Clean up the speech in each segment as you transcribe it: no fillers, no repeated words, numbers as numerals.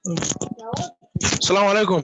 السلام عليكم.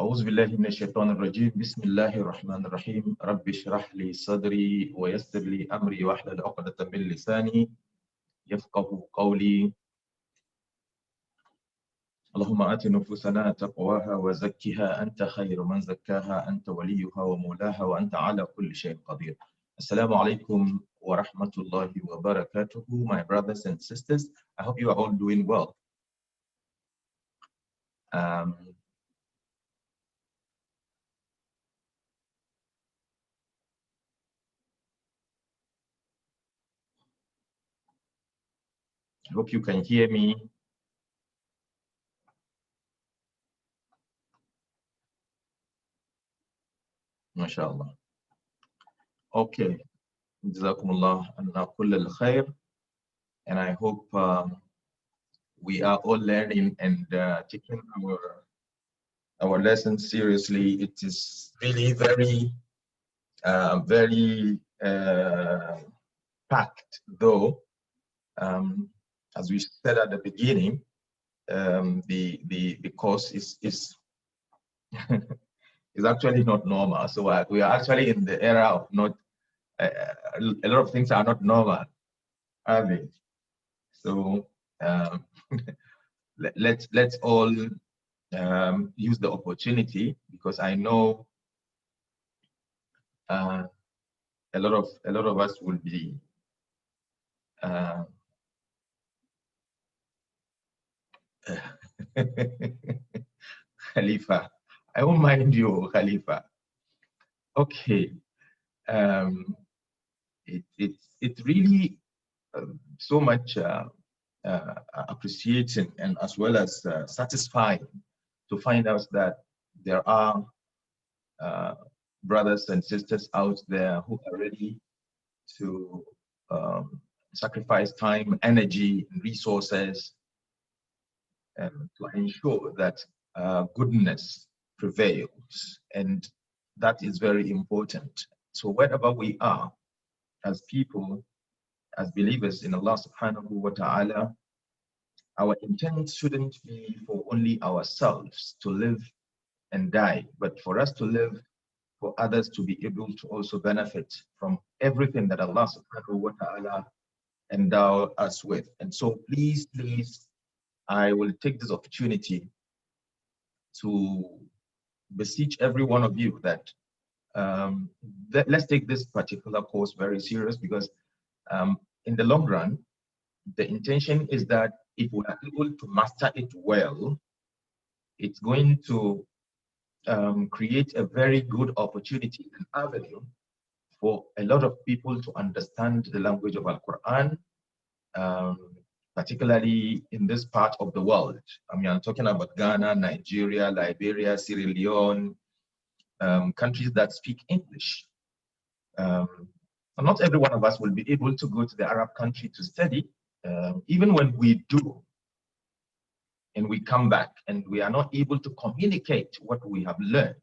أعوذ بالله من الشيطان الرجيم. بسم الله الرحمن الرحيم. رب اشرح لي صدري ويسر لي أمري واحلل عقدة من لساني يفقه قولي. اللهم آت نفوسنا تقواها وزكها أنت خير من زكاها أنت وليها ومولاها وأنت على كل شيء قدير. السلام عليكم ورحمة الله وبركاته. My brothers and sisters, I hope you are all doing well. I hope you can hear me. MashaAllah. Okay. Jazakumullah anna kull al-khair. And I hope we are all learning and taking our lessons seriously. It is really very, very packed, though. As we said at the beginning, the course is is actually not normal. So we are actually in the era of not a lot of things are not normal, are they? So let's all use the opportunity, because I know a lot of us will be Khalifa. I won't mind you, Khalifa. Okay. It really so much appreciating and as well as satisfying to find out that there are brothers and sisters out there who are ready to sacrifice time, energy, and resources to ensure that goodness prevails. And that is very important. So wherever we are as people, as believers in Allah subhanahu wa ta'ala, our intent shouldn't be for only ourselves to live and die, but for us to live for others to be able to also benefit from everything that Allah subhanahu wa ta'ala endow us with. And so please, I will take this opportunity to beseech every one of you that let's take this particular course very serious, because in the long run, the intention is that if we are able to master it well, it's going to create a very good opportunity and avenue for a lot of people to understand the language of Al-Quran, particularly in this part of the world. I mean, I'm talking about Ghana, Nigeria, Liberia, Sierra Leone, countries that speak English. Not every one of us will be able to go to the Arab country to study. Even when we do, and we come back and we are not able to communicate what we have learned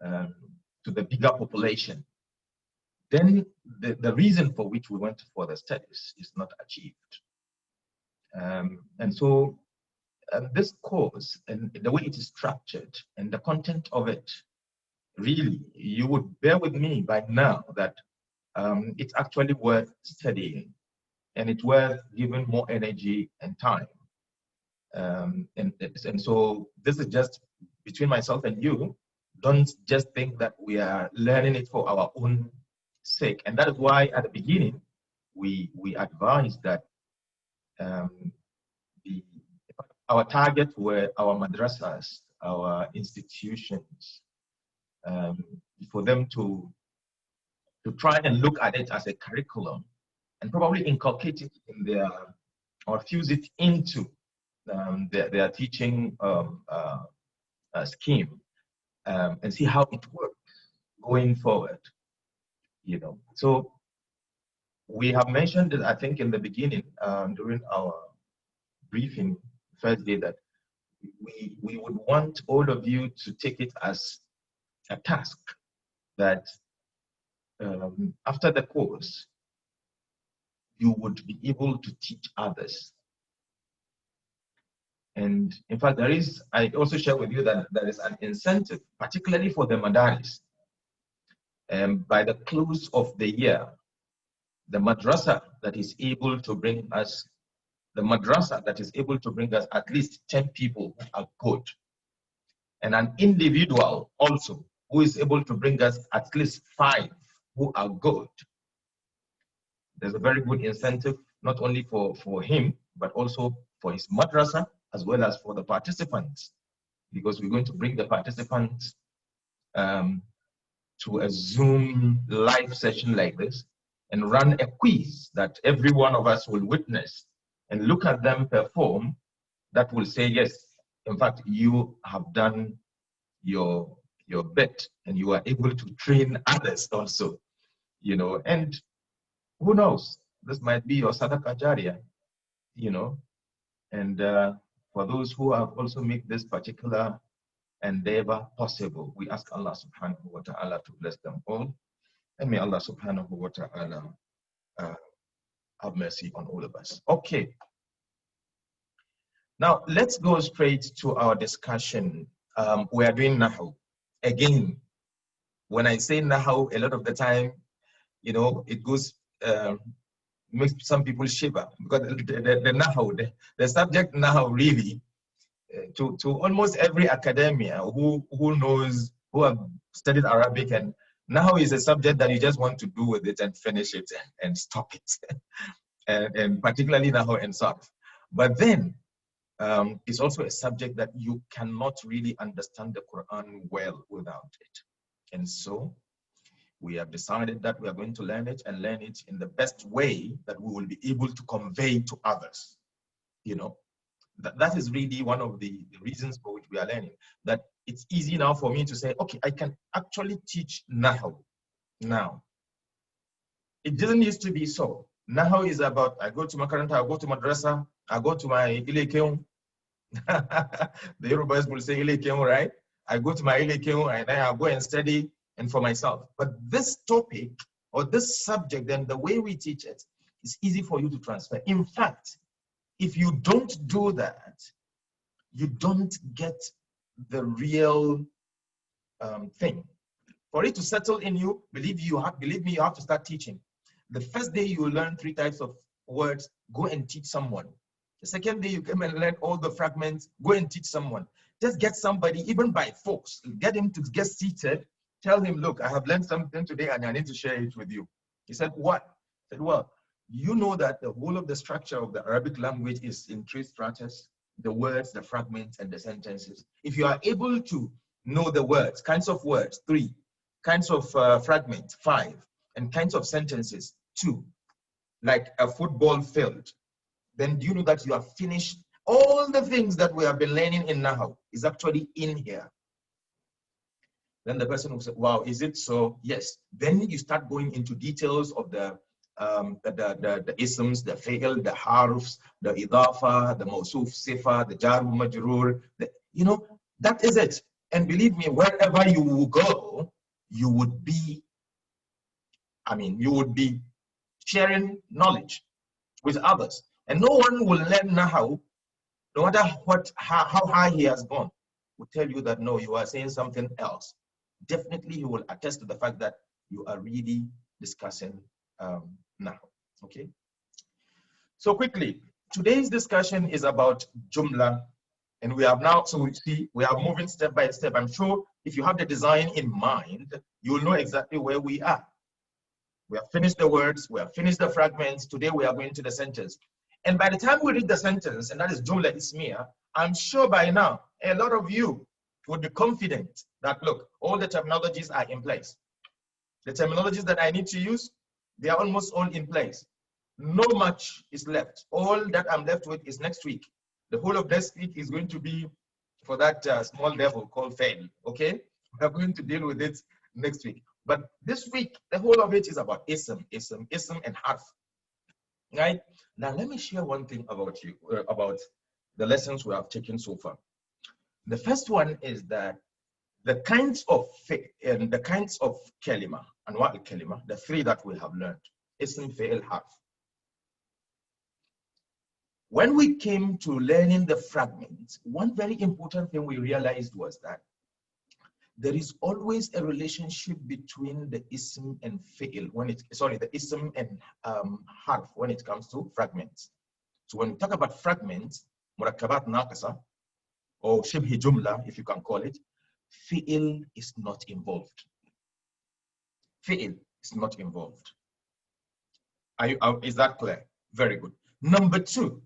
to the bigger population, then the reason for which we went for the studies is not achieved. And so this course and the way it is structured and the content of it, really, you would bear with me by now that it's actually worth studying, and it's worth giving more energy and time. And so this is just between myself and you. Don't just think that we are learning it for our own sake. And that is why at the beginning, we advised that our target were our madrasas, our institutions, for them to try and look at it as a curriculum and probably inculcate it in their, or fuse it into their teaching scheme, and see how it works going forward. You know, so we have mentioned it, I think, in the beginning during our briefing first day, that we would want all of you to take it as a task that after the course you would be able to teach others. And in fact, I also share with you that there is an incentive, particularly for the madaris. By the close of the year, the madrasa that is able to bring us, at least 10 people who are good, and an individual also who is able to bring us at least 5 who are good, there's a very good incentive, not only for him, but also for his madrasa, as well as for the participants, because we're going to bring the participants to a Zoom live session like this and run a quiz that every one of us will witness and look at them perform. That will say, yes, in fact, you have done your bit and you are able to train others also, you know. And who knows, this might be your sadaqah jariyah, you know. And for those who have also made this particular endeavor possible, we ask Allah subhanahu wa ta'ala to bless them all. And may Allah subhanahu wa ta'ala have mercy on all of us. Okay. Now, let's go straight to our discussion. We are doing Nahu. Again, when I say Nahu, a lot of the time, you know, it goes, makes some people shiver, because the Nahu, the subject Nahu really, to almost every academia who knows, who have studied Arabic, and Nahu is a subject that you just want to do with it and finish it and stop it, and particularly Nahu and Sarf. But then, it's also a subject that you cannot really understand the Quran well without it. And so we have decided that we are going to learn it, and learn it in the best way that we will be able to convey to others. You know, that is really one of the reasons for which we are learning. That it's easy now for me to say, okay, I can actually teach Nahu now. It didn't used to be so. Nahu is about, I go to Makaranta, I go to Madrasa, I go to my Ilekeum. The Yorubas will say Ilekeum, right? I go to my Ilekeum and then I go and study and for myself. But this topic or this subject, and the way we teach it, is easy for you to transfer. In fact, if you don't do that, you don't get the real thing. For it to settle in you, believe me, you have to start teaching. The first day you learn 3 types of words, go and teach someone. The second day you come and learn all the fragments, go and teach someone. Just get somebody, even by force, get him to get seated, tell him, look, I have learned something today and I need to share it with you. He said, what? I said, well, you know that the whole of the structure of the Arabic language is in three stratas: the words, the fragments, and the sentences. If you are able to know the words, kinds of words, 3, kinds of fragments, 5, and kinds of sentences, 2, like a football field, then do you know that you have finished all the things that we have been learning in Nahu is actually in here. Then the person will say, wow, is it so? Yes. Then you start going into details of the isms, the fi'l, the harfs, the idafa, the mawsuf sifa, the jar majrur, you know, that is it. And believe me, wherever you will go, you would be, you would be sharing knowledge with others. And no one will learn Nahu, no matter how high he has gone, will tell you that, no, you are saying something else. Definitely, he will attest to the fact that you are really discussing Nahu. Okay? So quickly, today's discussion is about Jumlah. And we have now, so we see, we are moving step by step. I'm sure if you have the design in mind, you will know exactly where we are. We have finished the words, we have finished the fragments. Today we are going to the sentence. And by the time we read the sentence, and that is Jumlah Ismiyyah, I'm sure by now, a lot of you would be confident that, look, all the terminologies are in place. The terminologies that I need to use, they are almost all in place. No much is left. All that I'm left with is next week. The whole of next week is going to be for that small devil called fail, okay? We're going to deal with it next week. But this week, the whole of it is about ism, and harf, right? Now, let me share one thing about you, about the lessons we have taken so far. The first one is that the kinds of kalima, anwa al-kalima, the 3 that we have learned, ism, fi'l, harf. When we came to learning the fragments, one very important thing we realized was that there is always a relationship between the ism and fi'l the ism and harf when it comes to fragments. So when we talk about fragments, murakkabat naqasa, or shibhi jumla, if you can call it, fi'l is not involved. Fi'l is not involved. Is that clear? Very good. Number 2,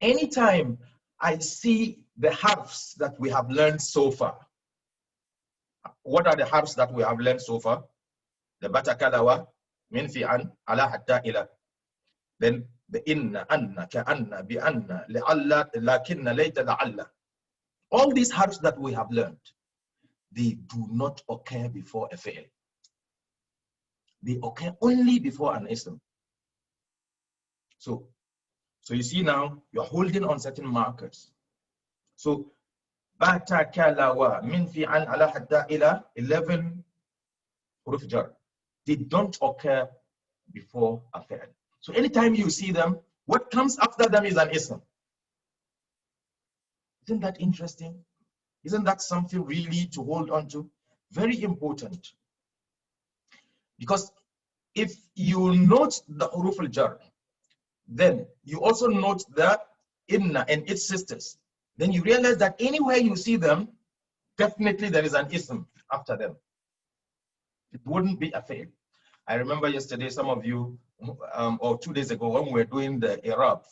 anytime I see the harfs that we have learned so far, what are the harfs that we have learned so far? The batakalawa, min fi an, ala hatta ila. Then the inna, anna, ka'anna, bi'anna, li'alla, lakinna, layta, la'alla. All these harfs that we have learned, they do not occur before a fi'l. They occur only before an ism. So you see now, you're holding on certain markers. So, batakalawa, min fi an, ala hatta ila, 11 huruf jar. They don't occur before a fi'l. So anytime you see them, what comes after them is an ism. Isn't that interesting? Isn't that something really to hold on to? Very important. Because if you note the huruf al-jar, then you also note the inna and its sisters. Then you realize that anywhere you see them, definitely there is an ism after them. It wouldn't be a fail. I remember yesterday, some of you, or 2 days ago, when we were doing the Arab,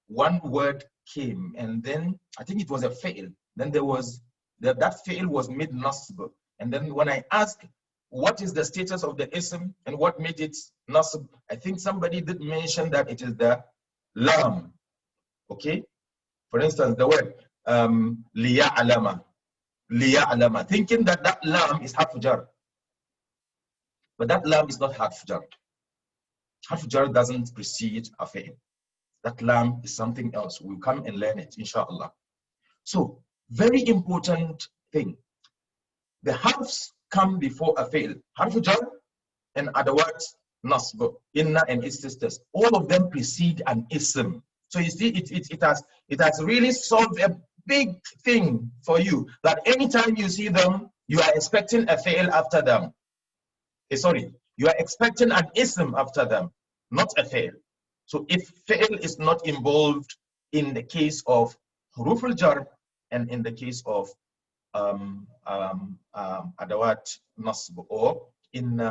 one word came, and then I think it was a fail. Then there was that fail was made nasb. And then when I asked, what is the status of the ism and what made it nasb, I think somebody did mention that it is the lam. Okay, for instance, the word liya'lama, thinking that that lam is harf jar, but that lam is not harf jar. Harf jar doesn't precede a fail. That lam is something else. We'll come and learn it, inshallah. So, very important thing. The harfs come before a fail. Harf jar and other words, nasb, inna and its sisters. All of them precede an ism. So you see, it has really solved a big thing for you, that anytime you see them, you are expecting a fail after them. Sorry, you are expecting an ism after them, not a fail. So if fail is not involved in the case of huruf al-jar and in the case of adawat nasb or inna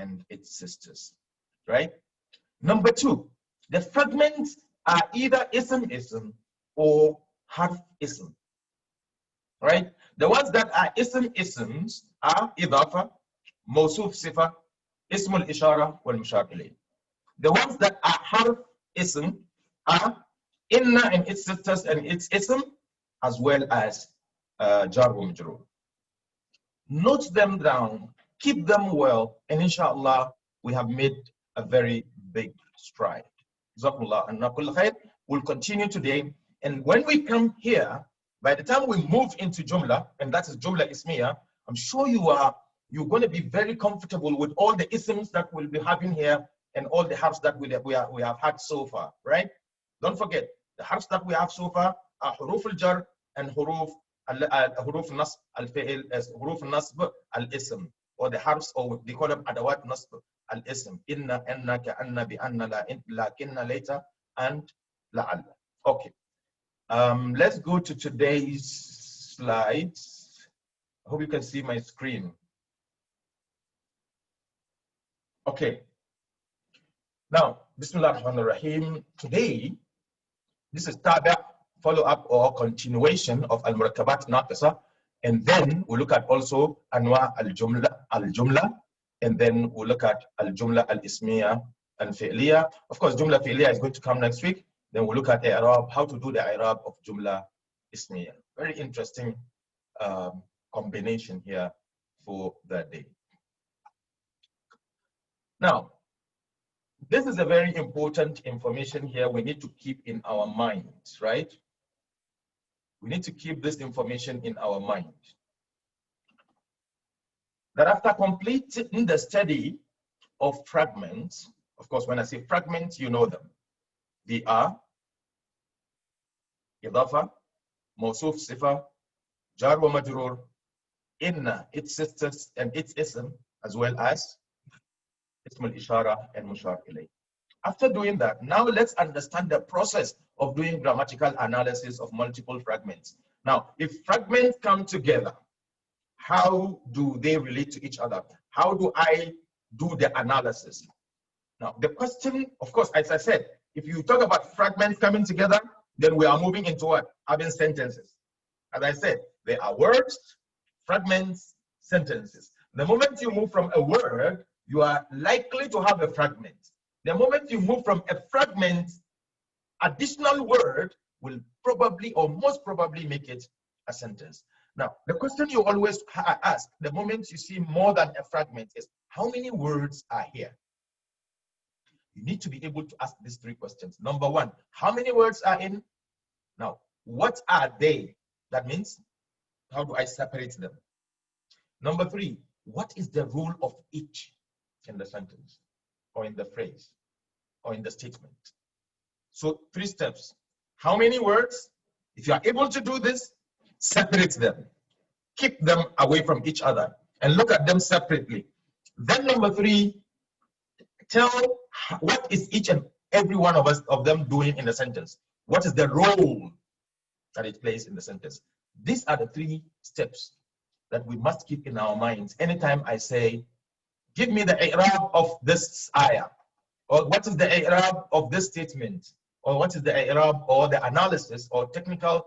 and its sisters, right? Number two, the fragments are either ism or harf ism, right? The ones that are isms are idafa, mawsuf sifa, ism al-ishara wal mushar ilayh. The ones that are harf ism are inna and its sisters and its ism, as well as jar wa majroor. Note them down, keep them well, and inshallah, we have made a very big stride. Jazakumullah anna kull khair. We'll continue today, and when we come here, by the time we move into Jumlah, and that is Jumlah Ismiyyah, I'm sure you're going to be very comfortable with all the isms that we'll be having here and all the harfs that we have had so far, right? Don't forget, the harfs that we have so far are huruf al-jar and huruf nasb al-fi'l as huruf nasb al-ism, or the harfs, or they call them adawat nasb al-ism, inna, anna, ka'anna, bi'anna, lakinna, later, and la'alla. Okay. Let's go to today's slides. I hope you can see my screen. Okay. Now, Bismillah ar-Rahman ar-Rahim. Today, this is tabi', follow-up or continuation of al-murakkabat naqisa, and then we'll look at also anwa al-jumla, and then we'll look at al-jumla al-ismiyyah and fi'liyah. Of course, jumla fi'liyah is going to come next week. Then we'll look at i'rab, how to do the i'rab of jumla ismiyyah. Very interesting combination here for that day. Now, this is a very important information here we need to keep in our minds, right? We need to keep this information in our mind. That after completing the study of fragments, of course, when I say fragments, you know them. They are idafa, mawsuf sifa, jar wa majroor, inna, its sisters and its ism, as well as ism al-ishara and mushar ilayh. After doing that, now let's understand the process of doing grammatical analysis of multiple fragments. Now, if fragments come together, how do they relate to each other? How do I do the analysis? Now, the question, of course, as I said, if you talk about fragments coming together, then we are moving into what? Having sentences. As I said, there are words, fragments, sentences. The moment you move from a word, you are likely to have a fragment. The moment you move from a fragment, additional word will probably or most probably make it a sentence. Now, the question you always ask the moment you see more than a fragment is, how many words are here? You need to be able to ask these three questions. Number one, how many words are in? Now, what are they? That means, how do I separate them? Number three, what is the role of each in the sentence or in the phrase or in the statement? So 3 steps. How many words? If you are able to do this, separate them. Keep them away from each other and look at them separately. Then number 3, tell what is each and every one of them doing in the sentence. What is the role that it plays in the sentence? These are the 3 steps that we must keep in our minds. Anytime I say, give me the i'rab of this ayah, or what is the i'rab of this statement, or what is the i'rab or the analysis or technical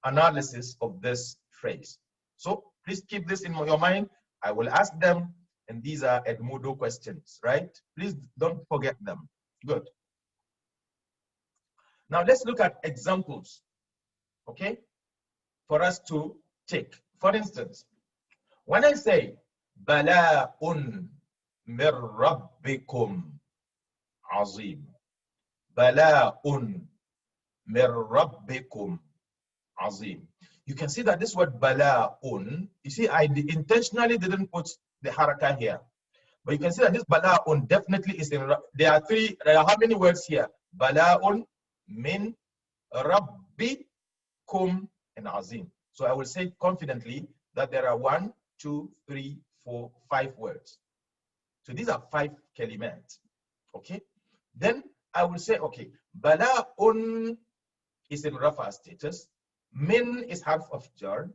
analysis of this phrase. So please keep this in your mind. I will ask them, and these are Edmudo questions, right? Please don't forget them. Good. Now let's look at examples, okay, for us to take. For instance, when I say bala'un min rabbikum azim, bala'un min rabbikum azim, you can see that this word bala'un, you see, I intentionally didn't put the haraka here, but you can see that this bala'un definitely is in. There are how many words here? Bala'un min rabbikum and azim. So I will say confidently that there are 1, 2, 3, 4, 5 words. So these are 5 kalimat. Okay. Then I will say, okay, bala'un is in rafa status, Min is harf of jar.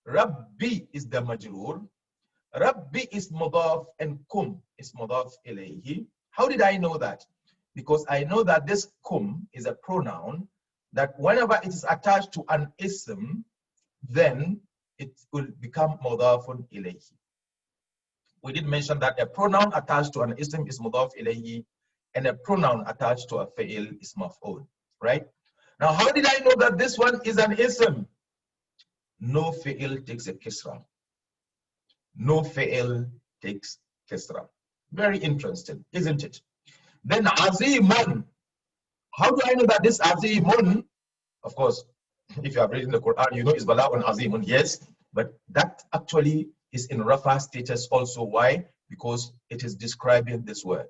Rabbi is the majroor. Rabbi is mudaf and kum is mudaf ilayhi. How did I know that? Because I know that this kum is a pronoun that whenever it is attached to an ism, then it will become mudafun ilayhi. We did mention that a pronoun attached to an ism is mudaf ilayhi, and a pronoun attached to a fa'il is maf'ul, right? Now, how did I know that this one is an ism? No fa'il takes a kisra. No fa'il takes kisra. Very interesting, isn't it? Then azimun. How do I know that this azimun, of course, if you are reading the Quran, you know it's bala'un azimun, yes, but that actually is in rafa status also. Why? Because it is describing this word.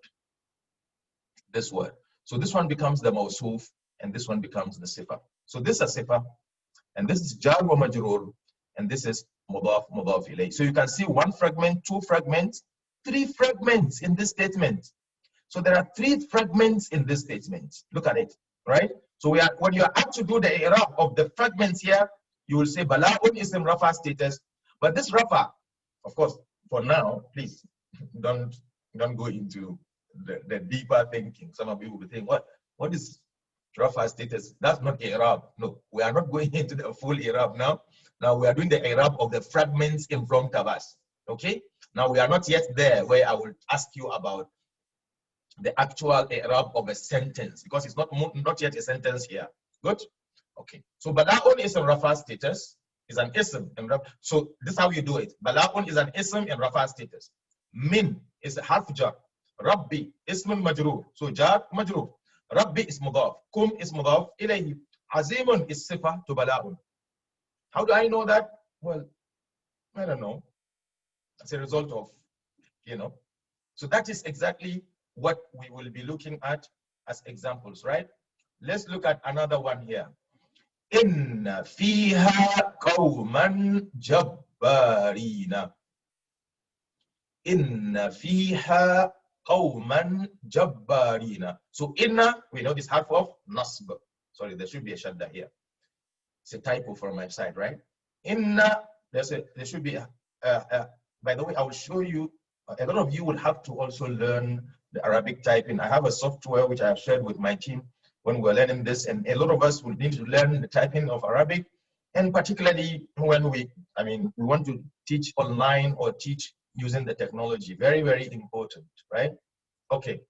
This word. So this one becomes the mawsuf, and this one becomes the sifa. So this is a sifa, and this is jar wa majrur, and this is mudaf ilayh. So you can see one fragment, two fragments, three fragments in this statement. So there are three fragments in this statement. Look at it, right? So when you are asked to do the i'rab of the fragments here, you will say bala'un is in rafa status. But this rafa, of course, for now, please don't go into the deeper thinking. Some of you will be thinking, what is rafa status? That's not i'rab. No, we are not going into the full i'rab now. Now we are doing the i'rab of the fragments in front of us. Okay? Now we are not yet there where I will ask you about the actual i'rab of a sentence, because it's not yet a sentence here. Good? Okay. So bala'un is in rafa status, is an ism. So this is how you do it. Bala'un is an ism in rafa status. Min is a harf jar. Rabbi ismun majrur. So jar majrur. Rabbi is mudaf. Kum is mudaf ilayhi. Azimun is sifa to bala'un. How do I know that? Well, I don't know. As a result of, So that is exactly what we will be looking at as examples, right? Let's look at another one here. Inna fiha qawman jabbarina. Inna fiha qawman jabbarina. So inna, we know this half of nasb. Sorry, there should be a shadda here. It's a typo from my side, right? Inna, there should be by the way, I will show you. A lot of you will have to also learn the Arabic typing. I have a software which I have shared with my team when we're learning this, and a lot of us will need to learn the typing of Arabic, and particularly when we want to teach online or teach using the technology. Very, very important, right? Okay.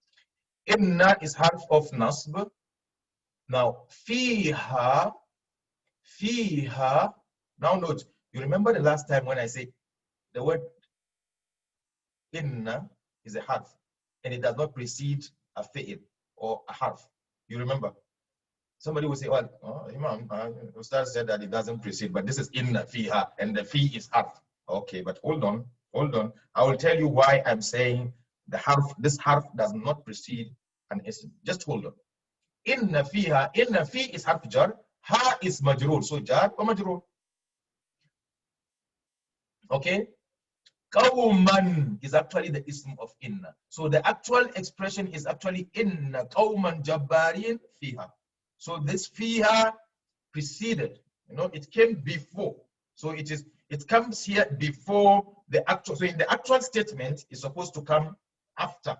Inna is half of nasb. Now, fiha. Now note, you remember the last time when I say the word inna is a harf, and it does not precede a fi'il or a harf. You remember? Somebody will say, well, Imam, Ustaz said that it doesn't precede, but this is inna fiha, and the fi is harf. Okay, but hold on. I will tell you why I'm saying this harf does not precede an ism. Just hold on. Inna fiha, inna fi is harf jar, ha is majroor, so jar or majroor. Okay? Qawman is actually the ism of inna. So the actual expression is actually inna qawman jabbarin fiha. So this fiha preceded, it came before. So it comes here before the actual. So in the actual statement, it's supposed to come after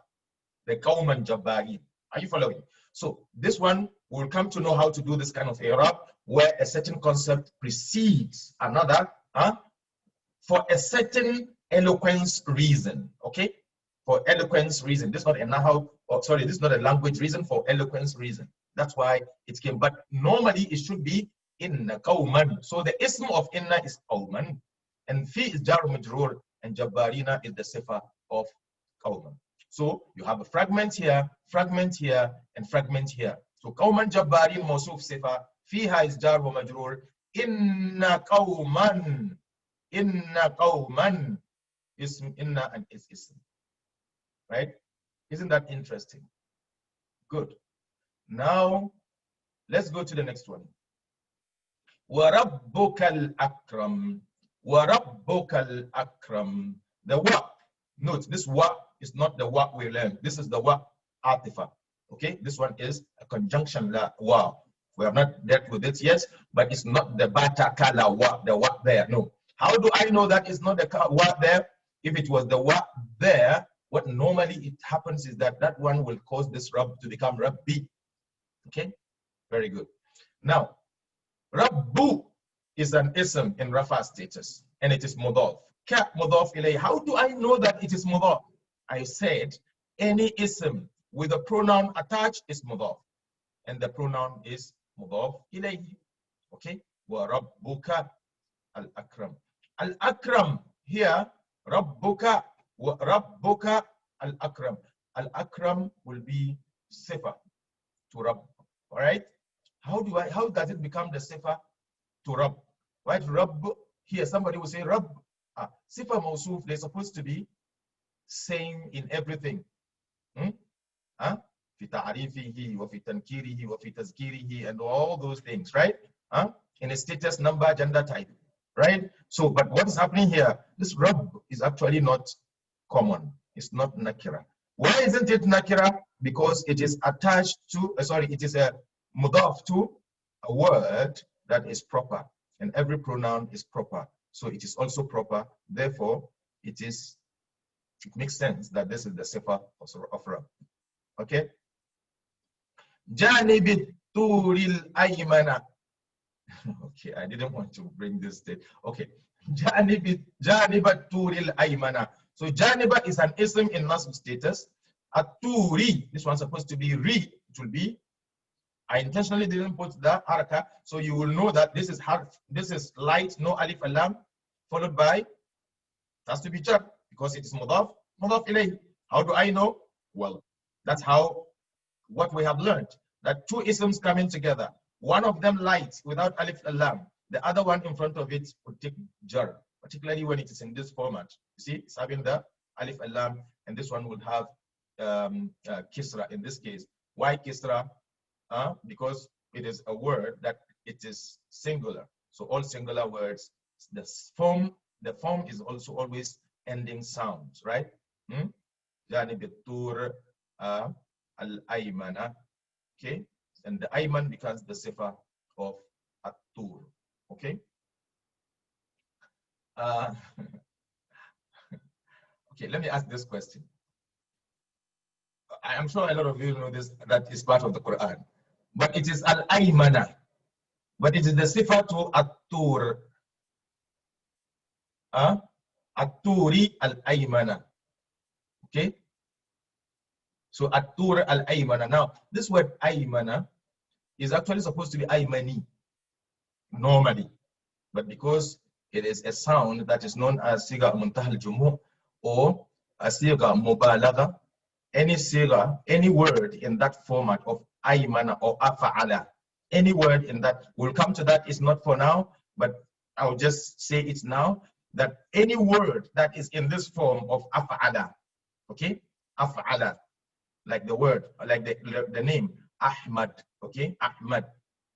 the qawman jabbarin. Are you following? So this one, we'll come to know how to do this kind of i'rab where a certain concept precedes another, for a certain eloquence reason, okay? For eloquence reason. This is not a nahaw, this is not a language reason, for eloquence reason. That's why it came. But normally it should be inna qawman. So the ism of inna is qawman, and fi is jar majroor, and jabbarina is the sifa of qawman. So you have a fragment here, and fragment here. So qawman jabbarin mawsuf sifa, fiha is jar wa majroor, inna qawman. Inna qawman, ism, inna and ism. Right? Isn't that interesting? Good. Now, let's go to the next one. Wa rabbukal akram. Wa rabbukal akram. The wa. Note, this wa is not the wa we learned. This is the wa atifa. Okay? This one is a conjunction la wa. We have not dealt with it yet, but it's not the bata kala wa, the wa there. No. How do I know that it's not the wa there? If it was the wa there, what normally it happens is that that one will cause this rab to become rabbi. Okay, very good. Now, rabbu is an ism in rafa status, and it is mudaf. Ka mudaf ilay. How do I know that it is mudaf? I said any ism with a pronoun attached is mudaf, and the pronoun is mudaf ilayhi. Okay, wa rabbuka al-akram. Al-akram here, rabbuka wa rabbuka al-akram. Al-akram will be sifa to Rabb. All right. How does it become the sifa to Rabb? Right? Rabb here, somebody will say Rabb. Sifa mawsuf, they're supposed to be same in everything. في تعريفه وفي تنكيره وفي تذكيره and all those things, right? In a status, number, gender type, right? So, but what is happening here? This Rabb is actually not common. It's not nakira. Why isn't it nakira? Because it is attached to, it is a mudaf to a word that is proper, and every pronoun is proper. So it is also proper. Therefore, it makes sense that this is the sifa of Rabb. Okay. Janib turil aymana. Okay, I didn't want to bring this state. Okay. Janib turil aymana. So janiba is an ism in nasb status. Aturi, this one's supposed to be re, it will be. I intentionally didn't put the haraka, so you will know that this is harf, this is light, no alif alam, followed by, it has to be jar, because it is mudaf ilayhi. How do I know? Well, that's how, what we have learned, that two isms coming together, one of them light without alif alam, the other one in front of it would take jar, particularly when it is in this format. You see, it's having the alif alam, and this one would have kisra in this case. Why kisra? Because it is a word that it is singular. So all singular words, the form is also always ending sounds, right? Janib tur al-aymana. Okay, and the ayman becomes the sifa of at-tur. Okay. Okay, let me ask this question. I am sure a lot of you know this, that is part of the Quran. But it is al-aymana. But it is the sifa to at-tur. At-turi al-aymana. Okay? So at-tur al-aymana. Now, this word aymana is actually supposed to be aymani, normally. But because it is a sound that is known as siga muntahal jumuh or a siga mubalagha, any siga, any word in that format of aymana or afa'ala, any word in that, we'll come to that, is not for now, but I'll just say it now, that any word that is in this form of afa'ala, okay, afa'ala, like the word, like the name Ahmad, okay, Ahmad,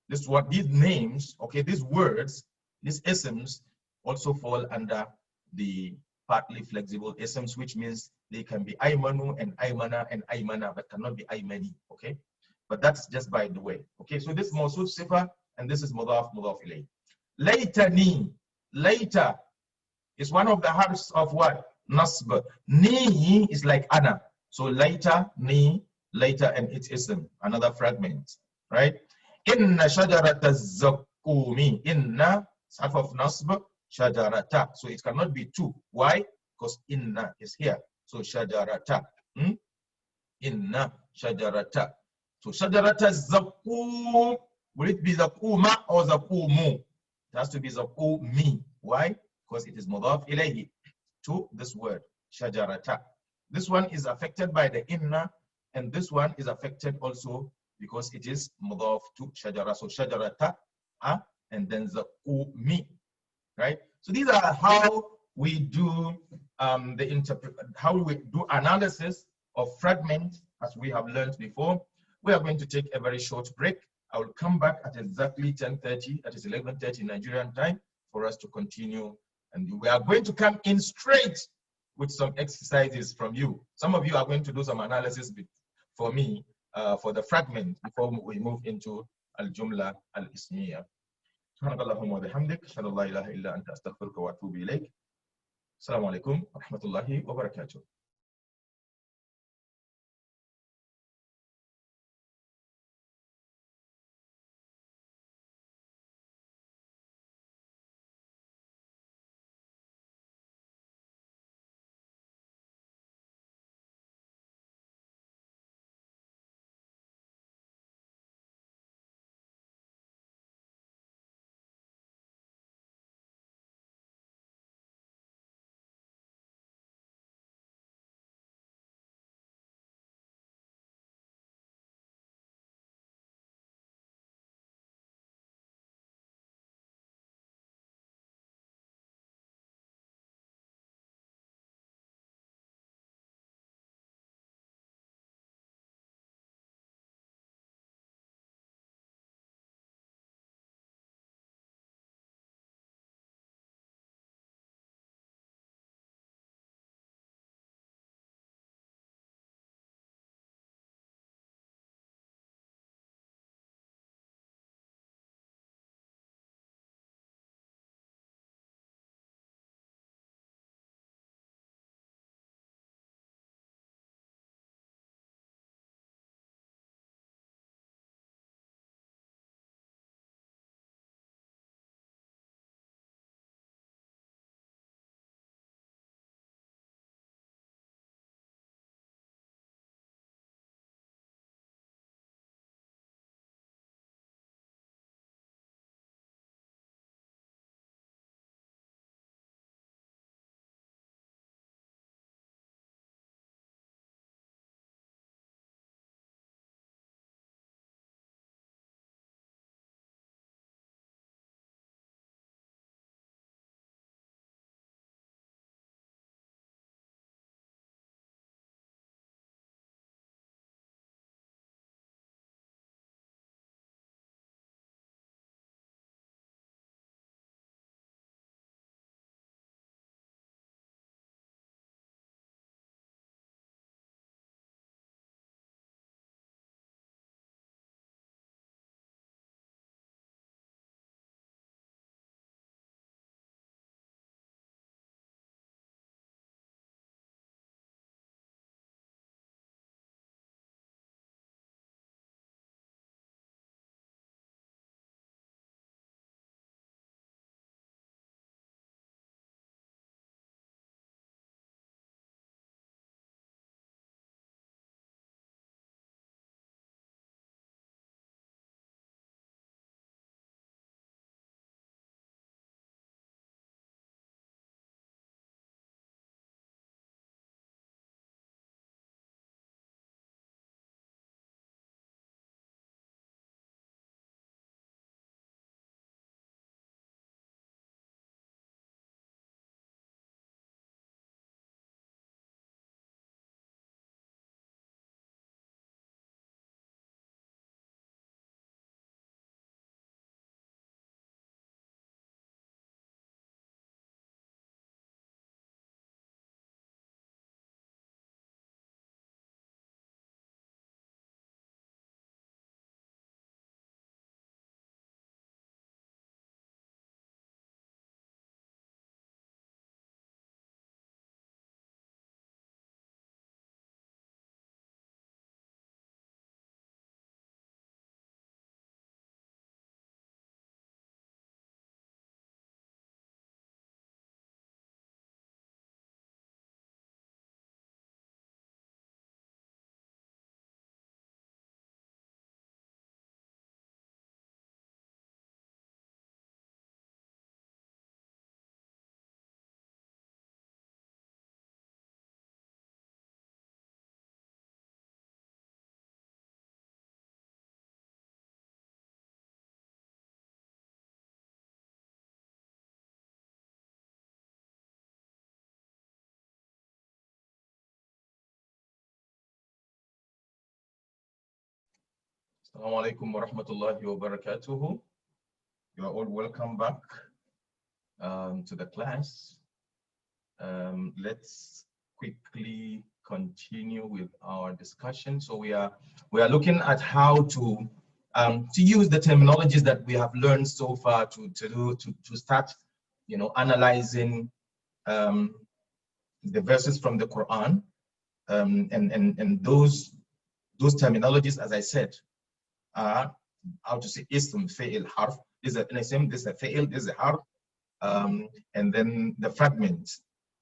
this is what these names, okay, these words, these isms also fall under the partly flexible isms, which means they can be aymanu and aymana, but cannot be aymani, okay? But that's just by the way, okay? So this is mawsuf sifa, and this is mudaf ilayh. Laytani, later is one of the harfs of what? Nasb. Ni is like ana. So later, ni, later, and its ism, another fragment, right? Inna shajarata zakumi. Inna, harf of nasb, shajarata. So it cannot be two. Why? Because inna is here. So shajarata. Inna shajarata. So shajarata zakum. Will it be zakuma or zakumu? It has to be zakumi. Why? Because it is mudaf ilayhi to this word, shajarata. This one is affected by the inna, and this one is affected also because it is mudaf to shajara. So shajarata, and then zakumi, right? So these are how we do how we do analysis of fragments, as we have learned before. We are going to take a very short break. I will come back at exactly 10:30, that is 11:30 Nigerian time, for us to continue. And we are going to come in straight with some exercises from you. Some of you are going to do some analysis for me for the fragment before we move into الجملة الاسمية. سبحانك اللهم وبحمدك، أشهد أن لا إله إلا أنت، أستغفرك وأتوب إليك. السلام عليكم ورحمة الله وبركاته. Assalamu alaikum wa rahmatullahi wa barakatuhu. You are all welcome back to the class. Let's quickly continue with our discussion. So we are looking at how to to use the terminologies that we have learned so far to start, you know, analyzing the verses from the Quran, and those terminologies, as I said, are how to say ism, fa'il, harf. This is an ism, this is a fa'il, this is a harf, and then the fragments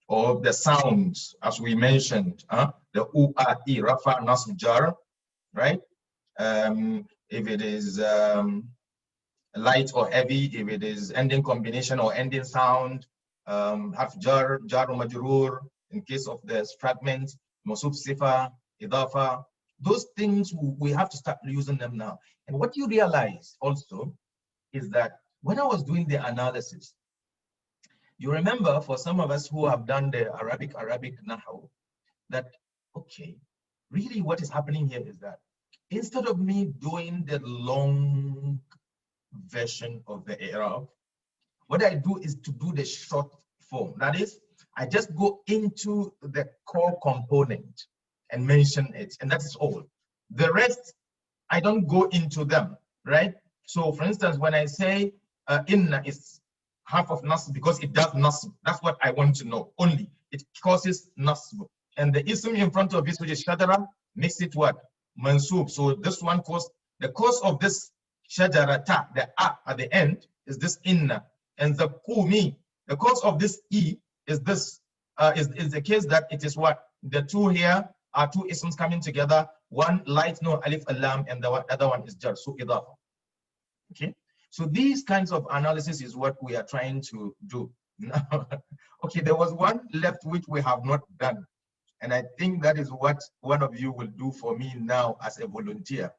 or the sounds, as we mentioned, the u, a, I, rafa, nasb, jar, right? If it is light or heavy, if it is ending combination or ending sound, harf jar, jar or majrur, in case of the fragments, mawsuf, sifa, idafa, those things we have to start using them now. And what you realize also is that when I was doing the analysis, you remember, for some of us who have done the Arabic Nahu, that, okay, really what is happening here is that instead of me doing the long version of the Arab, what I do is to do the short form. That is, I just go into the core component and mention it, and that is all. The rest, I don't go into them, right? So for instance, when I say inna is half of nasb because it does nasb, that's what I want to know only. It causes nasb. And the ism in front of this, which is shadara, makes it what? Mansub. So this one cause, the cause of this shajarata, the a at the end, is this inna. And the kumi, the cause of this e is this, is the case that it is what? The two here are two isms coming together. One light, no alif alam, and the other one is jar, so idafa. Okay, so these kinds of analysis is what we are trying to do now. Okay, there was one left which we have not done, and I think that is what one of you will do for me now as a volunteer.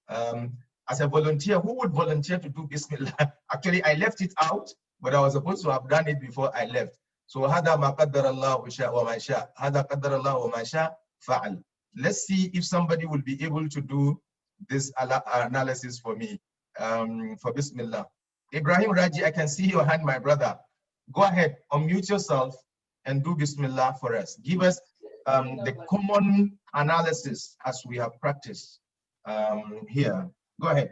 As a volunteer, who would volunteer to do Bismillah? Actually, I left it out, but I was supposed to have done it before I left. So هذا ما قدر الله شاء وما شاء هذا قدر الله وما شاء فعل. Let's see if somebody will be able to do this analysis for me, for Bismillah. Ibrahim Raji, I can see your hand, my brother. Go ahead, unmute yourself and do Bismillah for us. Give us the common analysis as we have practiced here. Go ahead.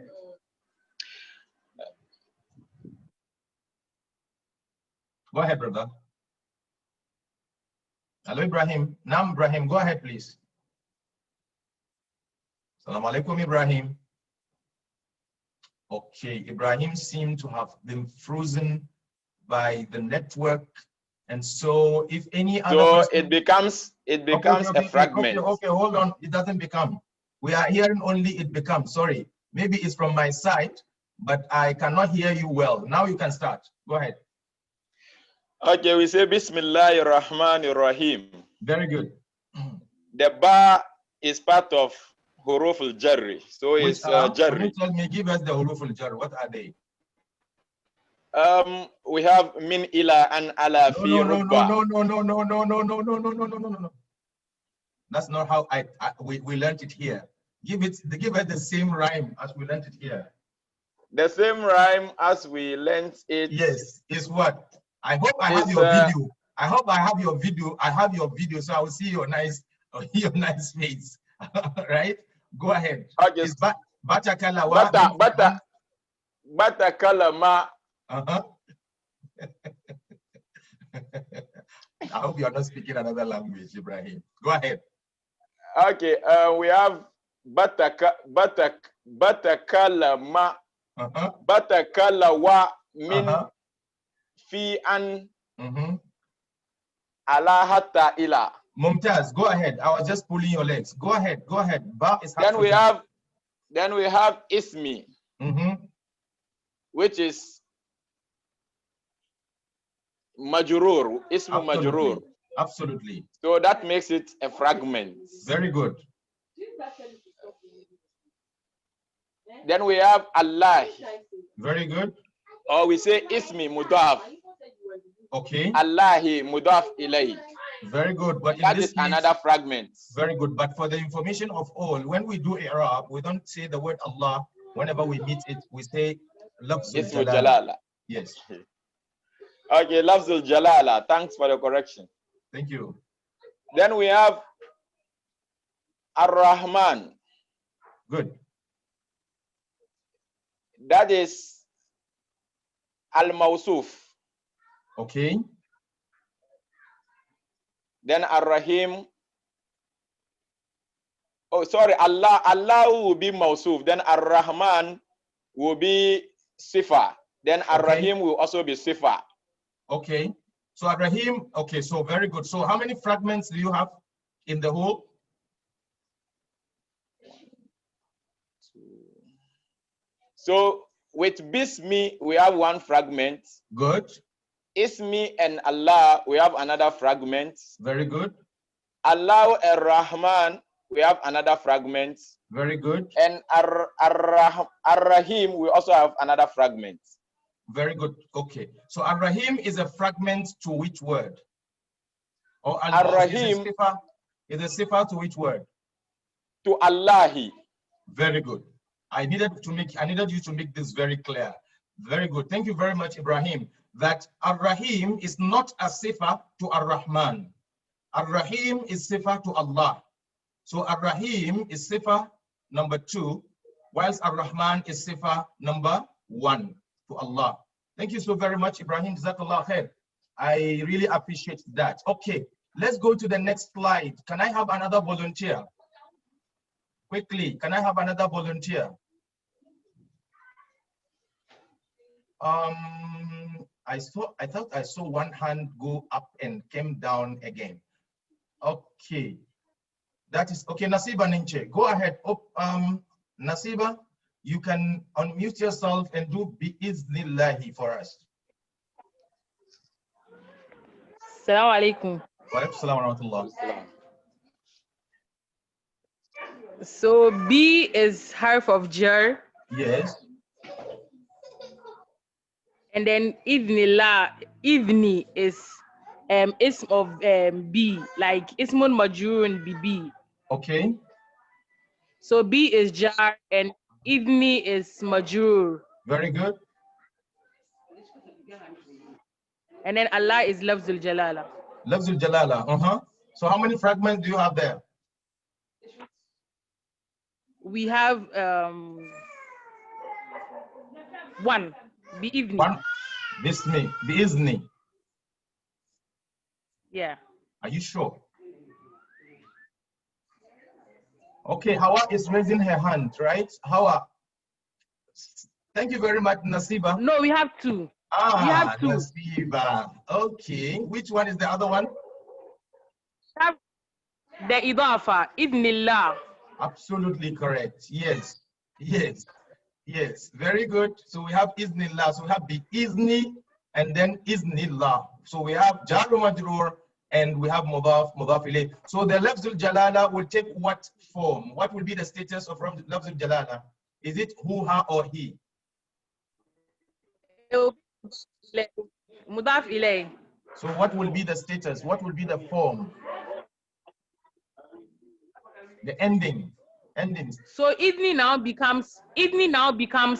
Go ahead, brother. Hello, Ibrahim. Nam Ibrahim, go ahead, please. Assalamu alaikum, Ibrahim. Okay, Ibrahim seemed to have been frozen by the network, and so if any other person... it becomes okay, a fragment. Okay, hold on. It doesn't become. We are hearing only it becomes. Sorry, maybe it's from my side, but I cannot hear you well. Now you can start. Go ahead. Okay, we say Bismillahir Rahmanir Rahim. Very good. The ba is part of huruf al-jarri, so it's jarri. Tell me, give us the huruf al-jar. What are they? We have min ila and ala fi rubba. No. That's not how we learned it here. Give us the same rhyme as we learned it here. The same rhyme as we learned it. Yes, is what? I hope I have your video. I hope I have your video. I have your video, so I will see your nice face. Right? Go ahead. Okay. Batakala ma. I hope you are not speaking another language, Ibrahim. Go ahead. Okay, we have batakala ma. Batakala wa min fi an ala hatta ila. Mumtaz, go ahead. I was just pulling your legs. Go ahead. Ba is then we have ismi, which is majrur, ismu majrur. Absolutely. So that makes it a fragment. Very good. Then we have Allah. Very good. Or we say ismi mudaf. Okay. Allahi mudaf ilayh. Very good. But that is another fragment. Very good. But for the information of all, when we do Arab, we don't say the word Allah. Whenever we meet it, we say lafzul jalala. Yes. Okay, lafzul jalala. Thanks for the correction. Thank you. Then we have Ar-Rahman. Good. That is al-mawsuf. Okay. Then ar-rahim. Oh, sorry, Allah will be mawsuf. Then ar-rahman will be sifa. Then ar-rahim will also be sifa. Okay. So ar-rahim, okay, so very good. So how many fragments do you have in the whole? So with Bismi, we have one fragment. Good. Ismi and Allah, we have another fragment. Very good. Allah and Rahman, we have another fragment. Very good. And Ar-Rahim, we also have another fragment. Very good. Okay. So Ar-Rahim is a fragment to which word? Or Ar-Rahim is a sifa to which word? To Allahi. Very good. I needed you to make this very clear. Very good. Thank you very much, Ibrahim. That Ar-Rahim is not a sifa to Ar-Rahman. Ar-Rahim is sifa to Allah. So Ar-Rahim is sifa number 2, whilst Ar-Rahman is sifa number 1 to Allah. Thank you so very much, Ibrahim. Jazakallah khair. I really appreciate that. Okay, let's go to the next slide. Can I have another volunteer? Quickly, can I have another volunteer? I thought I saw one hand go up and came down again. Okay, that is okay. Nasiba Ninche, go ahead. Nasiba, you can unmute yourself and do bi'iznillahi for us. Assalamu alaikum. Wa alaikum salam wa rahmatullah. So B is harf of jar. Yes. And then idni is ism of B, like ismun majrurun B. Okay. So B is jar and idni is majrur. Very good. And then Allah is lafzul jalala. Lafzul jalala. So how many fragments do you have there? We have one. Bi-idni. One. Bismi. Bi-izni. Yeah. Are you sure? Okay, Hawa is raising her hand, right? Hawa. Thank you very much, Nasiba. No, we have two. We have two. Nasiba. Okay. Which one is the other one? We have the idafa, idnillah. Absolutely correct. Yes. Yes. Yes. Very good. So we have iznillah. So we have the izni and then iznillah. So we have jar majrur and we have mudaf ilayh. So the lafzul jalala will take what form? What will be the status of lafzul jalala? Is it who, her, or he? Mudaf ilayh. So what will be the status? What will be the form? The endings. So idni now becomes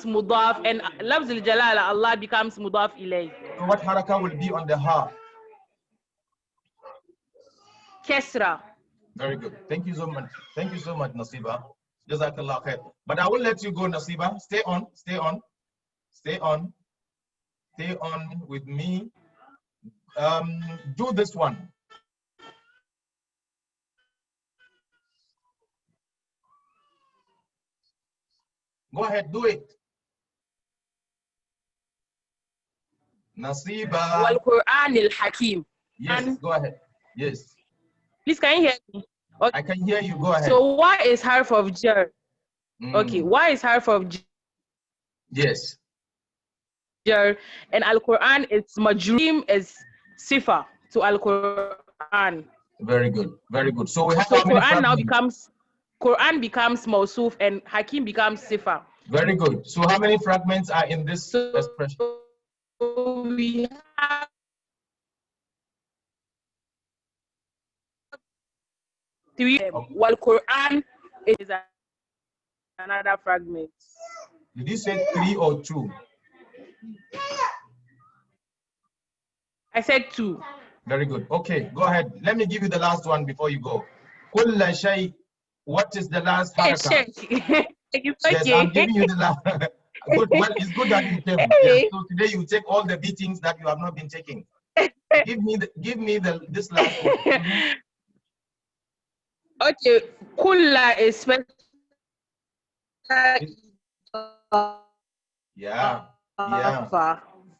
mudaf and lafzul jalala Allah becomes mudaf ilayh. So what haraka will be on the ha? Kesra. Very good. Thank you so much. Thank you so much, Nasiba. Jazakallah khair. But I will let you go, Nasiba. Stay on with me. Do this one. Go ahead, do it. Nasiba. Wal Quran al Hakim. Yes, go ahead. Yes. Please, can you hear me? Okay. I can hear you. Go ahead. So why is harf of jar? Okay, why is harf of jar? Yes. And Al Quran, its majroom is sifa to Al Quran. Very good. Very good. So we have so Quran now becomes Mawsuf and Hakim becomes sifa. Very good. So how many fragments are in this expression? We have three. While Quran is another fragment. Did you say 3 or 2? I said 2. Very good. Okay, go ahead. Let me give you the last one before you go. Kulla shay. What is the last haraka? It's Yes, okay. I'm giving you the last. Good. Well, it's good that you came. Yes. So today you take all the beatings that you have not been taking. Give me this last one. Okay, kulla is special. Yeah.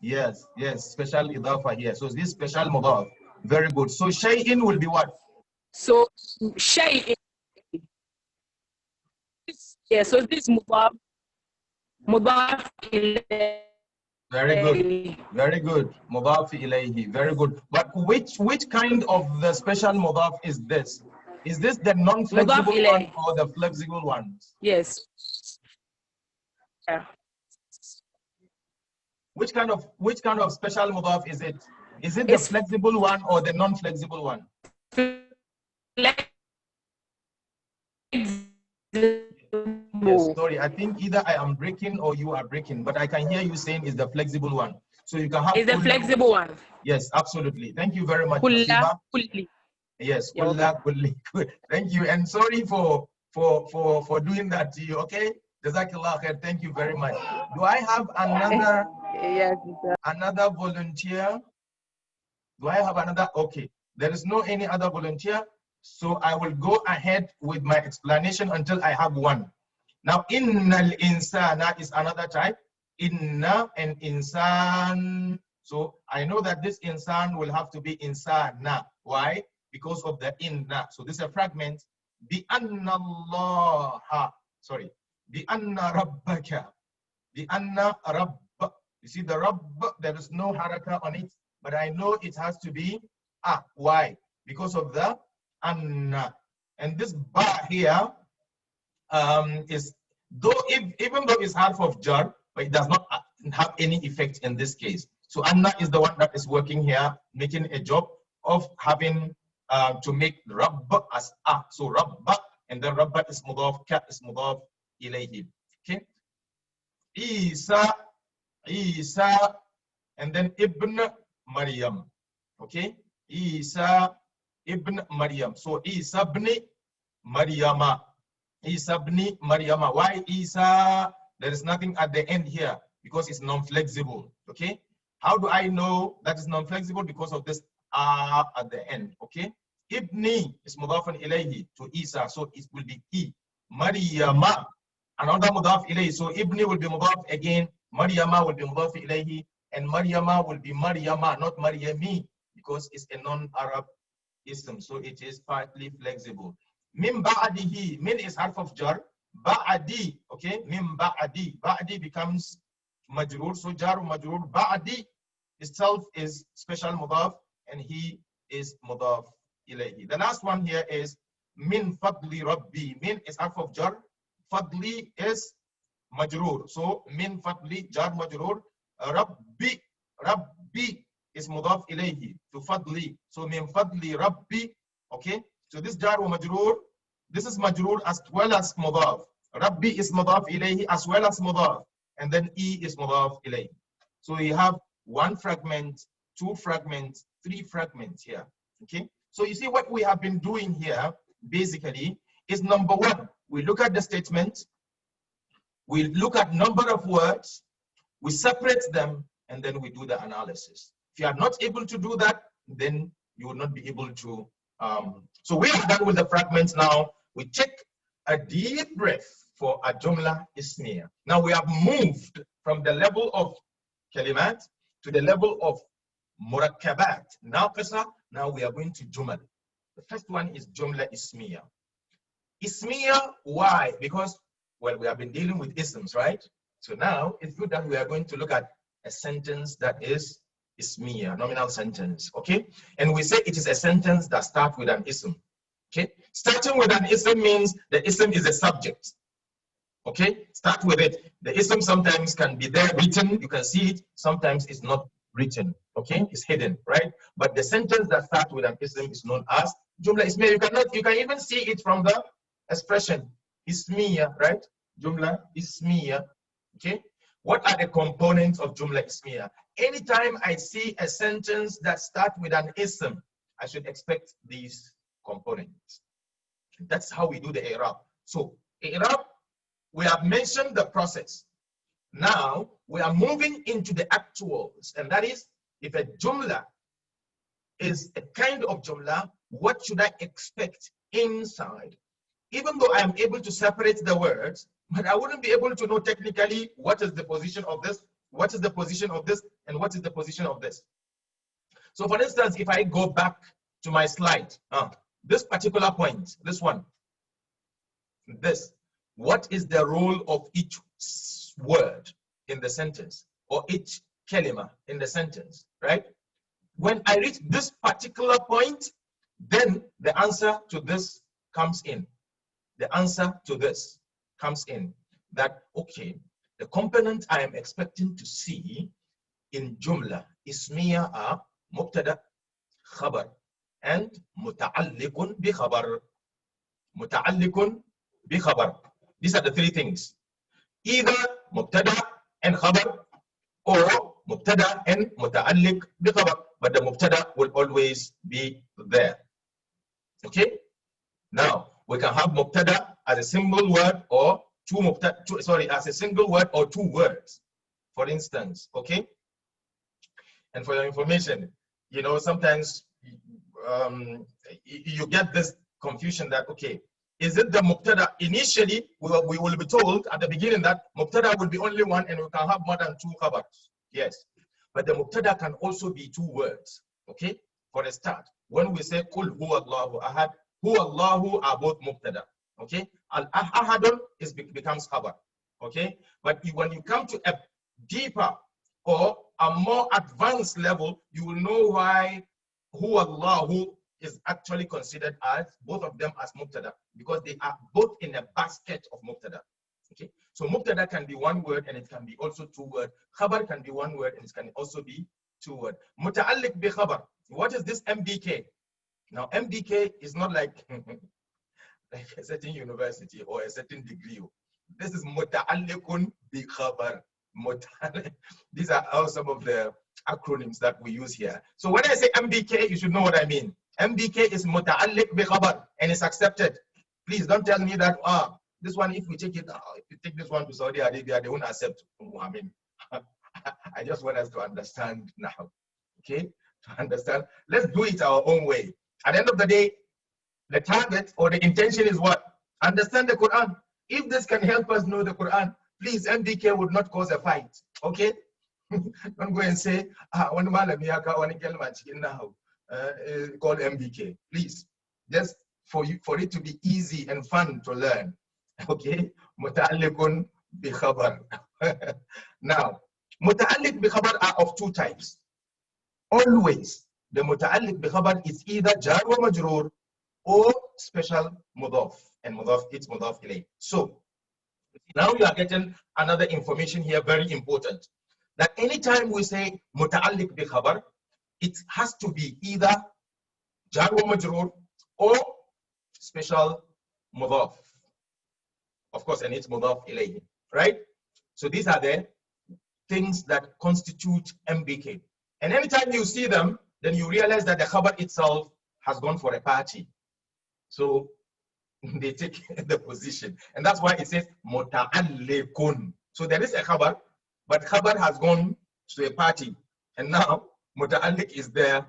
Yes. Special idafa here. So this special mudaf. Very good. So shay'in will be what? So shay. Yeah. So this mudaf ilayhi. Very good. Very good. Mudaf ilayhi. Very good. But which kind of the special mudaf is this? Is this the non-flexible one or the flexible one? Yes. Yeah. Which kind of special mudaf is it? Is it the flexible one or the non-flexible one? Yes, sorry, I think either I am breaking or you are breaking, but I can hear you saying it's the flexible one. So you can have the flexible one. Yes, absolutely. Thank you very much. Kulla, kulli. Yes, kulla, kulli. Thank you. And sorry for doing that to you, okay? Jazakallah khair. Thank you very much. Do I have another another volunteer? Do I have another? Okay. There is no any other volunteer. So I will go ahead with my explanation until I have one. Now, innal insana is another type. Inna and insan. So I know that this insan will have to be insana. Why? Because of the inna. So this is a fragment. Bi anna Allah. Sorry. Bi anna rabbaka. Bi anna rabb. You see the rabb, there is no haraka on it, but I know it has to be why? Because of the anna. And this ba here is, even though it's half of jar, but it does not have any effect in this case. So anna is the one that is working here, making a job of having to make rabb as So rabba, and then rabba is mudaf, ka is mudaf ilayhi. Okay. Isa, and then ibn Maryam. Okay. Isa ibn Maryam. So Isa ibn Maryama. Isa ibn Maryama. Why Isa? There is nothing at the end here because it's non-flexible. Okay. How do I know that is non-flexible? Because of this at the end. Okay. Ibni is mudafan ilayhi to Isa, so it will be E. Maryama, another mudaf ilayhi. So Ibni will be mudaf again. Maryama will be mudaf ilayhi, and Maryama will be Maryama, not Maryami, because it's a non-Arab ism, so it is partly flexible. Min ba'dihi, min is half of jar. Ba'di, okay, min ba'di. Ba'di becomes majrur, so jar majrur. Ba'di itself is special mudaf, and he is mudaf ilayhi. The last one here is min fadli rabbi. Min is half of jar. Fadli is majrur. So min fadli jar majrur. Rabbi is mudaf ilayhi to fadli. So min fadli rabbi. Okay. So this jar wa majrur, this is majrur as well as mudaf. Rabbi is mudaf ilayhi as well as mudaf. And then E is mudaf ilayhi. So you have one fragment, two fragments, three fragments here. Okay. So you see what we have been doing here basically is number one, we look at the statement, we look at number of words, we separate them, and then we do the analysis. If you are not able to do that, then you will not be able to. So we are done with the fragments now. We take a deep breath for a Jumlah Ismiyyah. Now we have moved from the level of kalimat to the level of murakkabat, naqisa. Now we are going to Jumal. The first one is Jumlah Ismiyyah. Ismiyyah, why? Because, well, we have been dealing with isms, right? So now it's good that we are going to look at a sentence that is Ismiyyah, nominal sentence, okay? And we say it is a sentence that starts with an ism, okay? Starting with an ism means the ism is a subject, okay? Start with it. The ism sometimes can be there written, you can see it, sometimes it's not written, okay? It's hidden, right? But the sentence that starts with an ism is known as Jumlah Ismiyyah. You can even see it from the expression Ismiyyah, right? Jumlah Ismiyyah, okay? What are the components of Jumlah Ismiyyah? Anytime I see a sentence that starts with an ism, I should expect these components. That's how we do the i'rab. So i'rab, we have mentioned the process. Now we are moving into the actuals, and that is, if a jumla is a kind of jumla, what should I expect inside? Even though I am able to separate the words, but I wouldn't be able to know technically what is the position of this, what is the position of this, and what is the position of this. So for instance, if I go back to my slide, this particular point, this one, this, what is the role of each word in the sentence, or each kalima in the sentence, right? When I reach this particular point, then the answer to this comes in. The answer to this comes in. That, okay, the component I am expecting to see in Jumlah Ismiyyah are Mubtada, Khabar, and Muta'alliqun bi Khabar. Muta'alliqun bi Khabar. These are the three things. Either Mubtada and Khabar, or Mubtada and Muta'alliq bi Khabar. But the Mubtada will always be there. Okay? Now, we can have Mubtada as a single word, or as a single word or two words, for instance. Okay? And for your information, you know, sometimes you get this confusion that, okay, is it the Mubtada? Initially, we will be told at the beginning that Mubtada will be only one and we can have more than two Khabars. Yes. But the Mubtada can also be two words. Okay? For a start, when we say Qul huwa Allahu ahad, huwa Allahu are both Mubtada. Okay? Al-ahadun becomes Khabar. Okay? But when you come to a deeper or a more advanced level, you will know why huwa Allahu is actually considered as both of them as Mubtada, because they are both in a basket of Mubtada. Okay, so Mubtada can be one word and it can be also two words. Khabar can be one word and it can also be two words. Muta'alliq bi Khabar. What is this MBK? Now MBK is not like like a certain university or a certain degree. This is Muta'alliqun bi Khabar. These are all some of the acronyms that we use here. So when I say MBK, you should know what I mean. MBK is Muta'alliq bi Khabar and it's accepted. Please don't tell me that this one, if we take it, if you take this one to Saudi Arabia, they won't accept. I mean, I just want us to understand now. Okay, to understand. Let's do it our own way. At the end of the day, the target or the intention is what? Understand the Quran. If this can help us know the Quran, please, MBK would not cause a fight. Okay? Don't go and say, one called MBK. Please, just for it to be easy and fun to learn. Okay? Muta'alliqun bi Khabar. Now, Muta'alliq bi Khabar are of two types. Always, the Muta'alliq bi Khabar is either Jar wa Majroor or special Mudaf. And Mudaf, it's Mudaf ilayh. So, now you are getting another information here, very important. That anytime we say Muta'alliq bi Khabar, it has to be either Jar wa Majroor or special Mudaf. Of course, and it's Mudaf ilayhi, right? So these are the things that constitute MBK. And anytime you see them, then you realize that the Khabar itself has gone for a party. So they take the position. And that's why it says Muta'alliqun. So there is a Khabar, but Khabar has gone to a party. And now Muta'alliq is there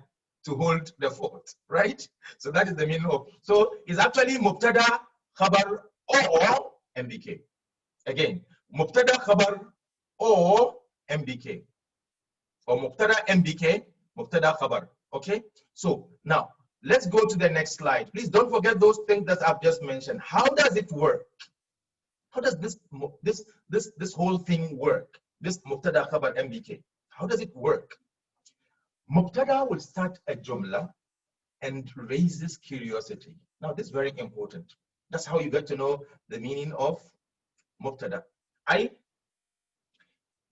to hold the fort, right? So that is the meaning of. So it's actually Mubtada, Khabar, or MBK. Again, Mubtada, Khabar, or MBK. Or Mubtada, MBK, Mubtada, Khabar. Okay? So now let's go to the next slide. Please don't forget those things that I've just mentioned. How does it work? How does this whole thing work? This Mubtada, Khabar, MBK. How does it work? Mubtada will start a Jumlah and raises curiosity. Now, this is very important. That's how you get to know the meaning of Mubtada.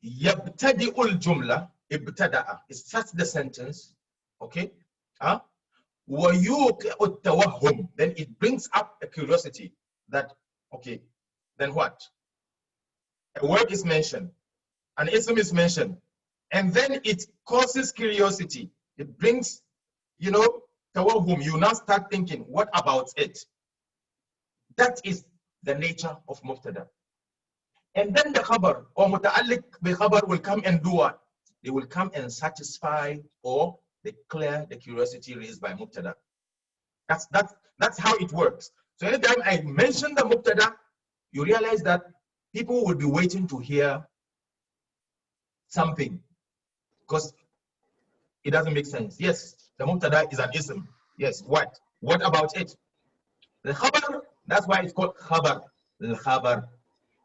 Yabtadi'ul Jumla, ibtada'a. It starts the sentence, okay? Wa yuqi'u tawahhum. Then it brings up a curiosity that, okay, then what? A word is mentioned, an ism is mentioned, and then it causes curiosity. It brings, you know, tawahhum. You now start thinking, what about it? That is the nature of Mubtada. And then the khabar or muta'alliq bi khabar will come and do what? They will come and satisfy or they clear the curiosity raised by mubtada. That's how it works. So anytime I mention the mubtada, you realize that people will be waiting to hear something because it doesn't make sense. Yes, the mubtada is an ism. Yes, what? What about it? The khabar, that's why it's called khabar. Khabar,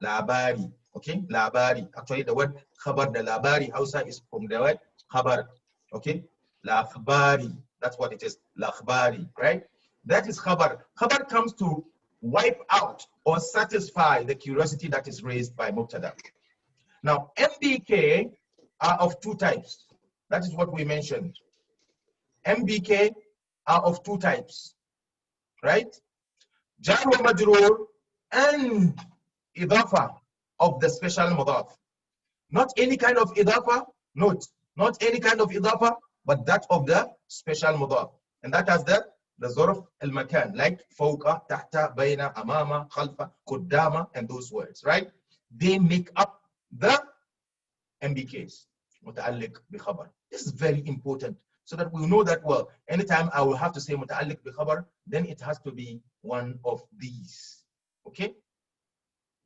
labari. Okay, labari. Actually, the word khabar, the labari, Hausa is from the word khabar. Okay, lakhbari. That's what it is. Lakhbari, right? That is khabar. Khabar comes to wipe out or satisfy the curiosity that is raised by mubtada. Now, MBK are of two types. That is what we mentioned. MBK are of two types, right? Jar wa majroor and idafa of the special mudaf. Not any kind of idafa, not any kind of idafa, but that of the special mudaf. And that has the zarf al-makan, like fawqa, tahta, bayna, amama, khalfa, kuddama, and those words, right? They make up the MBKs, متعلق بخبر. This is very important so that we know that, well, anytime I will have to say متعلق بخبر, then it has to be one of these. Okay?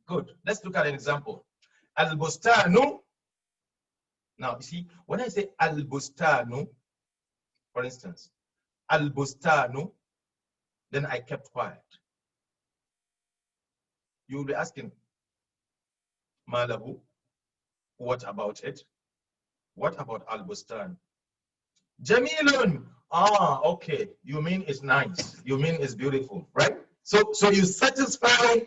Good. Let's look at an example. Al-bustanu. Now, you see, when I say al-bustanu, for instance, al-bustanu, then I kept quiet. You will be asking, Malahu, what about it? What about al-bustan? Jamilun. Ah, okay. You mean it's nice. You mean it's beautiful, right? So you satisfy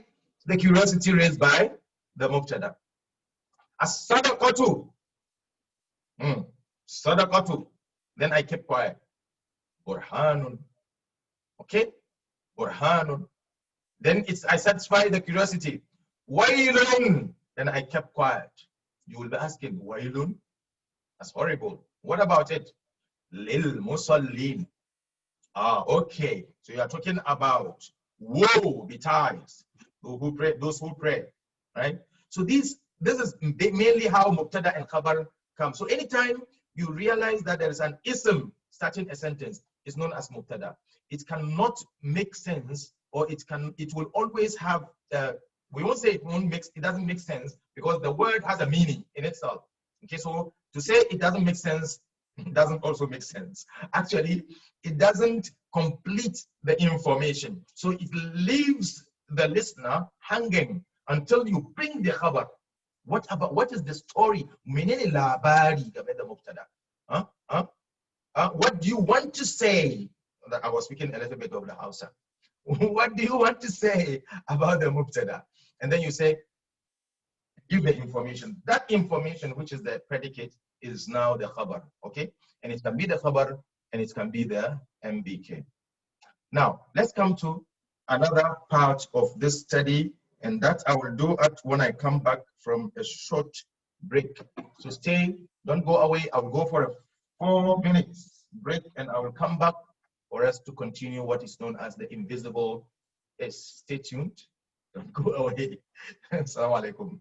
the curiosity raised by the mubtada. As-sadaqatu. Sadaqatu. Then I kept quiet. Burhanun. Okay? Burhanun. Then I satisfy the curiosity. Wailun. Then I kept quiet. You will be asking, Wailun? That's horrible. What about it? Lil musallin. Ah, okay. So you are talking about woe betides those who pray, right? So this is mainly how mubtada and khabar come. So anytime you realize that there is an ism starting a sentence, it's known as mubtada. It cannot make sense, or it will always have. We won't say it doesn't make sense because the word has a meaning in itself. Okay, so to say it doesn't make sense doesn't also make sense. Actually, it doesn't complete the information. So it leaves the listener hanging until you bring the khabar. What is the story? Menene labari game da mubtada? What do you want to say? I was speaking a little bit of the Hausa. What do you want to say about the mubtada? And then you say, give the information. That information, which is the predicate, is now the khabar, okay? And it can be the khabar and it can be the MBK. Now, let's come to another part of this study, and that I will do it when I come back from a short break. So stay, don't go away. I'll go for a 4 minutes break and I will come back for us to continue what is known as the invisible S. Stay tuned. Don't go away. Assalamu alaikum.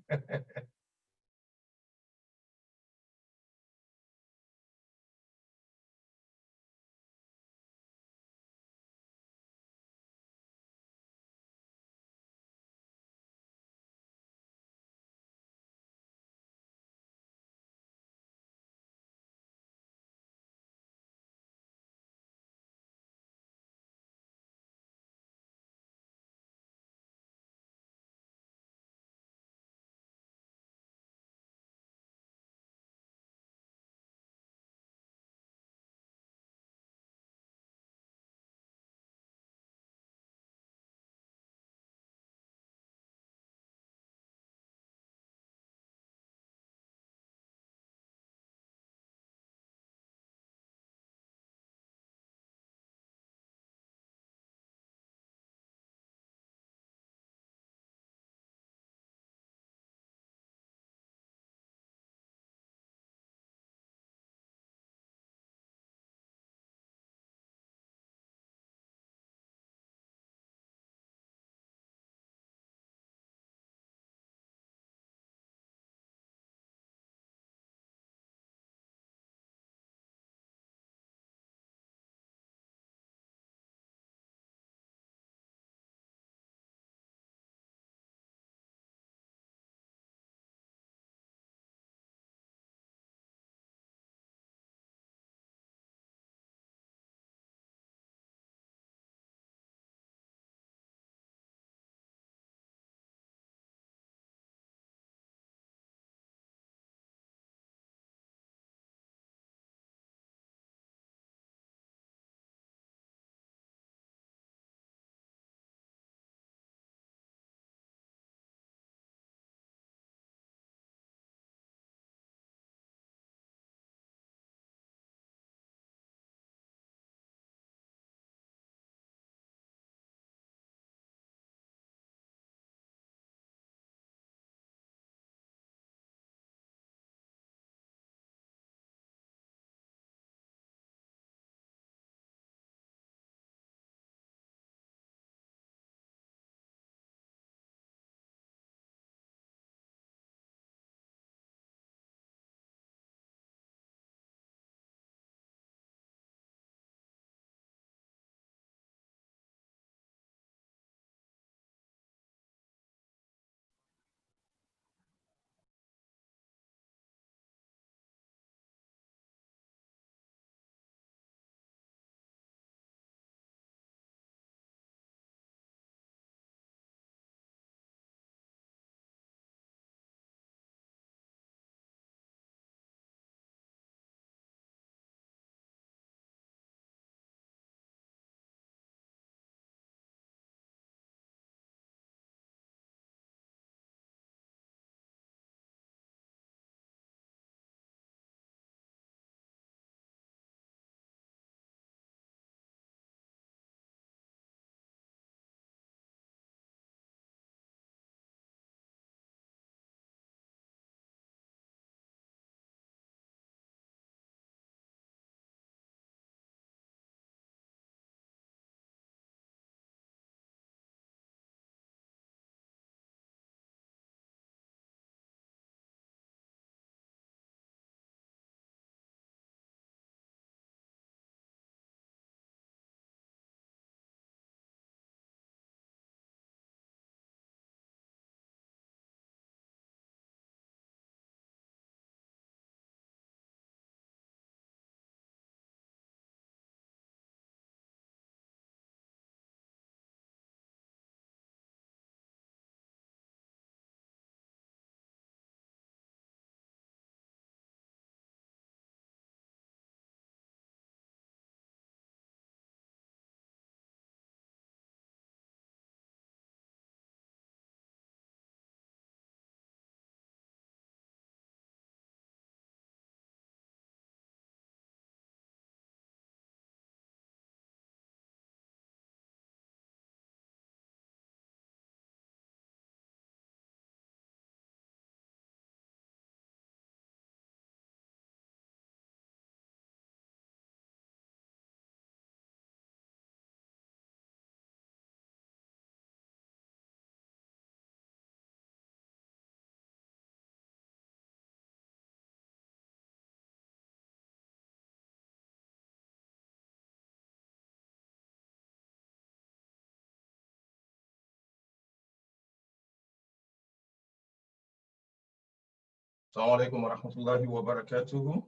Assalamu alaikum wa rahmatullahi wa barakatuhu.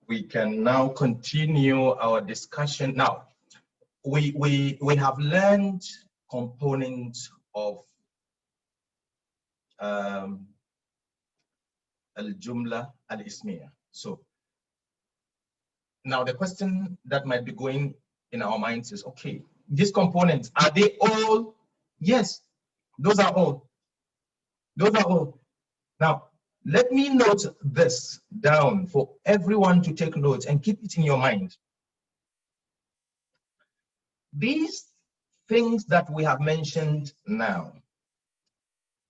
We can now continue our discussion. Now, we have learned components of Jumlah Ismiyyah. So now the question that might be going in our minds is, okay, these components, are they all? Yes, those are all. Those are all. Now, let me note this down for everyone to take notes and keep it in your mind. These things that we have mentioned now,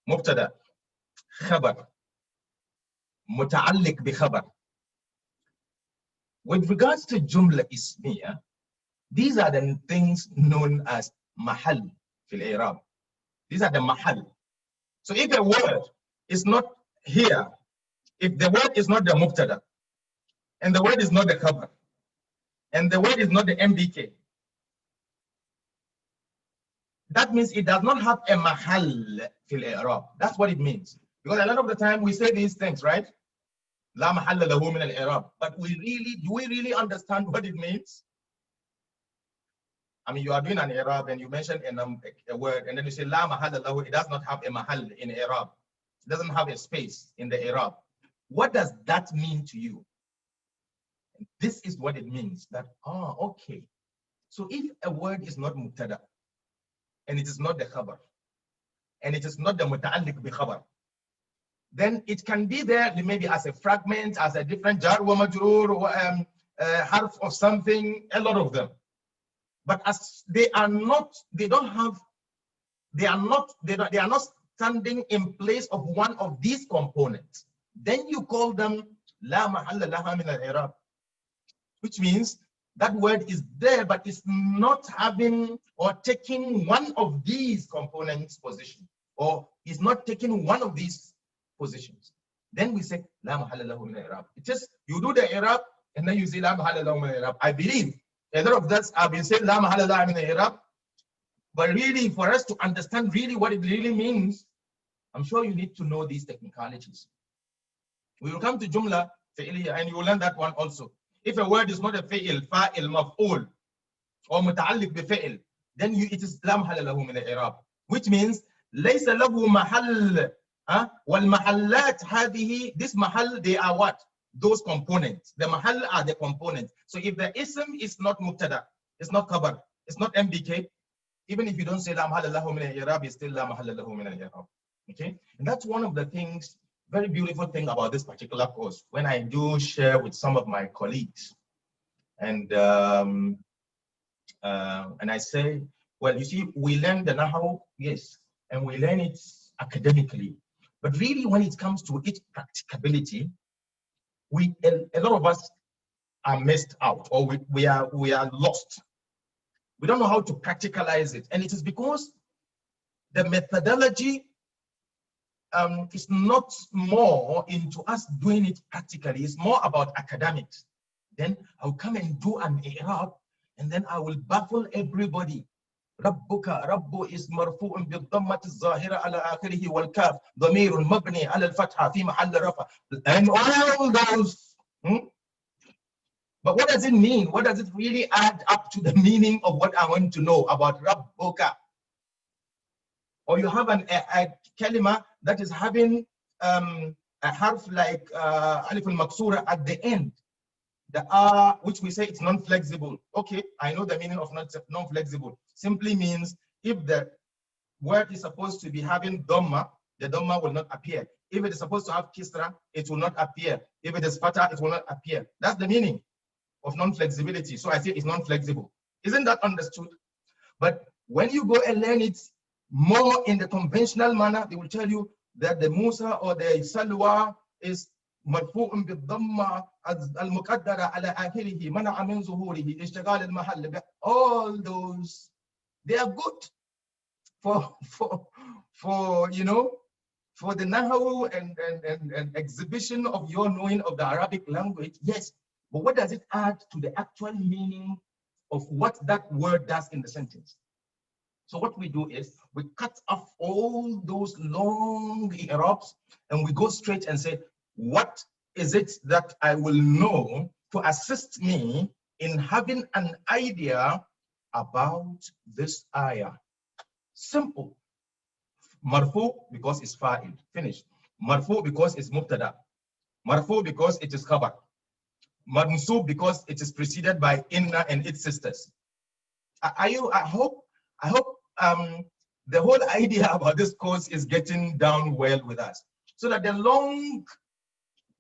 Mubtada, Khabar, Muta'allik Bikhabar. With regards to Jumlah Ismiyyah, these are the things known as Mahal fil I'rab. These are the Mahal. So if a word is not here, if the word is not the Mubtada, and the word is not the Khabar, and the word is not the MBK, that means it does not have a Mahal fil I'rab. That's what it means. Because a lot of the time we say these things, right? La mahalla lahu min al-i'rab. But do we really understand what it means? I mean, you are doing an i'rab and you mention a word and then you say la mahalla lahu. It does not have a mahal in i'rab. It doesn't have a space in the i'rab. What does that mean to you? And this is what it means. That, okay. So if a word is not mubtada, and it is not the khabar, and it is not the muta'allik bi khabar, then it can be there maybe as a fragment, as a different jar wa majroor, or harf of something, a lot of them. But as they are not standing in place of one of these components, then you call them la mahalla laha min al-i'rab, which means that word is there, but it's not having or taking one of these components position, or is not taking one of these positions. Then we say la mahalla lahu min al-i'rab. It is you do the i'rab and then you say la mahalla lahu min al-i'rab. I believe a lot of us have been saying la mahalla lahu min al-i'rab, but really for us to understand really what it really means, I'm sure you need to know these technicalities. We will come to Jumlah fi'liyah and you will learn that one also. If a word is not a fi'il, fa'il, maf'ul, or muta'alliq bi fi'il, then it is la mahalla lahu min al-i'rab, which means laysa lahu mahall. Wal mahallat hadhihi, this mahal, they are what? Those components. The mahal are the components. So if the ism is not mubtada, it's not khabar, it's not MBK, even if you don't say la mahalla lahu min al-i'rab, it's still la mahalla lahu min al-i'rab. Okay? And that's one of the things, very beautiful thing about this particular course. When I do share with some of my colleagues, and I say, well, you see, we learn the nahaw, yes, and we learn it academically. But really, when it comes to its practicability, a lot of us are missed out, or we are lost. We don't know how to practicalize it, and it is because the methodology is not more into us doing it practically. It's more about academics. Then I'll come and do an i'rab, and then I will baffle everybody. ربك رب is مرفوع بالضمة الظاهرة على آخره والكاف ضمير مبني على الفتحة في محل رفع, and all those. But what does it mean? What does it really add up to the meaning of what I want to know about Rabbuka? Or you have a kalima that is having a harf like alif al-maksura at the end. The which we say it's non-flexible. Okay, I know the meaning of non-flexible. Simply means if the word is supposed to be having dhamma, the dhamma will not appear. If it is supposed to have kisra, it will not appear. If it is fatha, it will not appear. That's the meaning of non-flexibility. So I say it's non-flexible. Isn't that understood? But when you go and learn it more in the conventional manner, they will tell you that the Musa or the Salwa is مرفوع بالضمة المقدرة على آخره منع من ظهوره اشتغال المحل. All those, they are good for you know, for the nahaw and exhibition of your knowing of the Arabic language. Yes, but what does it add to the actual meaning of what that word does in the sentence? So what we do is we cut off all those long i'rabs and we go straight and say, what is it that I will know to assist me in having an idea about this ayah? Simple. Marfu because it's fa'il, finished. Marfu because it's mubtada. Marfu because it is khabar. Mansub because it is preceded by inna and its sisters. I hope the whole idea about this course is getting down well with us, so that the long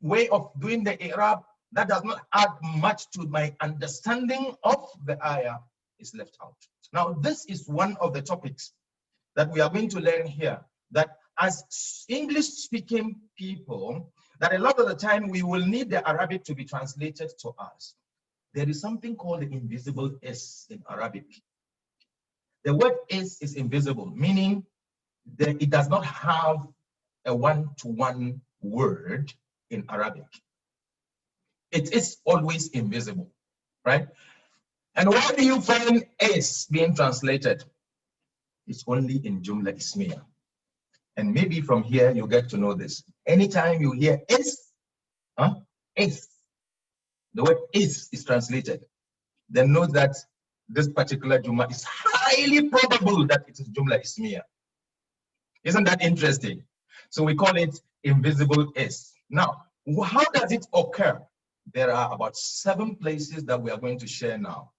way of doing the i'rab that does not add much to my understanding of the ayah is left out. Now, this is one of the topics that we are going to learn here, that as English-speaking people, that a lot of the time we will need the Arabic to be translated to us. There is something called the invisible S in Arabic. The word S is invisible, meaning that it does not have a one-to-one word in Arabic. It is always invisible, right? And where do you find S being translated? It's only in Jumlah Ismiyyah. And maybe from here you get to know this. Anytime you hear S, S, the word is translated, then know that this particular Jumlah is highly probable that it is Jumlah Ismiyyah. Isn't that interesting? So we call it invisible S. Now, how does it occur? There are about 7 places that we are going to share now.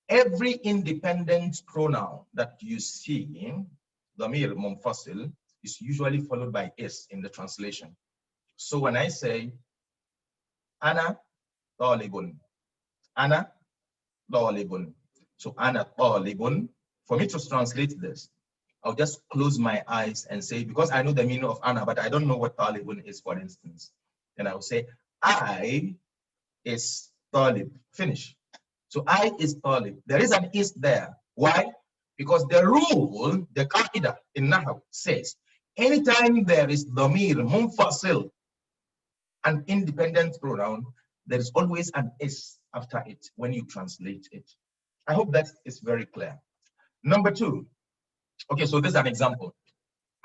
Every independent pronoun that you see, dhamir munfasil, is usually followed by S in the translation. So when I say, ana talibun, ana talibun. So ana talibun, for me to translate this, I'll just close my eyes and say, because I know the meaning of ana, but I don't know what talibun is, for instance. And I will say, I is talib, finish. So I is talib. There is an is there. Why? Because the rule, the qaida in Nahaw says, anytime there is dhamir munfasil, an independent pronoun, there is always an is after it when you translate it. I hope that is very clear. Number 2. Okay, so this is an example.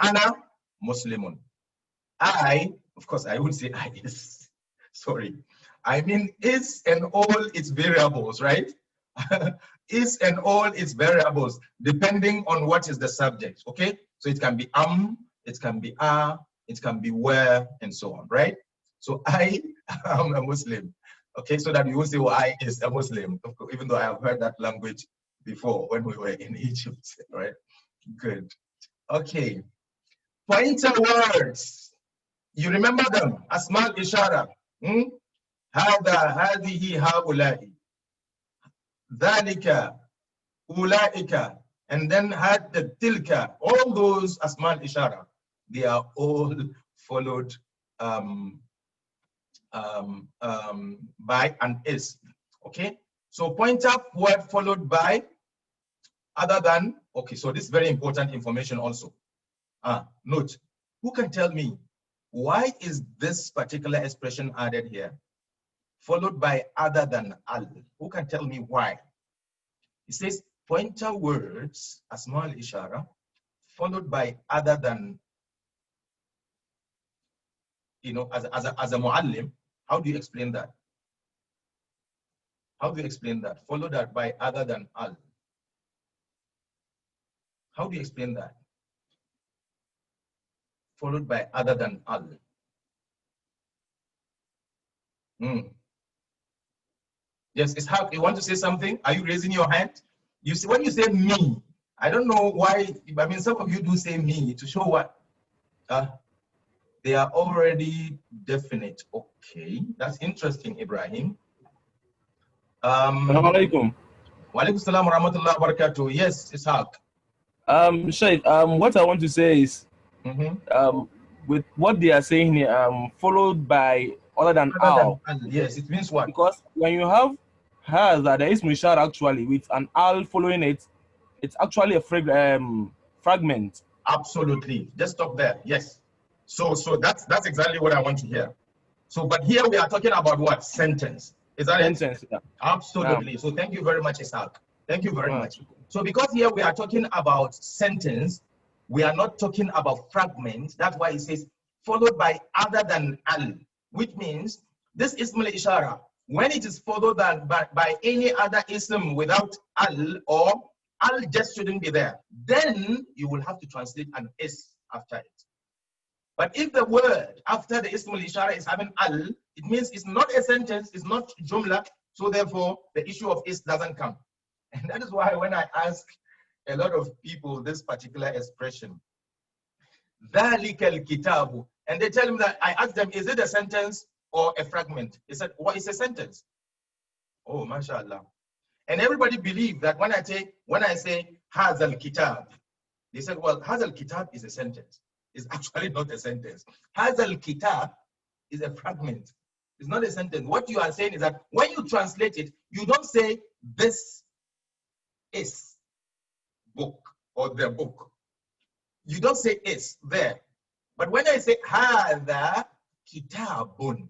Ana Muslimun. I, of course, I would say I is. Sorry. I mean, is and all its variables, right? Is and all its variables, depending on what is the subject, okay? So it can be it can be it can be where, and so on, right? So I am a Muslim, okay? So that you will say, well, I is a Muslim, even though I have heard that language before when we were in Egypt, right? Good. Okay. Pointer words. You remember them? Asmal Ishara. هذا هذه هؤلاء ذلك أولئك, and then had the tilka, all those asmal ishara, they are all followed by an is. Okay, so pointer word followed by other than. Okay, so this is very important information also. Note, who can tell me why is this particular expression added here followed by other than al? Who can tell me why? It says pointer words, asmal ishara, followed by other than, you know, as a muallim. How do you explain that? How do you explain that? Followed by other than al. How do you explain that? Followed by other than al. Yes, Ishaq, you want to say something? Are you raising your hand? You see, when you say me, I don't know why. I mean, some of you do say me to show what? They are already definite. Okay, that's interesting, Ibrahim. Assalamu alaikum. Wa alaikum salam wa rahmatullahi wa barakatuh. Yes, Ishaq. Sheikh, what I want to say is, with what they are saying here, followed by other than al. Yes, it means what? Because when you have that there is mushar actually with an al following it, it's actually a fragment. Absolutely. Just stop there. Yes. So that's exactly what I want to hear. So, but here we are talking about what? Sentence. Is that Sentence, it? Yeah. Absolutely. So thank you very much, Ishaq. Thank you very much. So because here we are talking about sentence, we are not talking about fragment. That's why it says followed by other than al, which means this ismul ishara, when it is followed by any other ism without al, or al just shouldn't be there, then you will have to translate an is after it. But if the word after the ismul ishara is having al, it means it's not a sentence, it's not jumla, so therefore the issue of is doesn't come. And that is why when I ask a lot of people this particular expression, ذَلِكَ الْكِتَابُ, and they tell me that, I ask them, is it a sentence or a fragment? They said, what is a sentence? Oh, mashallah. And everybody believes that when I say هَذَا الْكِتَاب, they said, well, هَذَا الْكِتَاب is a sentence. It's actually not a sentence. هَذَا الْكِتَاب is a fragment. It's not a sentence. What you are saying is that when you translate it, you don't say this is book or the book. You don't say is there. But when I say hada kitabun,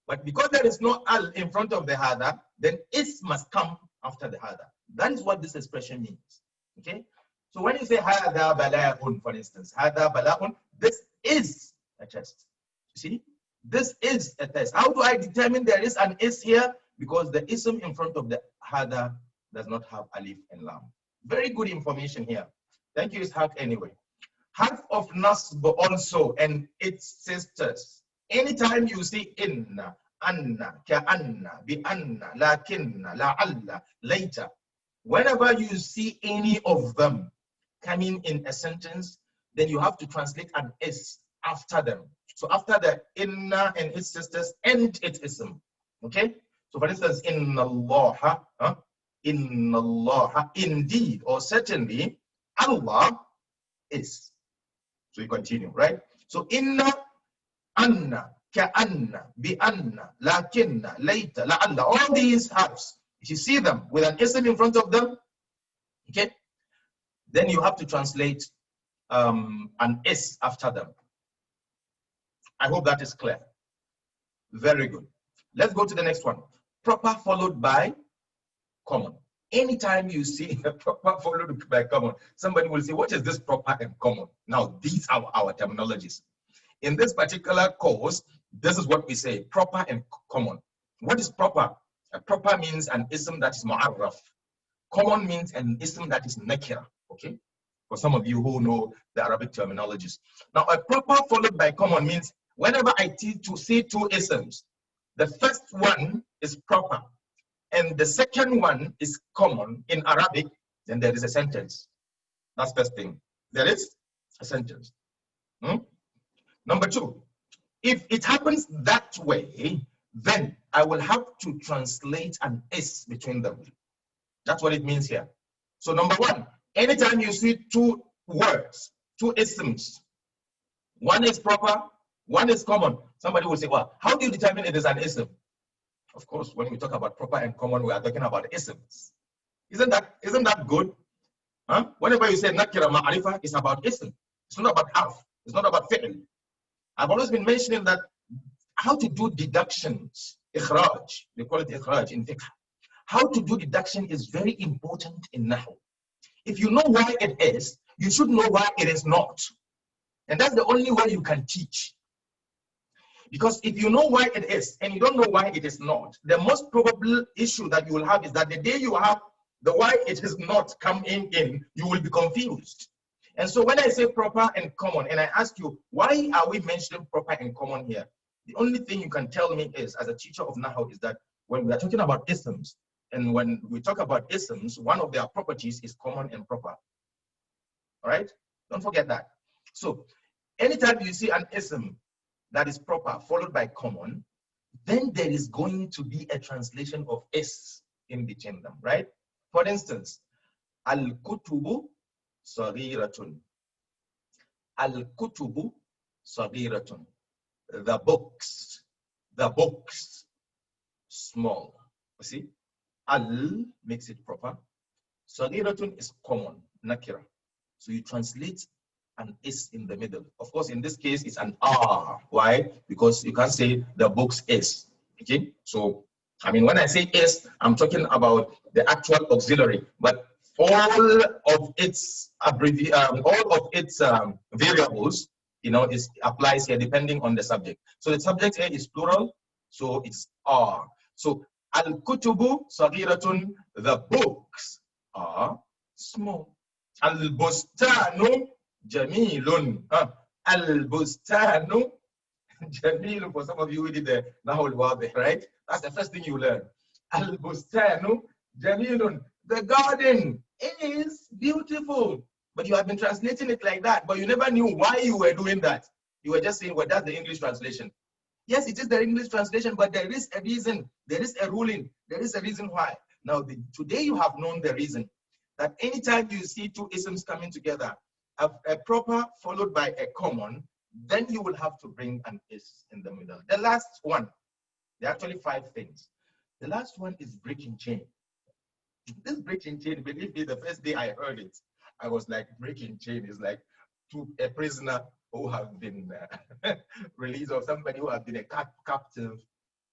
but because there is no al in front of the hada, then is must come after the hada. That is what this expression means. Okay? So when you say hada bala'un, for instance, hada bala'un, this is a test. You see? This is a test. How do I determine there is an is here? Because the ism in front of the hada does not have alif and lam. Very good information here. Thank you, Ishaq, anyway. Half of nasb also and its sisters. Anytime you see inna, anna, ka'anna, bi'anna, lakinna, la'alla, later, whenever you see any of them coming in a sentence, then you have to translate an is after them. So after the inna and its sisters and its ism. Okay? So for instance, inna Allah, inna Allah, indeed or certainly, Allah is. So you continue, right? So inna, anna, ka'anna, bi'anna, lakinna, later, la'alla, all these harfs, if you see them with an ism in front of them, okay, then you have to translate an is after them. I hope that is clear. Very good. Let's go to the next one. Proper followed by common. Anytime you see a proper followed by common, somebody will say, what is this proper and common? Now, these are our terminologies. In this particular course, this is what we say, proper and common. What is proper? A proper means an ism that is mu'arraf. Common means an ism that is nakira, okay? For some of you who know the Arabic terminologies. Now, a proper followed by common means whenever I see two isms, the first one is proper, and the second one is common in Arabic, then there is a sentence. That's first thing. There is a sentence. Number two, if it happens that way, then I will have to translate an is between them. That's what it means here. So number one, anytime you see two words, two isms, one is proper, one is common, somebody will say, well, how do you determine it is an ism? Of course, when we talk about proper and common, we are talking about isms. Isn't that good? Huh? Whenever you say nakira ma'arifa, it's about ism. It's not about harf. It's not about fi'l. I've always been mentioning that how to do deductions, ikhraj, they call it ikhraj in fiqh. How to do deduction is very important in Nahu. If you know why it is, you should know why it is not. And that's the only way you can teach. Because if you know why it is and you don't know why it is not, the most probable issue that you will have is that the day you have the why it is not coming in, you will be confused. And so when I say proper and common, and I ask you, why are we mentioning proper and common here? The only thing you can tell me is, as a teacher of Nahu, is that when we are talking about isms, and when we talk about isms, one of their properties is common and proper. All right? Don't forget that. So anytime you see an ism that is proper followed by common, then there is going to be a translation of is in between them, right? For instance, al-kutubu saghiratun. Al-kutubu saghiratun. The books, small. You see? Al makes it proper. Saghiratun is common, nakira. So you translate an is in the middle. Of course, in this case, it's an R. Why? Because you can't say the books is. Okay? So, I mean, when I say is, I'm talking about the actual auxiliary. But all of its variables, you know, applies here depending on the subject. So the subject here is plural, so it's are. So al-kutubu saghiratun, the books are small. Al-bustanu jamilun. Al-bustanu jamilun. For some of you who did the nahul wadih, right? That's the first thing you learn. Al-bustanu jamilun. The garden is beautiful. But you have been translating it like that, but you never knew why you were doing that. You were just saying, well, that's the English translation. Yes, it is the English translation, but there is a reason, there is a ruling, there is a reason why. Now, today you have known the reason, that anytime you see two isms coming together, a proper followed by a common, then you will have to bring an is in the middle. The last one, there are actually 5 things. The last one is breaking chain. This breaking chain, believe me, the first day I heard it, I was like, breaking chain is like to a prisoner who have been released, or somebody who has been a captive,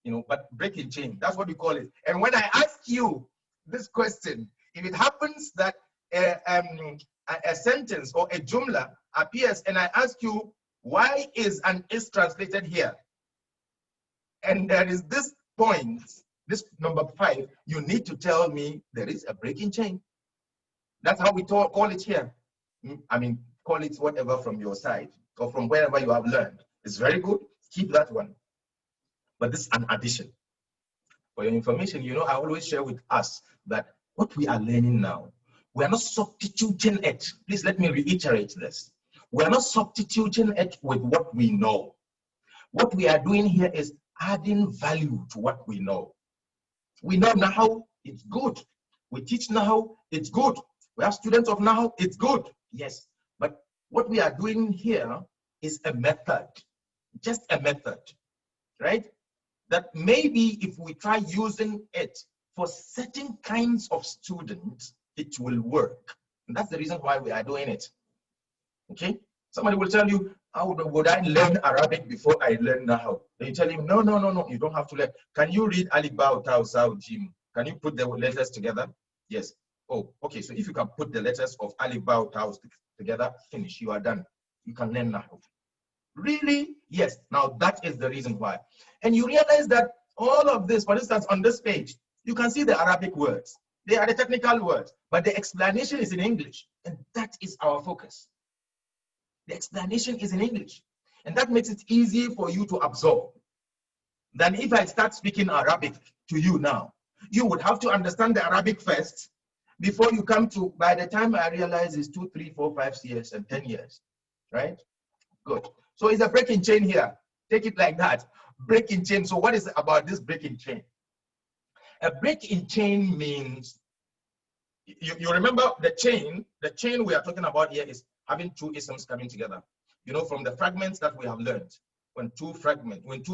you know, but breaking chain, that's what we call it. And when I ask you this question, if it happens that a sentence or a jumla appears and I ask you, why is an is translated here? And there is this point, this number 5, you need to tell me there is a breaking chain. That's how we call it here. I mean, call it whatever from your side or from wherever you have learned. It's very good. Keep that one. But this is an addition. For your information, you know, I always share with us that what we are learning now, we are not substituting it. Please let me reiterate this. We are not substituting it with what we know. What we are doing here is adding value to what we know. We know Nahu, it's good. We teach Nahu, it's good. We have students of Nahu, it's good. Yes, but what we are doing here is a method, just a method, right? That maybe if we try using it for certain kinds of students, it will work. And that's the reason why we are doing it. Okay? Somebody will tell you, how would I learn Arabic before I learn Nahu? Then you tell him, no, you don't have to learn. Can you read Alif, Ba, Ta, Sa, Jim? Can you put the letters together? Yes. Oh, okay. So if you can put the letters of Alif, Ba, Ta together, finish. You are done. You can learn Nahu. Really? Yes. Now that is the reason why. And you realize that all of this, for instance, on this page, you can see the Arabic words. They are the technical words, but the explanation is in English. And that is our focus. The explanation is in English. And that makes it easy for you to absorb. Than if I start speaking Arabic to you now. You would have to understand the Arabic first before you come to, by the time I realize it's 2, 3, 4, 5 years and 10 years, right? Good. So it's a breaking chain here. Take it like that. Breaking chain. So what is it about this breaking chain? A breaking chain means, you remember the chain we are talking about here is having two isms coming together. You know, from the fragments that we have learned, when two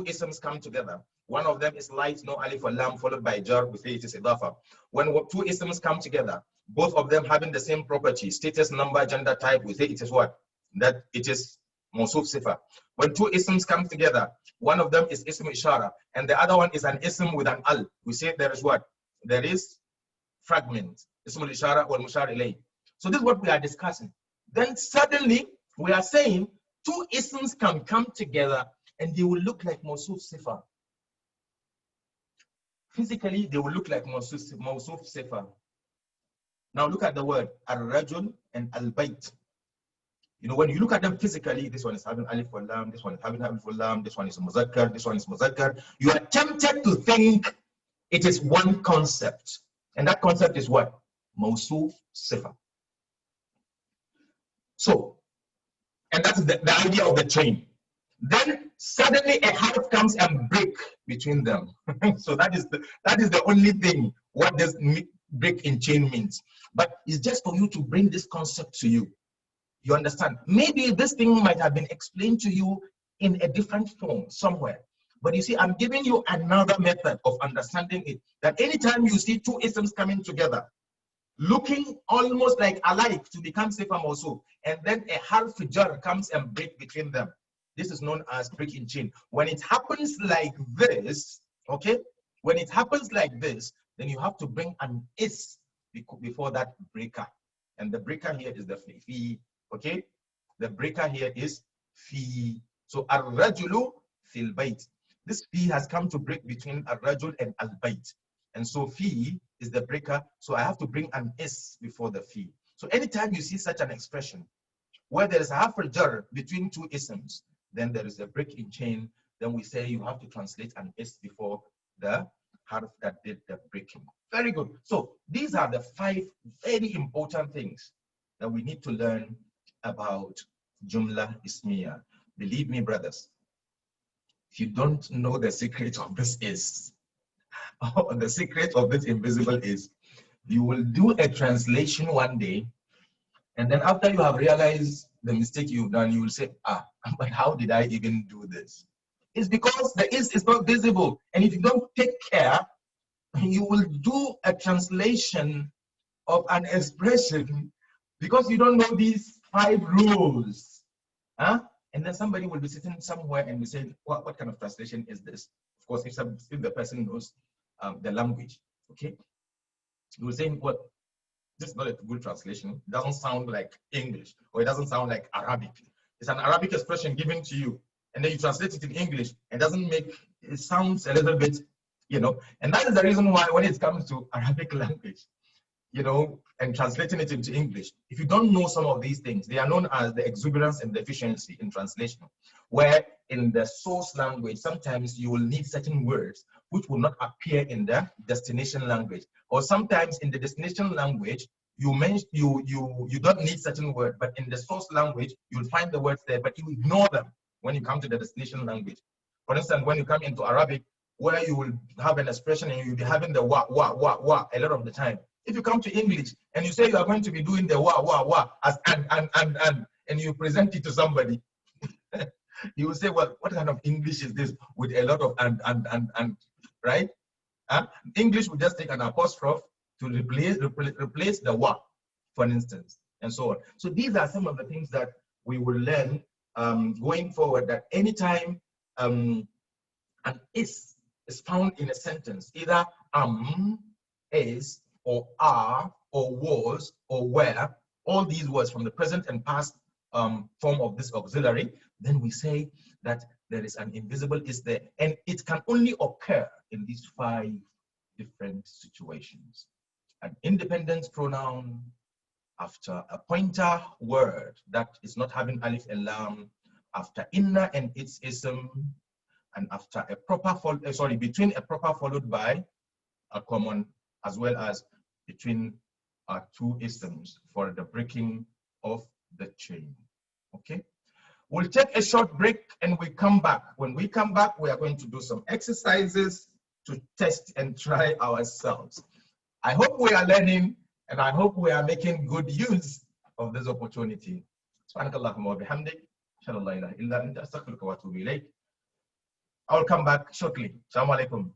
isms come together, one of them is light, no alif or lam, followed by jar, we say it is idafa. When two isms come together, both of them having the same property, status, number, gender, type, we say it is what? That it is mawsuf sifa. When two isms come together, one of them is ism ishara, and the other one is an ism with an al. We say there is what? There is fragment, ism ishara or mushar ilayh. So this is what we are discussing. Then suddenly we are saying two isms can come together and they will look like mawsuf sifa. Physically, they will look like mawsuf sifa. Now look at the word al-rajul and al-bayt. You know, when you look at them physically, this one is having alif wal lam, this one is having alif wal lam, this one is muzakkar, this one is muzakkar. You are tempted to think it is one concept. And that concept is what? Mawsuf sifa. So, and that's the idea of the chain. Then suddenly a harf comes and break between them. So that is the only thing what this break in chain means. But it's just for you to bring this concept to you. You understand? Maybe this thing might have been explained to you in a different form somewhere. But you see, I'm giving you another method of understanding it. That anytime you see two isms coming together, looking almost like alike to become sifa mawsuf, and then a harf jar comes and break between them. This is known as breaking chain. When it happens like this, okay? When it happens like this, then you have to bring an is before that breaker. And the breaker here is the fi, okay? The breaker here is fi. So ar-rajulu fil bayt. This fi has come to break between ar-rajul and al-bayt. And so fi is the breaker. So I have to bring an s before the fi. So anytime you see such an expression where there is a harf al-jar between two isms, then there is a break in chain. Then we say you have to translate an s before the harf that did the breaking. Very good. So these are the 5 very important things that we need to learn about Jumlah Ismiyyah. Believe me, brothers, if you don't know the secret of this is, or the secret of this invisible is, you will do a translation one day, and then after you have realized the mistake you've done, you will say, but how did I even do this? It's because the is not visible. And if you don't take care, you will do a translation of an expression because you don't know these 5 rules. Huh? And then somebody will be sitting somewhere and be saying, what kind of translation is this? Of course, if the person knows the language, okay? You will say, well, this is not a good translation. It doesn't sound like English, or it doesn't sound like Arabic. It's an Arabic expression given to you, and then you translate it in English. It doesn't make, it sounds a little bit, and that is the reason why when it comes to Arabic language, and translating it into English, if you don't know some of these things, they are known as the exuberance and deficiency in translation, where in the source language, sometimes you will need certain words which will not appear in the destination language, or sometimes in the destination language, you don't need certain word, but in the source language, you'll find the words there, but you ignore them when you come to the destination language. For instance, when you come into Arabic, where you will have an expression and you'll be having the wa a lot of the time. If you come to English and you say you are going to be doing the wa as and you present it to somebody, you will say, well, what kind of English is this with a lot of and, right? English will just take an apostrophe to replace the wa, for instance, and so on. So these are some of the things that we will learn going forward, that anytime an is found in a sentence, either is, or are, or was, or were, all these words from the present and past form of this auxiliary, then we say that there is an invisible is there, and it can only occur in these 5 different situations. An independent pronoun after a pointer word that is not having alif and lam, after inna and its ism, and after a proper between a proper followed by a common, as well as between 2 isms for the breaking of the chain. Okay, we'll take a short break and we come back. When we come back, we are going to do some exercises to test and try ourselves. I hope we are learning, and I hope we are making good use of this opportunity. Subhanakallahumma wa bihamdik, ashhadu an la ilaha illa anta, astaghfiruka wa atubu ilayk. I will come back shortly. Assalamu alaikum.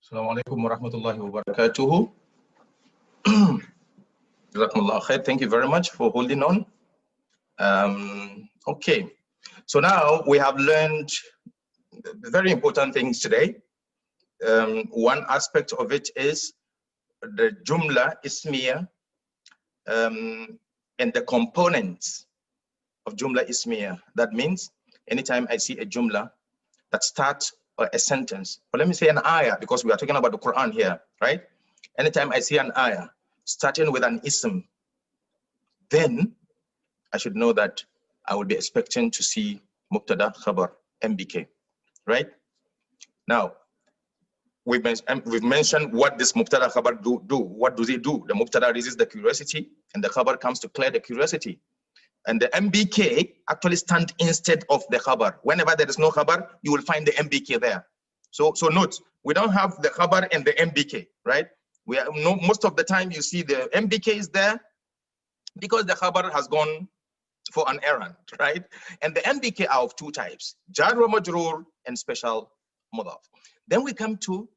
Assalamu alaikum wa rahmatullahi wa barakatuhu. Jazakumullah khair. Thank you very much for holding on. Okay, so now we have learned very important things today. One aspect of it is the Jumlah Ismiyyah and the components of Jumlah Ismiyyah. That means anytime I see a Jumlah that starts a sentence, but let me say an ayah, because we are talking about the Quran here, right? Anytime I see an ayah starting with an ism, then I should know that I will be expecting to see Mubtada, Khabar, MBK, right? Now, we've mentioned what this Mubtada, Khabar do. What do they do? The Mubtada raises the curiosity, and the Khabar comes to clear the curiosity. And the MBK actually stand instead of the Khabar. Whenever there is no Khabar, you will find the MBK there. So note, we don't have the Khabar and the MBK, right? Most of the time you see the MBK is there because the Khabar has gone for an errand, right? And the MBK are of two types, Jar wa Majroor and special mudaf. Then we come to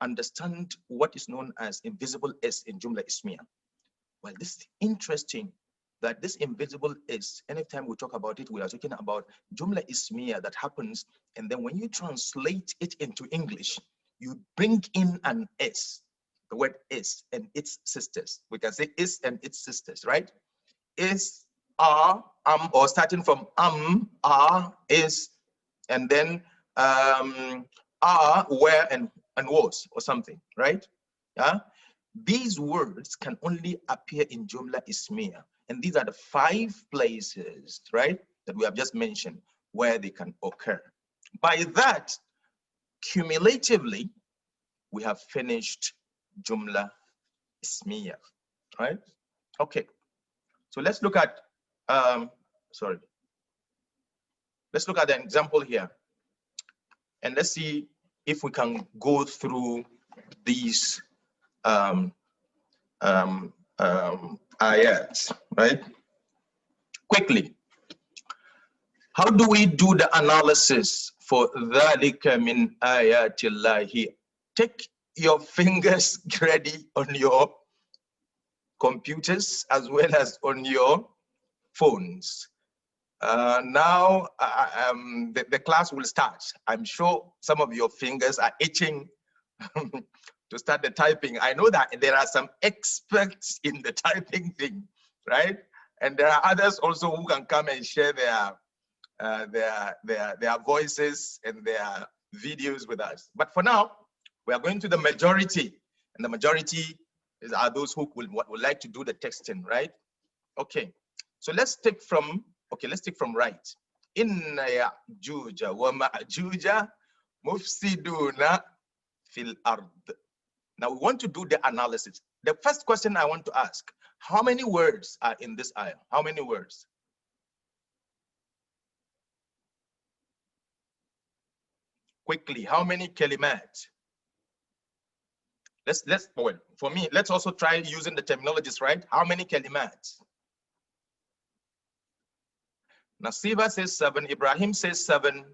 understand what is known as invisible S in Jumlah Ismiyyah. Well, this is interesting that this invisible S, anytime we talk about it, we are talking about Jumlah Ismiyyah that happens, and then when you translate it into English, you bring in an S, the word is and its sisters. We can say is and its sisters, right? Is, are, or starting from are, is, and then are, were, and was, or something, right? Yeah. These words can only appear in Jumlah Ismiyyah. And these are the 5 places, right, that we have just mentioned where they can occur. By that, cumulatively, we have finished Jumlah Ismiyyah, right? Okay. So let's look at, let's look at an example here. And let's see if we can go through these ayats, right? Quickly. How do we do the analysis for ذَلِكَ مِنْ آيَاتِ اللَّهِ? Take your fingers ready on your computers as well as on your phones. Now the class will start. I'm sure some of your fingers are itching to start the typing. I know that there are some experts in the typing thing, right? And there are others also who can come and share their voices and their videos with us. But for now, we are going to the majority, and the majority are those who would like to do the texting, right? Okay, so let's take from right. Inna Ya'juja wa Ma'juja mufsiduna fil ard. Now we want to do the analysis. The first question I want to ask, how many words are in this ayah? How many words? Quickly, how many kalimat? Well, for me, let's also try using the terminologies, right? How many kalimat? Nasiba says 7, Ibrahim says 7,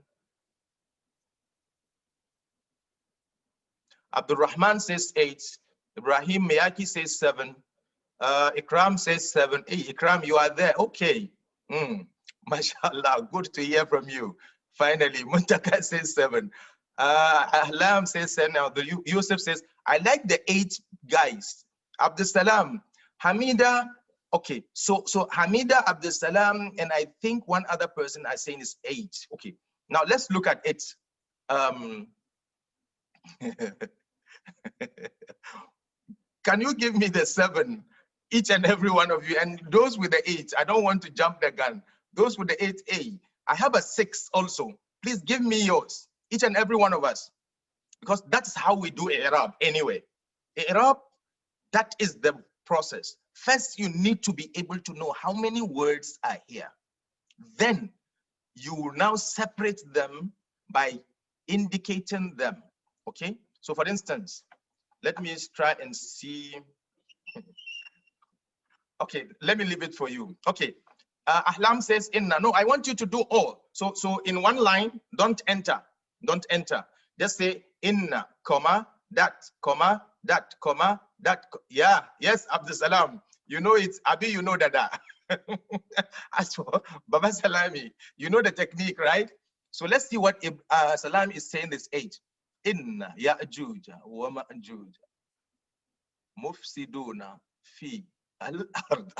Abdul Rahman says 8, Ibrahim Miyaki says 7, Ikram says 7. Hey, Ikram, you are there. Okay. Mashallah, good to hear from you. Finally, Muntaka says 7. Ahlam says 7. Now, Yusuf says, I like the 8 guys. Abdul Salam, Hamida. Okay, so Hamida, Abdul Salam, and I think one other person are saying is 8. Okay, now let's look at it. Can you give me the 7, each and every one of you? And those with the 8, I don't want to jump the gun. Those with the 8A, I have a 6 also. Please give me yours, each and every one of us, because that's how we do i'rab anyway. I'rab, that is the process. First, you need to be able to know how many words are here. Then you will now separate them by indicating them. Okay, so for instance, let me try and see. Okay, let me leave it for you. Okay, Ahlam says inna. No, I want you to do all. So in one line, don't enter. Just say inna, comma, that, comma, that, comma, that. Yeah, yes, Abdul Salam. You know it. Abi, you know that. As for Baba Salami, you know the technique, right? So let's see what Salami is saying this age. Inna ya'juja wa ma'juja mufsiduna fi al-ard.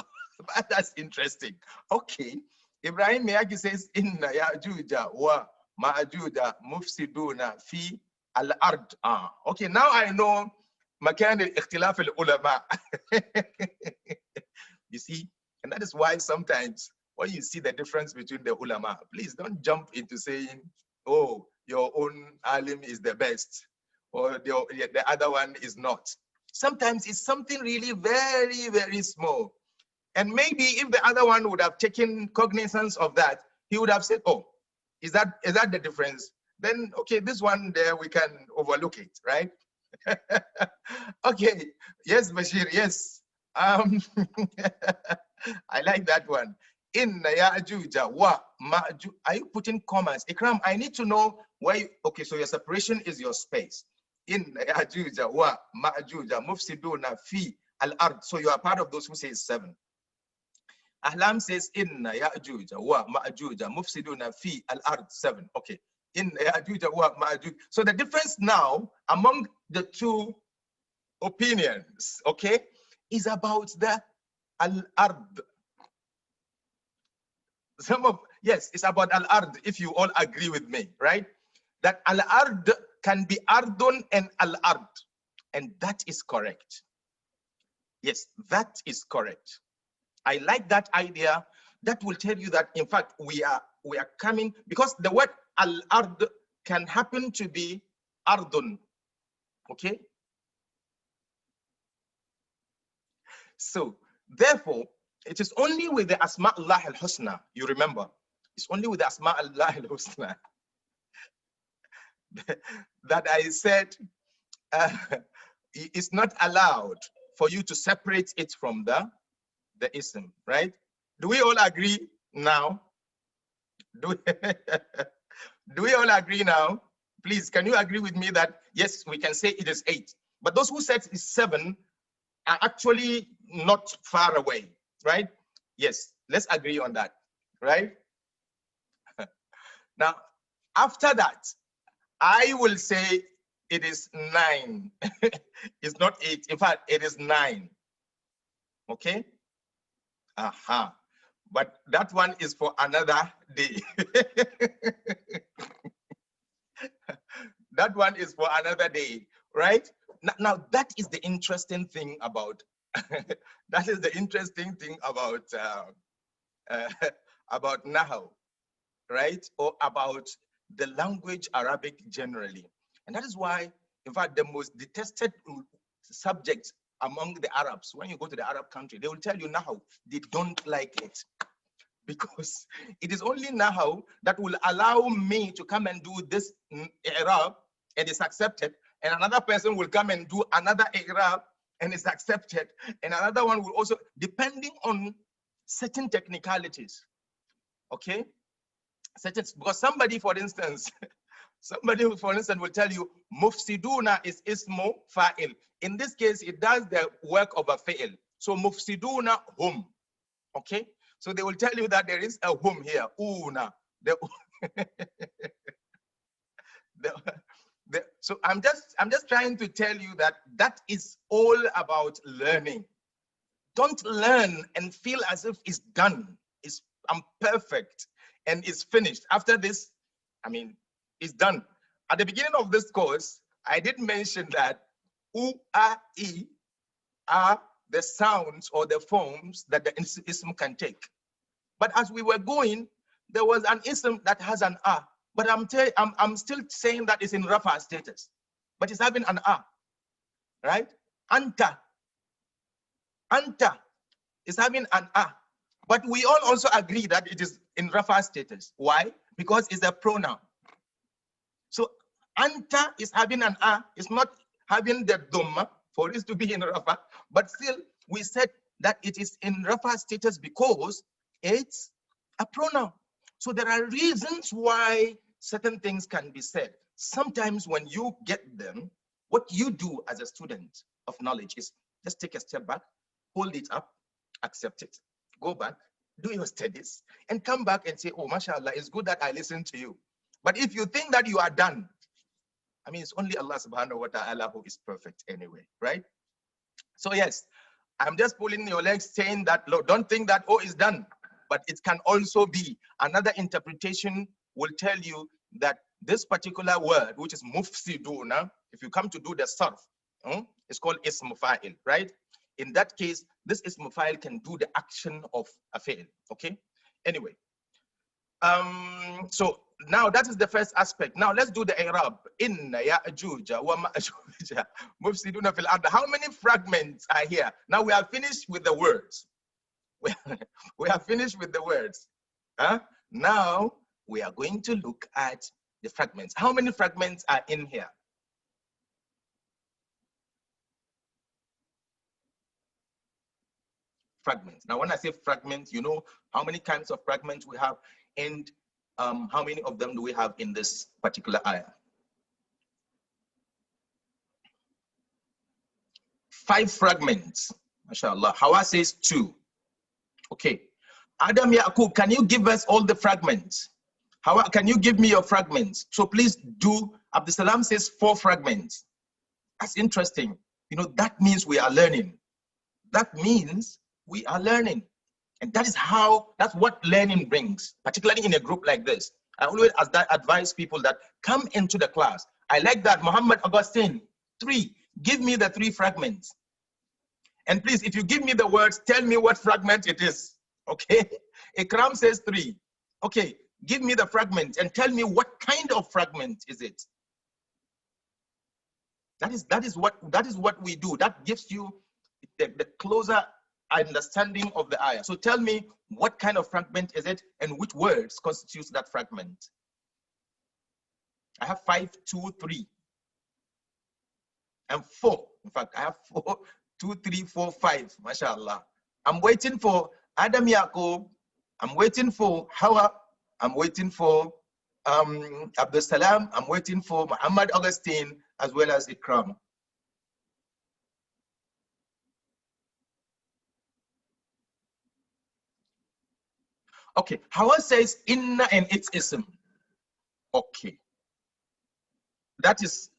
That's interesting. Okay. Ibrahim Miyagi says, Inna ya'juja wa ma'juja mufsiduna fi al-ard. Okay, now I know makan al-ikhtilaf al-ulama. You see, and that is why sometimes when you see the difference between the ulama, please don't jump into saying, oh, your own alim is the best, or the other one is not. Sometimes it's something really very, very small. And maybe if the other one would have taken cognizance of that, he would have said, oh, is that the difference? Then, okay, this one there, we can overlook it, right? Okay, yes, Bashir, yes. I like that one. In Ya'juja wa Ma'juj. Are you putting commas? Ikram, I need to know where you, okay, so your separation is your space. In Ya'juja wa Ma'juja mufsiduna fi al-ard. So you are part of those who say 7. Ahlam says inna Ya'juja wa Ma'juja mufsiduna fi al-ard 7. Okay. In Ya'juja wa Ma'juj. So the difference now among the two opinions, okay, is about the al-ard. Yes, it's about al-ard, if you all agree with me, right? That al-ard can be ardun and al-ard. And that is correct. Yes, that is correct. I like that idea. That will tell you that, in fact, we are coming, because the word al-ard can happen to be ardun, okay? So, therefore, it is only with the Asma Allah al-Husna, you remember, it's only with the Asma Allah al-Husna that I said it's not allowed for you to separate it from the ism, right? Do we all agree now? Do we all agree now? Please, can you agree with me that, yes, we can say it is 8, but those who said it's 7 are actually not far away, right? Yes, let's agree on that, right? Now, after that, I will say it is 9. It's not 8. In fact, it is 9. Okay? Aha. But that one is for another day. That one is for another day, right? Now that is the interesting thing about that is the interesting thing about Nahu, right? Or about the language Arabic generally. And that is why, in fact, the most detested subject among the Arabs, when you go to the Arab country, they will tell you Nahu, they don't like it. Because it is only Nahu that will allow me to come and do this Arab and it's accepted, and another person will come and do another Arab and it's accepted, and another one will also, depending on certain technicalities, okay? Because somebody, for instance, will tell you mufsiduna is ismu fa'il. In this case, it does the work of a fa'il. So mufsiduna hum, okay? So they will tell you that there is a hum here, una. So I'm just trying to tell you that that is all about learning. Don't learn and feel as if it's done. I'm perfect and it's finished. After this, I mean, it's done. At the beginning of this course, I did mention that u, a, e are the sounds or the forms that the ism can take. But as we were going, there was an ism that has an a. But I'm still saying that it's in rafa status, but it's having an a, right? Anta is having an a. But we all also agree that it is in rafa status. Why? Because it's a pronoun. So anta is having an a. It's not having the dhamma for it to be in rafa, but still we said that it is in rafa status because it's a pronoun. So there are reasons why certain things can be said. Sometimes when you get them, What you do as a student of knowledge is just take a step back, hold it up, accept it, go back, do your studies, and come back and say, oh, mashallah, it's good that I listened to you. But if you think that you are done, I mean, it's only Allah subhanahu wa ta'ala who is perfect anyway, right? So yes, I'm just pulling your legs saying that, look, don't think that, oh, it's done. But it can also be another interpretation will tell you that this particular word, which is mufsiduna, if you come to do the sarf, it's called ism fa'il, right? In that case, this ism fa'il can do the action of a fa'il, okay? Anyway, so now that is the first aspect. Now let's do the i'rab. Inna ya'juja wa ma'juja mufsiduna fil ard. How many fragments are here? Now we are finished with the words. We are finished with the words. Now we are going to look at the fragments. How many fragments are in here? Fragments. Now when I say fragments, you know how many kinds of fragments we have, and how many of them do we have in this particular ayah? 5 fragments. MashaAllah. Hawa says 2. Okay. Adam Yaqub, can you give us all the fragments? Hawa, can you give me your fragments? So please do. Abdul Salam says 4 fragments. That's interesting. You know, that means we are learning. That means we are learning. And that is that's what learning brings, particularly in a group like this. I always advise people that come into the class. I like that. Muhammad Augustine, 3. Give me the 3 fragments. And please, if you give me the words, tell me what fragment it is. Okay? Ikram says 3. Okay, give me the fragment and tell me what kind of fragment is it. That is what we do. That gives you the closer understanding of the ayah. So tell me what kind of fragment is it and which words constitutes that fragment. I have 5, 2, 3, and 4. In fact, I have 4, 2, 3, 4, 5. MashaAllah. I'm waiting for Adam Yaqub. I'm waiting for Hawa. I'm waiting for Abdul Salam. I'm waiting for Muhammad Augustine, as well as Ikram. Okay, Hawa says inna and its ism. Okay. That is,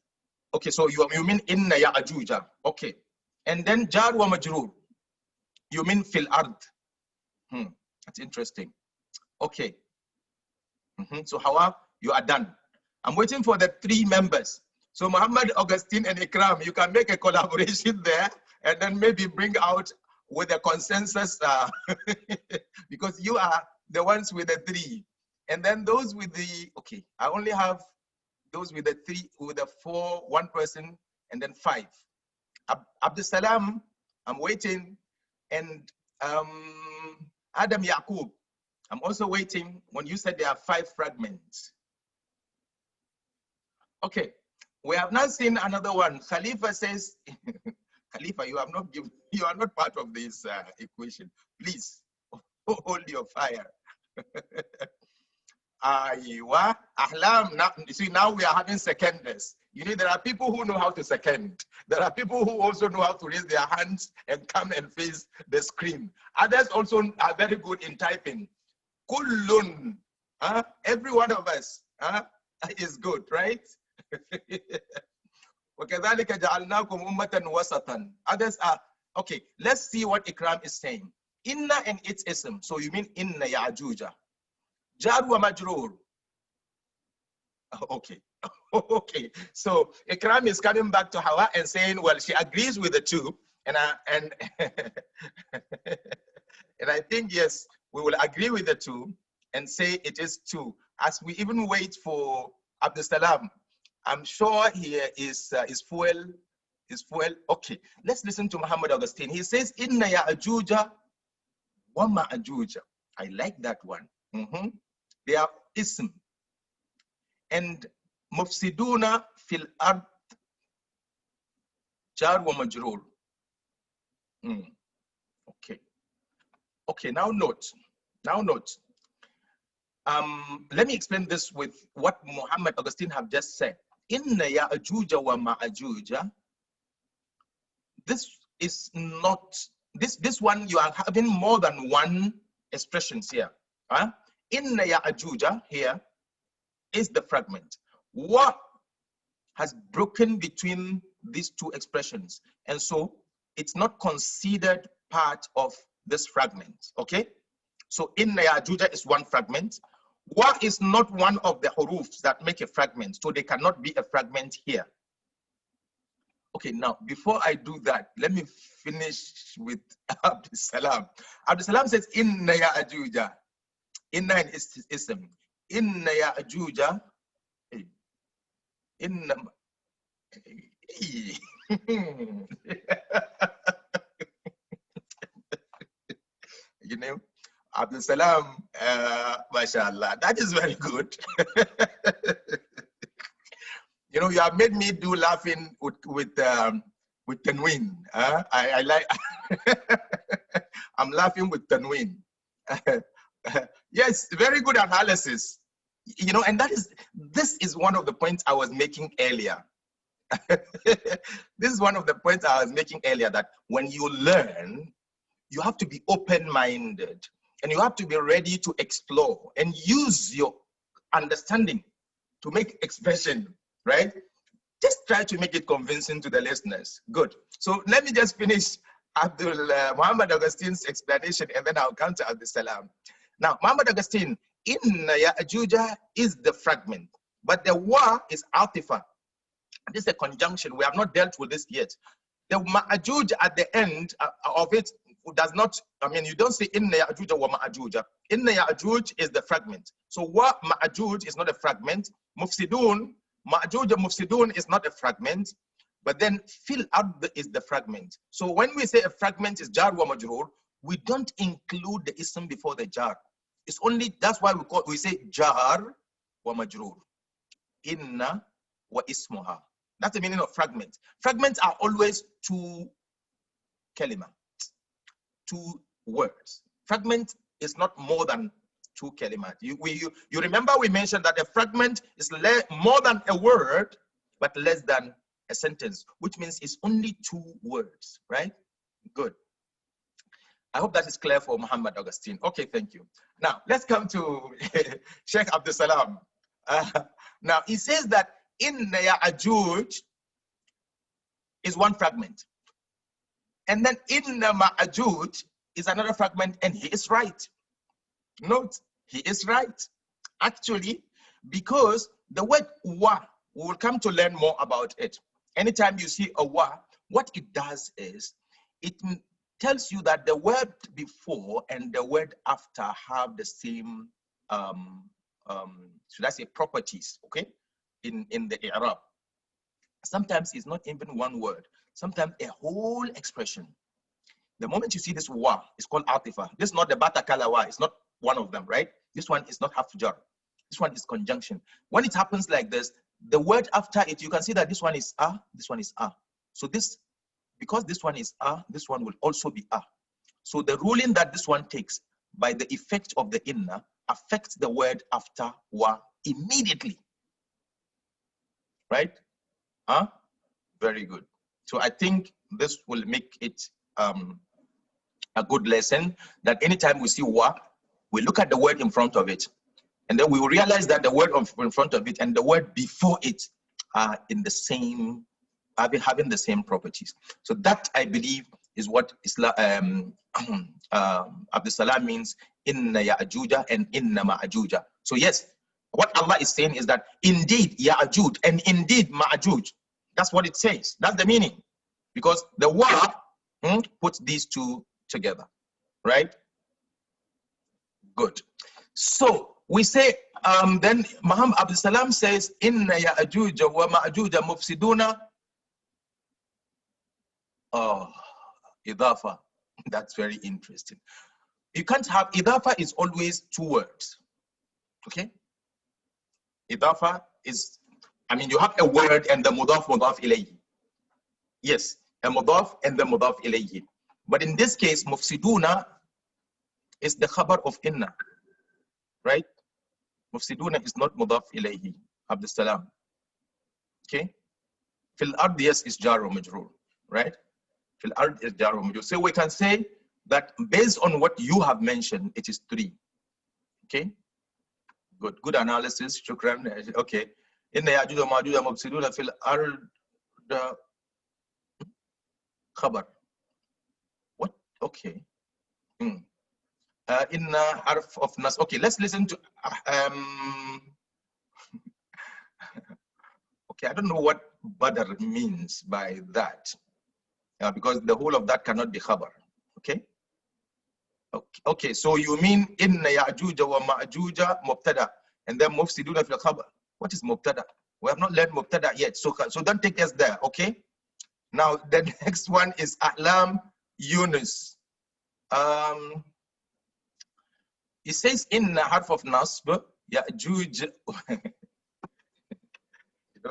okay, so you mean inna ya ajuja. Okay. And then jar wa majrur. You mean fil ard. That's interesting. Okay. So Hawa, you are done. I'm waiting for the 3 members. So Muhammad Augustine and Ikram, you can make a collaboration there and then maybe bring out with a consensus because you are the ones with the 3. And then those with the, okay, I only have those with the 3, with the 4, 1 person, and then 5. Abdul Salam, I'm waiting. And Adam Yaqub, I'm also waiting when you said there are 5 fragments. Okay, we have now seen another one. Khalifa says, Khalifa, you are not part of this equation. Please hold your fire. Aywa, Ahlam. Now, you see, now we are having seconders. You know, there are people who know how to second. There are people who also know how to raise their hands and come and face the screen. Others also are very good in typing. Kullun, every one of us is good, right? وَكَذَلِكَ جَعَلْنَاكُمْ أُمَّةً وَسَطًا. Others are, okay, let's see what Ikram is saying. Inna and its ism. So you mean inna ya'juja. Jar wa majroor. Okay. Okay. So Ikram is coming back to Hawa and saying, well, she agrees with the 2. And I think, yes, we will agree with the 2 and say it is 2. As we even wait for Abdul Salam, I'm sure here is fuel. Okay, let's listen to Muhammad Augustine. He says, Inna ya'juja wa ma'juja. I like that one. They are ism. And mufsiduna fil ard jar wa majroor. Okay. Okay, now note. Let me explain this with what Muhammad Augustine have just said. Inna Ya'juja wa Ma'juja. This is not, this one you are having more than one expressions here. Inna Ya'juja here is the fragment. What has broken between these two expressions, and so it's not considered part of this fragment. Okay, so Inna Ya'juja is one fragment. What is not one of the hurufs that make a fragment, so they cannot be a fragment here. Okay, now before I do that, let me finish with Abdul Salam. Abdul Salam says Inna Ya'juja. Inna is ism. Inna Ya'juja. Inna. You know, Abdul Salam, mashallah, that is very good. You know, you have made me do laughing with Tanween. I like. I'm laughing with Tanween. Yes, very good analysis. You know, and this is one of the points I was making earlier. This is one of the points I was making earlier, that when you learn, you have to be open-minded and you have to be ready to explore and use your understanding to make expression, right? Just try to make it convincing to the listeners. Good. So let me just finish Muhammad Augustine's explanation, and then I'll come to Abdul Salam. Now, Muhammad Augustine, Inna Ya'juja is the fragment, but the wa is atifa. This is a conjunction. We have not dealt with this yet. The ma'ajuj at the end of it does not, I mean, you don't say inna ya'juj wa ma'ajuj. Inna ya'juj is the fragment. So wa ma'ajuj is not a fragment. Mufsidun, ma'ajuj mufsidun is not a fragment. But then fil ard is the fragment. So when we say a fragment is jar wa majrur, we don't include the ism before the jar. It's only, that's why we say jar wa majrur. Inna wa ismuha. That's the meaning of fragment. Fragments are always two kalima, two words. Fragment is not more than two kalimat. You remember we mentioned that a fragment is more than a word, but less than a sentence, which means it's only two words, right? Good. I hope that is clear for Muhammad Augustine. Okay, thank you. Now, let's come to Sheikh Abdul Salam. Now, he says that Inna Ya'juj is one fragment. And then Inna Ma'juj is another fragment, and he is right. Note, he is right. Actually, because the word wa, we will come to learn more about it. Anytime you see a wa, what it does is, it tells you that the word before and the word after have the same, should I say, properties, okay? In the Arab. Sometimes it's not even one word, sometimes a whole expression. The moment you see this wa, it's called atifa. This is not the batakala wa, it's not one of them, right? This one is not half jar. This one is conjunction. When it happens like this, the word after it, you can see that this one is this one is So this, because this one is this one will also be So the ruling that this one takes by the effect of the inna affects the word after wa immediately. Right? Very good. So I think this will make it a good lesson, that anytime we see wa, we look at the word in front of it, and then we will realize that the word in front of it and the word before it are in the same, having the same properties. So that, I believe, is what Abdul Salam means, Inna Ya'juja and Inna Ma'juja. So yes, what Allah is saying is that indeed Ya'juj and indeed Ma'juj. That's what it says. That's the meaning. Because the wa puts these two together. Right? Good. So we say, then Muhammad Abdul Salam says, Inna Ya'juj wa Ma'juja mufsiduna. Oh, idafa. That's very interesting. You can't have, idafa is always two words. Okay? Idafa is, I mean, you have a word and the mudaf ilayhi. Yes, a mudaf and the mudaf ilayhi. But in this case, mufsiduna is the khabar of inna. Right? Mufsiduna is not mudaf ilayhi. Abdul Salam. Okay. Fil ard, yes, is jar or majroor, right? Fil ard is jar or majroor. So we can say that based on what you have mentioned, it is 3. Okay. Good analysis. Shukran. Okay. Inna ya'juj wa ma'juj mufsiduna fil ard. Khabar. What? Okay. Inna harf of nas. Okay, let's listen to okay, I don't know what badr means by that. Because the whole of that cannot be khabar. Okay? Okay, so you mean inna ya'juj wa ma'juj mubtada and then mufsiduna fil khabar. What is mubtada? We have not learned mubtada yet. So don't take us there, okay? Now the next one is A'lam Yunus. It says inna harf of nasb ya'juj.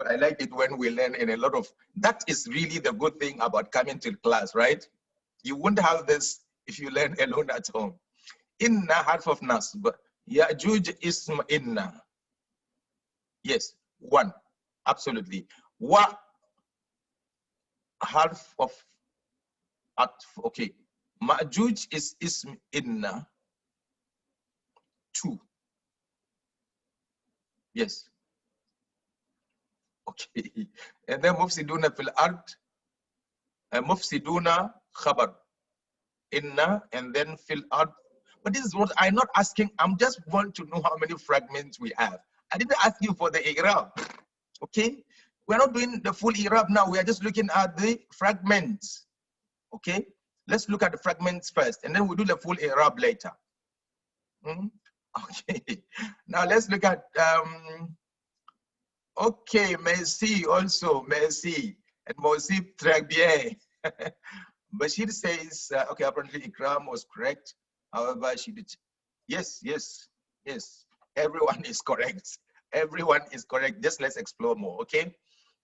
I like it when we learn in a lot of, that is really the good thing about coming to class, right? You wouldn't have this if you learn alone at home. Inna harf of nasb. Ya'juj ism inna. Yes, 1. Absolutely. Wa harf of atf. Okay. Ma'juj is ism inna. 2. Yes. Okay. And then mufsiduna fil ard. Mufsiduna khabar. Inna and then fil ard. But this is what I'm not asking. I'm just want to know how many fragments we have. I didn't ask you for the i'rab. Okay? We're not doing the full i'rab now. We are just looking at the fragments. Okay? Let's look at the fragments first and then we'll do the full i'rab later. Okay. Now let's look at okay, merci also, merci. And merci, très bien. Bashir says, okay, apparently Ikram was correct. However, she did. Yes, yes, yes. Everyone is correct. Everyone is correct. Just let's explore more, okay?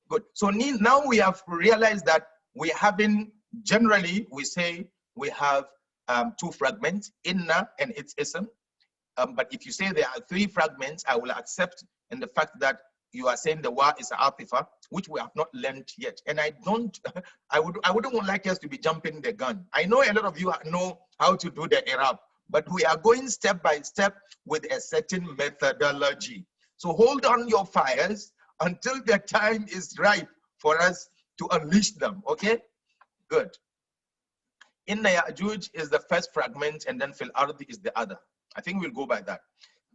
Good. So now we have realized that we haven't, generally, we say we have 2 fragments, inna and its ism. But if you say there are 3 fragments, I will accept in the fact that you are saying the wa is atifa, which we have not learned yet. And I wouldn't like us to be jumping the gun. I know a lot of you know how to do the i'rab, but we are going step by step with a certain methodology. So hold on your fires until the time is right for us to unleash them, okay? Good. Inna ya'juj is the first fragment and then fil ardi is the other. I think we'll go by that.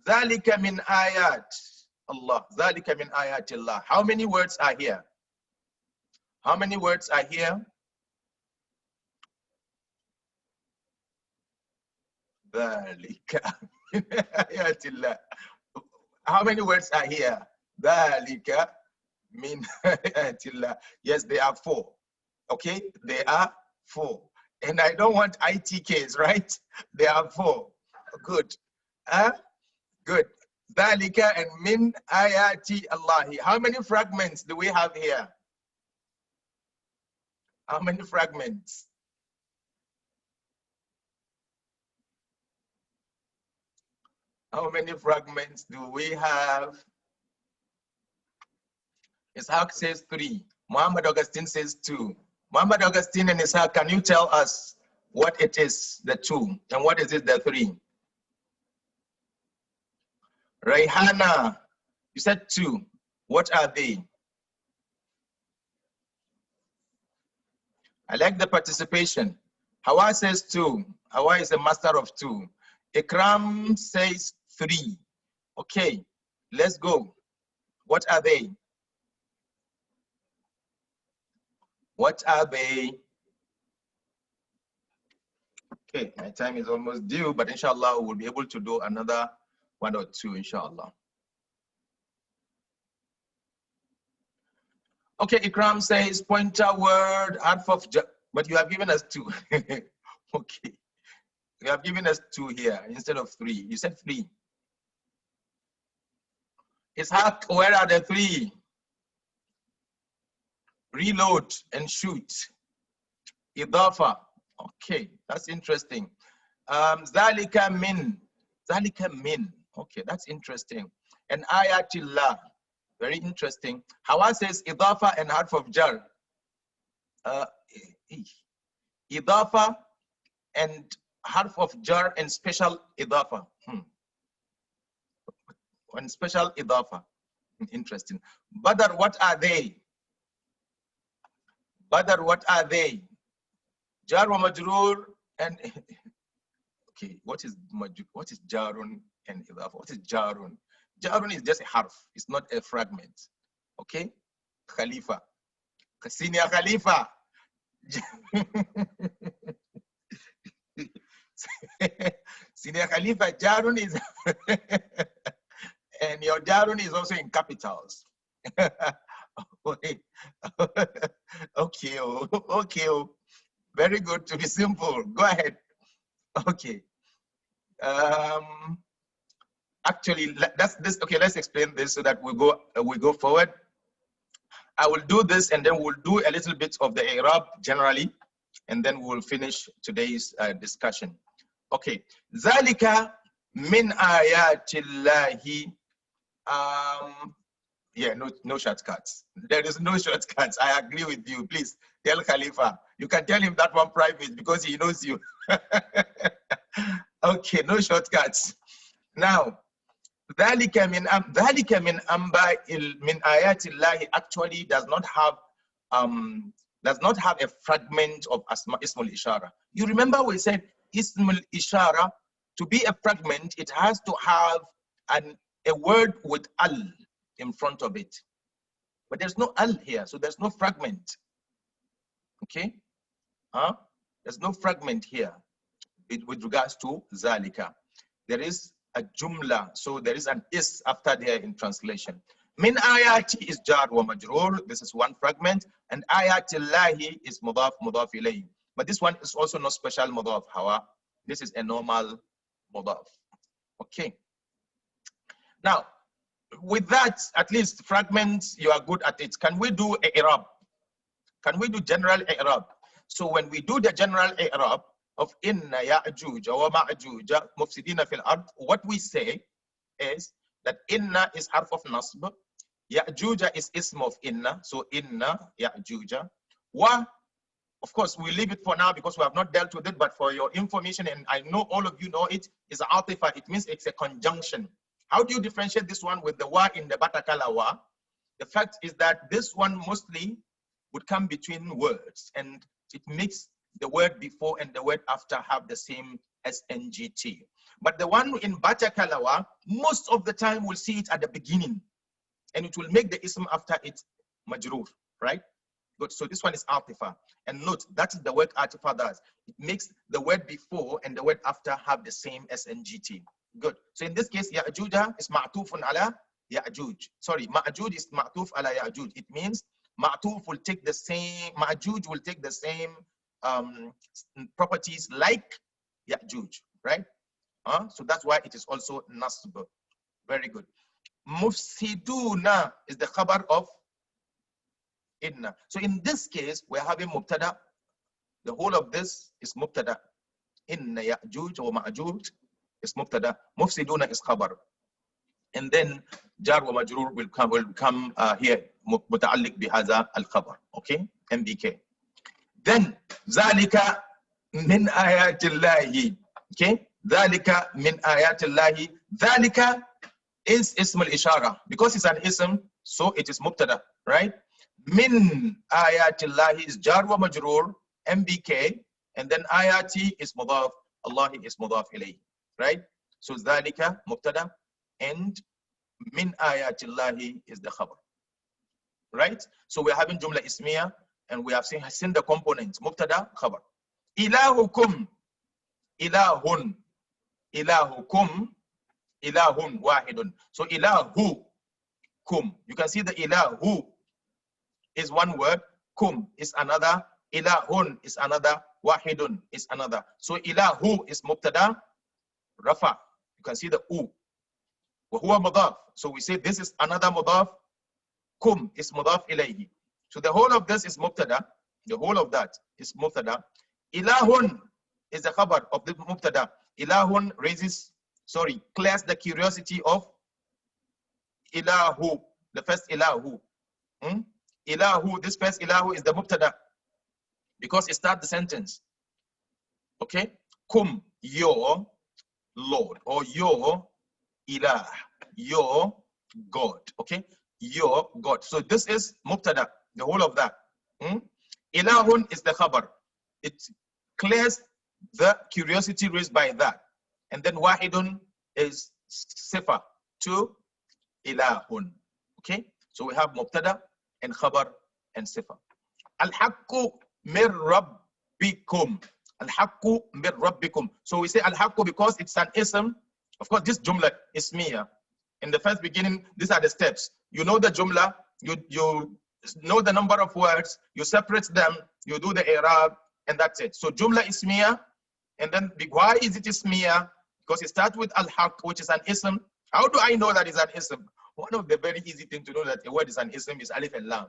Dhalika min ayat Allah. Dhalika min ayatillah. How many words are here? How many words are here? Dhalika min ayatillah. How many words are here? Dhalika min ayatillah. Yes, there are 4. Okay, there are 4. And I don't want ITKs, right? There are 4. Good. Good. Dhalika and min ayati Allahi. How many fragments do we have here? How many fragments? How many fragments do we have? Ishaq says 3. Muhammad Augustine says 2. Muhammad Augustine and Ishaq, can you tell us what it is, the 2, and what is it, the 3? Rayhana, you said 2. What are they? I like the participation. Hawa says 2. Hawa is a master of 2. Ikram says 3. Okay, let's go. What are they? What are they? Okay, my time is almost due, but inshallah we'll be able to do another 1 or 2, inshallah. Okay, Ikram says pointer word, harf of, but you have given us 2. Okay, you have given us 2 here instead of 3. You said 3. Ishaq, where are the 3? Reload and shoot. Idafa. Okay, that's interesting. Zalika min. Zalika min. Okay, that's interesting. And ayatillah. Very interesting. Hawa says idafa and harf of jar. Idafa and harf of jar and special idafa. And special idafa. Interesting. Badar, what are they? Badar, what are they? Jar wa majroor and okay, what is jarun and idafa? What is jarun? Jarun is just a harf. It's not a fragment. Okay? Khalifa. Senior Khalifa. Senior Khalifa, jarun is and your jarun is also in capitals. Okay. Okay. Very good, to be simple. Go ahead. Okay. Actually, that's this. Okay, let's explain this so that we go forward. I will do this, and then we'll do a little bit of the i'rab generally, and then we'll finish today's discussion. Okay. Zalika min ayatillahi. Yeah, no shortcuts. There is no shortcuts. I agree with you. Please tell Khalifa. You can tell him that one private because he knows you. Okay, no shortcuts. Now, ذَلِكَ مِنْ آيَاتِ actually does not have a fragment of Ismul Ishara. You remember we said Ismul Ishara, to be a fragment, it has to have a word with al in front of it. But there's no al here, so there's no fragment. Okay? There's no fragment here with regards to Zalika. There is a jumla, so there is an is after there in translation. Min ayati is jar wa majroor. This is one fragment, and ayatillahi is mudaf ilayhi. But this one is also not special mudaf. Hawa. This is a normal mudaf. Okay. Now, with that, at least fragments, you are good at it. Can we do i'rab? Can we do general i'rab? So when we do the general i'rab of inna ya'juj wa ma'juj mufsidina fil ard, what we say is that inna is harf of nasb, ya'juj is ism of inna, so inna ya'juj. Wa, of course, we leave it for now because we have not dealt with it, but for your information, and I know all of you know it, is atifa. It means it's a conjunction. How do you differentiate this one with the wa in the batakala wa? The fact is that this one mostly would come between words, and it makes the word before and the word after have the same SNGT. But the one in batakala wa, most of the time we'll see it at the beginning, and it will make the ism after it majroor, right? Good. So this one is atifa. And note, that is the work atifa does. It makes the word before and the word after have the same SNGT. Good. So in this case, Ya'juj is ma'tufun ala Ya'juj. Sorry, Ma'juj is ma'tuf ala Ya'juj. It means ma'tuf will take the same, Ma'juj will take the same properties like Ya'juj, right? So that's why it is also nasb. Very good. Mufsiduna is the khabar of inna. So in this case, we're having mubtada. The whole of this is mubtada. Inna Ya'juj or Ma'juj is mubtada. Mufsiduna is khabar. And then jar wa majroor will come here. Muta'allik bihaza al-khabar. Okay? MBK. Then zalika min ayatillahi. Okay? Zalika min ayatillahi. Zalika is ism al-ishara. Because it's an ism, so it is mubtada, right? Min ayatillahi is jar wa majroor, MBK, and then ayati is mudaf, Allahi is mudaf ilayhi, right? So zalika mubtada, and min ayatillahi is the khabar, right? So we're having Jumlah Ismiyyah, and we have seen the components, mubtada, khabar. Ilahukum, ilahun, ilahukum, ilahun wahidun. So ilahu, kum. You can see the ilahu is one word, kum is another, ilahun is another, wahidun is another. So ilahu is mubtada, rafa. You can see the u. Wa huwa mudaf. So we say this is another mudaf, kum is mudaf ilayhi. So the whole of this is mubtada, the whole of that is mubtada. Ilahun is the khabar of the mubtada. Ilahun clears the curiosity of ilahu. the first ilahu. Ilahu, this first ilahu is the mubtada because it starts the sentence. Okay? Kum, your Lord, or your ilah, your God. Okay? Your God. So this is mubtada, the whole of that. Ilahun is the khabar. It clears the curiosity raised by that. And then wahidun is sifa to ilahun. Okay? So we have mubtada and khabar and sifa. Al-haqqu mir rabbikum. Al-haqqu mir rabbikum. So we say al-haqqu because it's an ism. Of course, this jumla ismiyyah. In the first beginning, these are the steps. You know the jumla, you know the number of words, you separate them, you do the i'rab, and that's it. So jumla ismiyyah, and then why is it ismiyyah? Because it starts with al-haqq, which is an ism. How do I know that it's an ism? One of the very easy things to know that a word is an ism is alif and lam.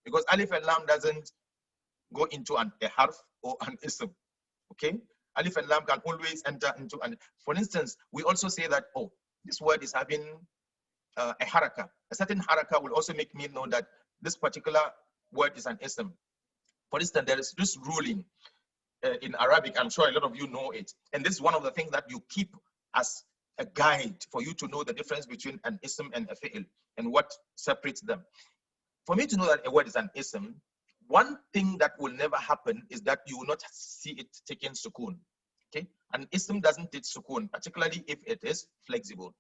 Because alif and lam doesn't go into a harf or an ism. Okay? Alif and lam can always enter into an. For instance, we also say that, oh, this word is having a haraka. A certain haraka will also make me know that this particular word is an ism. For instance, there is this ruling in Arabic. I'm sure a lot of you know it. And this is one of the things that you keep as a guide for you to know the difference between an ism and a fi'il and what separates them. For me to know that a word is an ism, one thing that will never happen is that you will not see it taking sukun. Okay? An ism doesn't take sukun, particularly if it is flexible.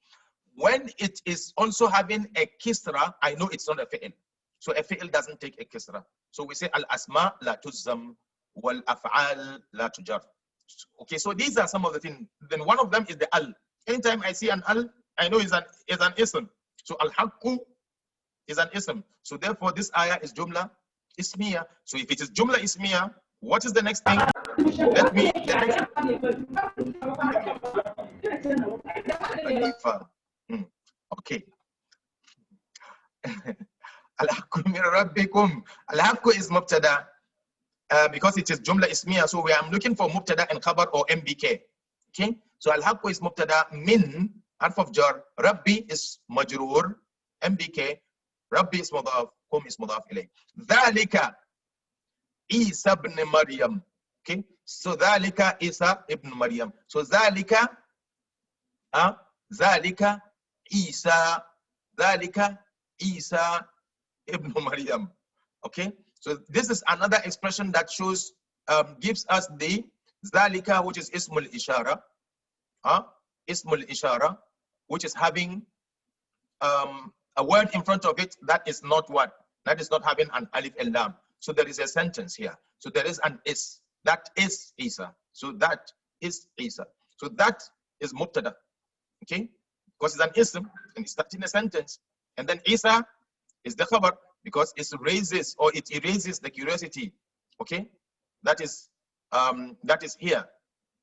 When it is also having a kisra, I know it's not a fi'il. So a fi'il doesn't take a kisra. So we say al-asma la tuzzam wal af'al la tujar. Okay, so these are some of the things. Then one of them is the al. Anytime I see an al, I know is an ism. So al-haqqu is an ism. So therefore this ayah is jumla ismiyyah. So if it is jumla ismiyyah, what is the next thing? Okay. Al-haqqu min rabbikum. Al-haqqu is mubtada because it is jumla ismiyyah. So I'm looking for mubtada and khabar or MBK. Okay. So al-haqqu is mubtada, min harf of jar, rabbi is majroor, MBK, rabbi is mudaf, kum is mudaf ilayh. Dhalika Isa ibn Maryam. Okay. So dhalika Isa ibn Maryam. So dhalika Isa ibn Maryam. Okay, so this is another expression that shows, gives us the zalika, which is ismul ishara, ismul ishara, which is having a word in front of it that is not what? That is not having an alif and lam. So there is a sentence here. So there is an is. That is Isa. So that is Isa. So that is mubtada. Okay, because it's an ism and it's starting a sentence. And then Isa is the khabar because it raises or it erases the curiosity. Okay, that is here.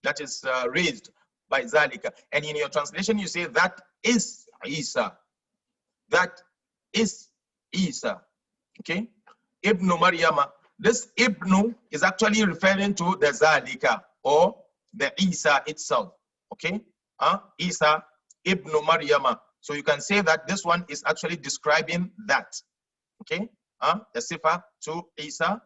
That is raised by zalika. And in your translation, you say that is Isa. That is Isa. Okay, Ibn Maryama. This Ibn is actually referring to the zalika or the Isa itself. Okay, Isa Ibn Maryama. So you can say that this one is actually describing that. Okay, the sifa to Isa,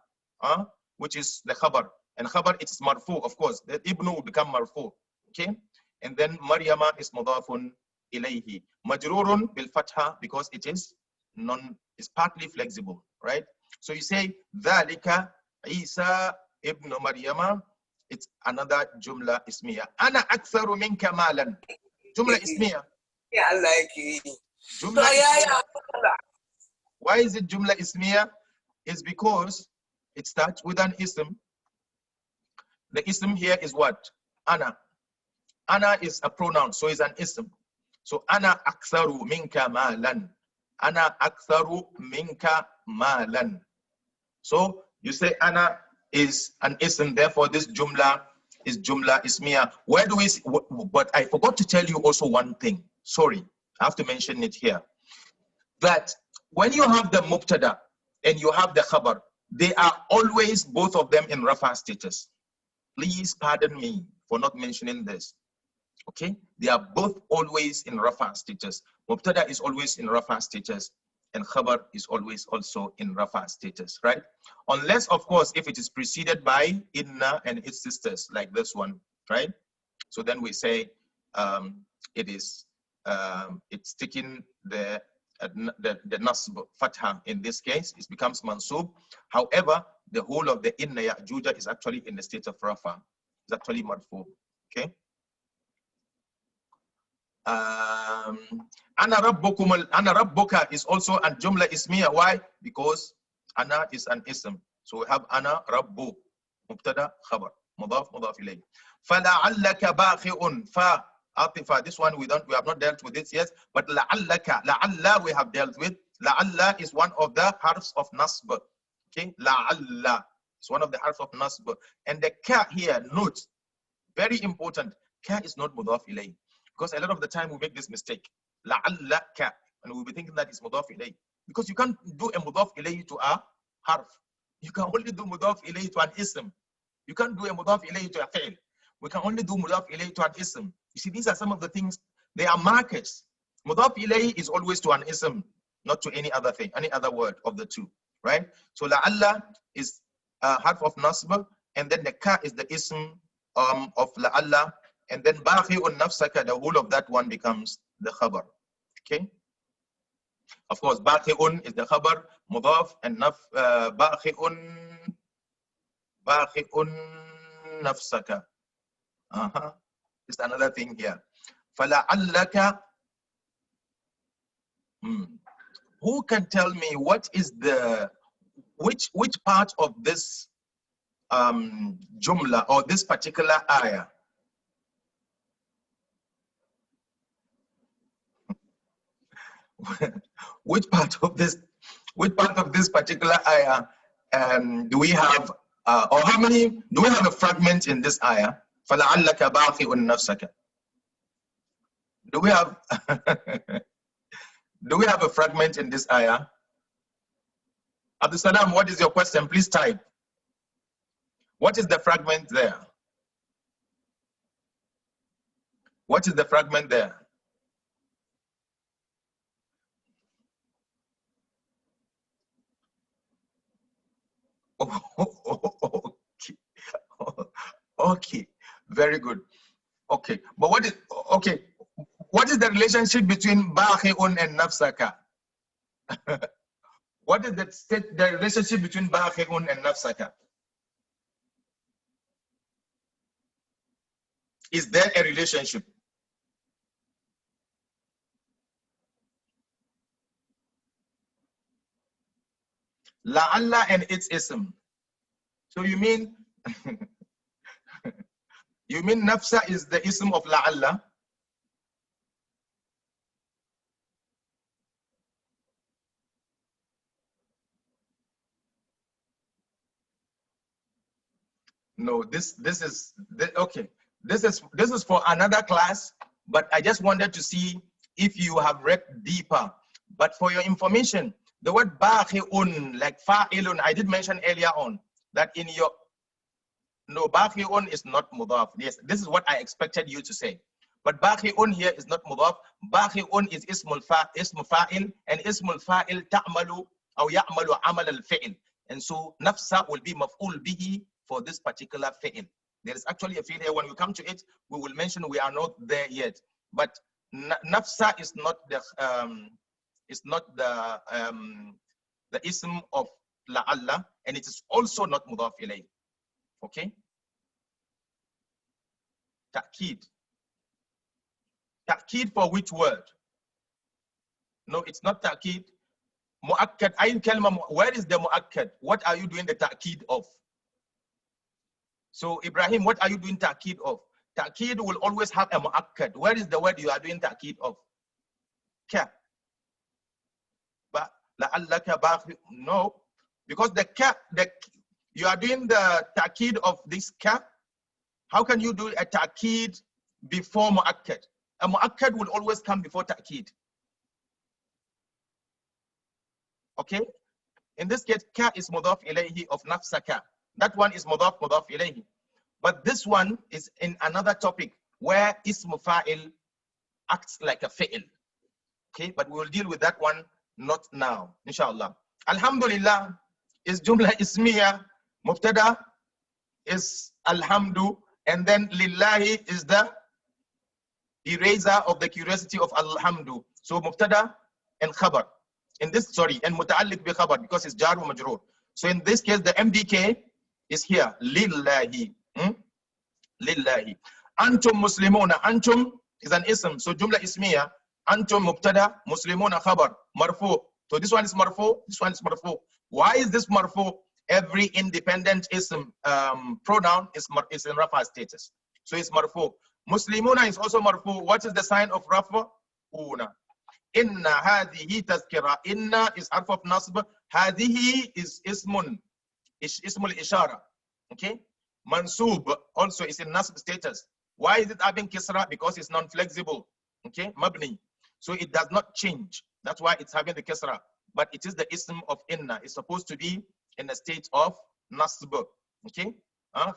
which is the khabar. And khabar, it's marfu, of course. The Ibn will become marfu. Okay, and then Maryama is mudafun ilayhi. Majrurun bil fatha because it is it's partly flexible, right? So you say dhalika Isa ibn Maryama. It's another jumla ismiya. Ana aktharu minka malan. Jumla ismiya. Yeah, I like it. Jumla ismiya. Why is it jumla ismiya? It's because it starts with an ism. The ism here is what? Ana. Ana is a pronoun, so it's an ism. So ana aktharu minka malan. Ana aktharu minka malan. So you say ana is an ism, therefore this jumla is jumla ismiya. Where do we see, but I forgot to tell you also one thing. Sorry, I have to mention it here. That when you have the mubtada and you have the khabar, they are always both of them in rafa status. Please pardon me for not mentioning this. Okay, they are both always in rafa status. Mubtada is always in rafa status. and Khabar is always also in Rafa status, right? Unless, of course, if it is preceded by Inna and its sisters, like this one, right? So then we say it's taking the nasb fatha in this case. It becomes mansub. However, the whole of the Inna Ya'juja is actually in the state of Rafa. It's actually marfu. Okay. Ana rabbuka is also a Jumlah Ismiyyah. Why? Because Ana is an ism. So we have Ana rabbu, Mubtada, Khabar, mudaf, mudaf ilayh. فَلَعَلَّكَ بَاخِئٌ fa atifa. This one we have not dealt with this yet, but لَعَلَّكَ, لَعَلَّ we have dealt with. لَعَلَّ is one of the harfs of nasb. Okay, لَعَلَّ is one of the harfs of nasb. And the ka here, note, very important, ka is not mudaf ilayh. Because a lot of the time we make this mistake. لَعَلَّكَ, and we'll be thinking that it's mudaf ilayh. Because you can't do a mudaf ilayh to a harf. You can only do mudaf ilayh to an ism. You can't do a mudaf ilayh to a fi'l. We can only do mudaf ilayh to an ism. You see, these are some of the things, they are markers. Mudaf ilayh is always to an ism, not to any other thing, any other word of the two, right? So la'alla is harf of nasb, and then the ka is the ism of la'alla, and then bakhi'un nafsaka, the whole of that one becomes the khabar. Okay? Of course, bakhi'un is the khabar, mudaf, and bakhi'un nafsaka. Just another thing here. فَلَعَلَّكَ, who can tell me what is the, which part of this jumla or this particular ayah which part of this particular ayah do we have, or how many, do we have a fragment in this ayah? فَلَعَلَّكَ بَاخِئٌ نَفْسَكَ. Do we have a fragment in this ayah? Abdul Salam, what is your question? Please type. What is the fragment there? What is the fragment there? Okay. Okay, very good. Okay, but what is the relationship between Bakhi'un and Nafsaka? What is the relationship between Bakhi'un and Nafsaka? Is there a relationship? La'alla and its ism. So you mean Nafsa is the ism of La'alla? No, this is okay. This is for another class, but I just wanted to see if you have read deeper. But for your information, the word bakhi'un, like fa'ilun, I did mention earlier on that in your, no, bakhi'un is not mudaf. Yes, this is what I expected you to say. But bakhi'un here is not mudaf. Bakhi'un is ismul fa'il, and ismul fa'il ta'malu or ya'malu amal al-fi'il. And so nafsa will be maf'ul bihi for this particular fi'il. There is actually a fi'il here. When we come to it, we will mention we are not there yet. But nafsa is not the ism of la'alla, and it is also not mudaf ilayh. Okay? Ta'kid. Ta'kid for which word? No, it's not ta'kid. Mu'akkad. Ayn kalma. Where is the mu'akkad? What are you doing the ta'kid of? So Ibrahim, what are you doing ta'kid of? Ta'kid will always have a mu'akkad. Where is the word you are doing ta'kid of? Ka. But la'allaka baqi. No, because the ka, you are doing the ta'kid of this ka. How can you do a ta'kid before mu'akkad? A mu'akkad will always come before ta'kid. Okay? In this case, ka is mudaf ilayhi of nafsaka. That one is mudaf ilayhi. But this one is in another topic where ismu fa'il acts like a fi'il. Okay? But we will deal with that one not now, inshallah. Alhamdulillah is Jumlah Ismiyyah, Mubtada is Alhamdu, and then Lillahi is the eraser of the curiosity of Alhamdu. So Mubtada and Khabar. In this, sorry, and Muta'allik bi Khabar, because it's Jar wa Majroor. So in this case, the MDK is here. Lillahi. Lillahi. Antum Muslimuna. Antum is an ism. So Jumla Ismiya. Antum Mubtada. Muslimuna Khabar. Marfu. So this one is Marfu. This one is Marfu. Why is this Marfu? Every independent ism pronoun is in Rafa status. So it's Marfu. Muslimuna is also Marfu. What is the sign of Rafa? Una. Inna hadihi tazkira. Inna is harf of nasb. Hadihi is ismun. Ismul ishara. Okay. Mansub also is in nasb status. Why is it having kisra? Because it's non-flexible. Okay. Mabni. So it does not change. That's why it's having the kisra. But it is the ism of inna. It's supposed to be in a state of nasb. Okay.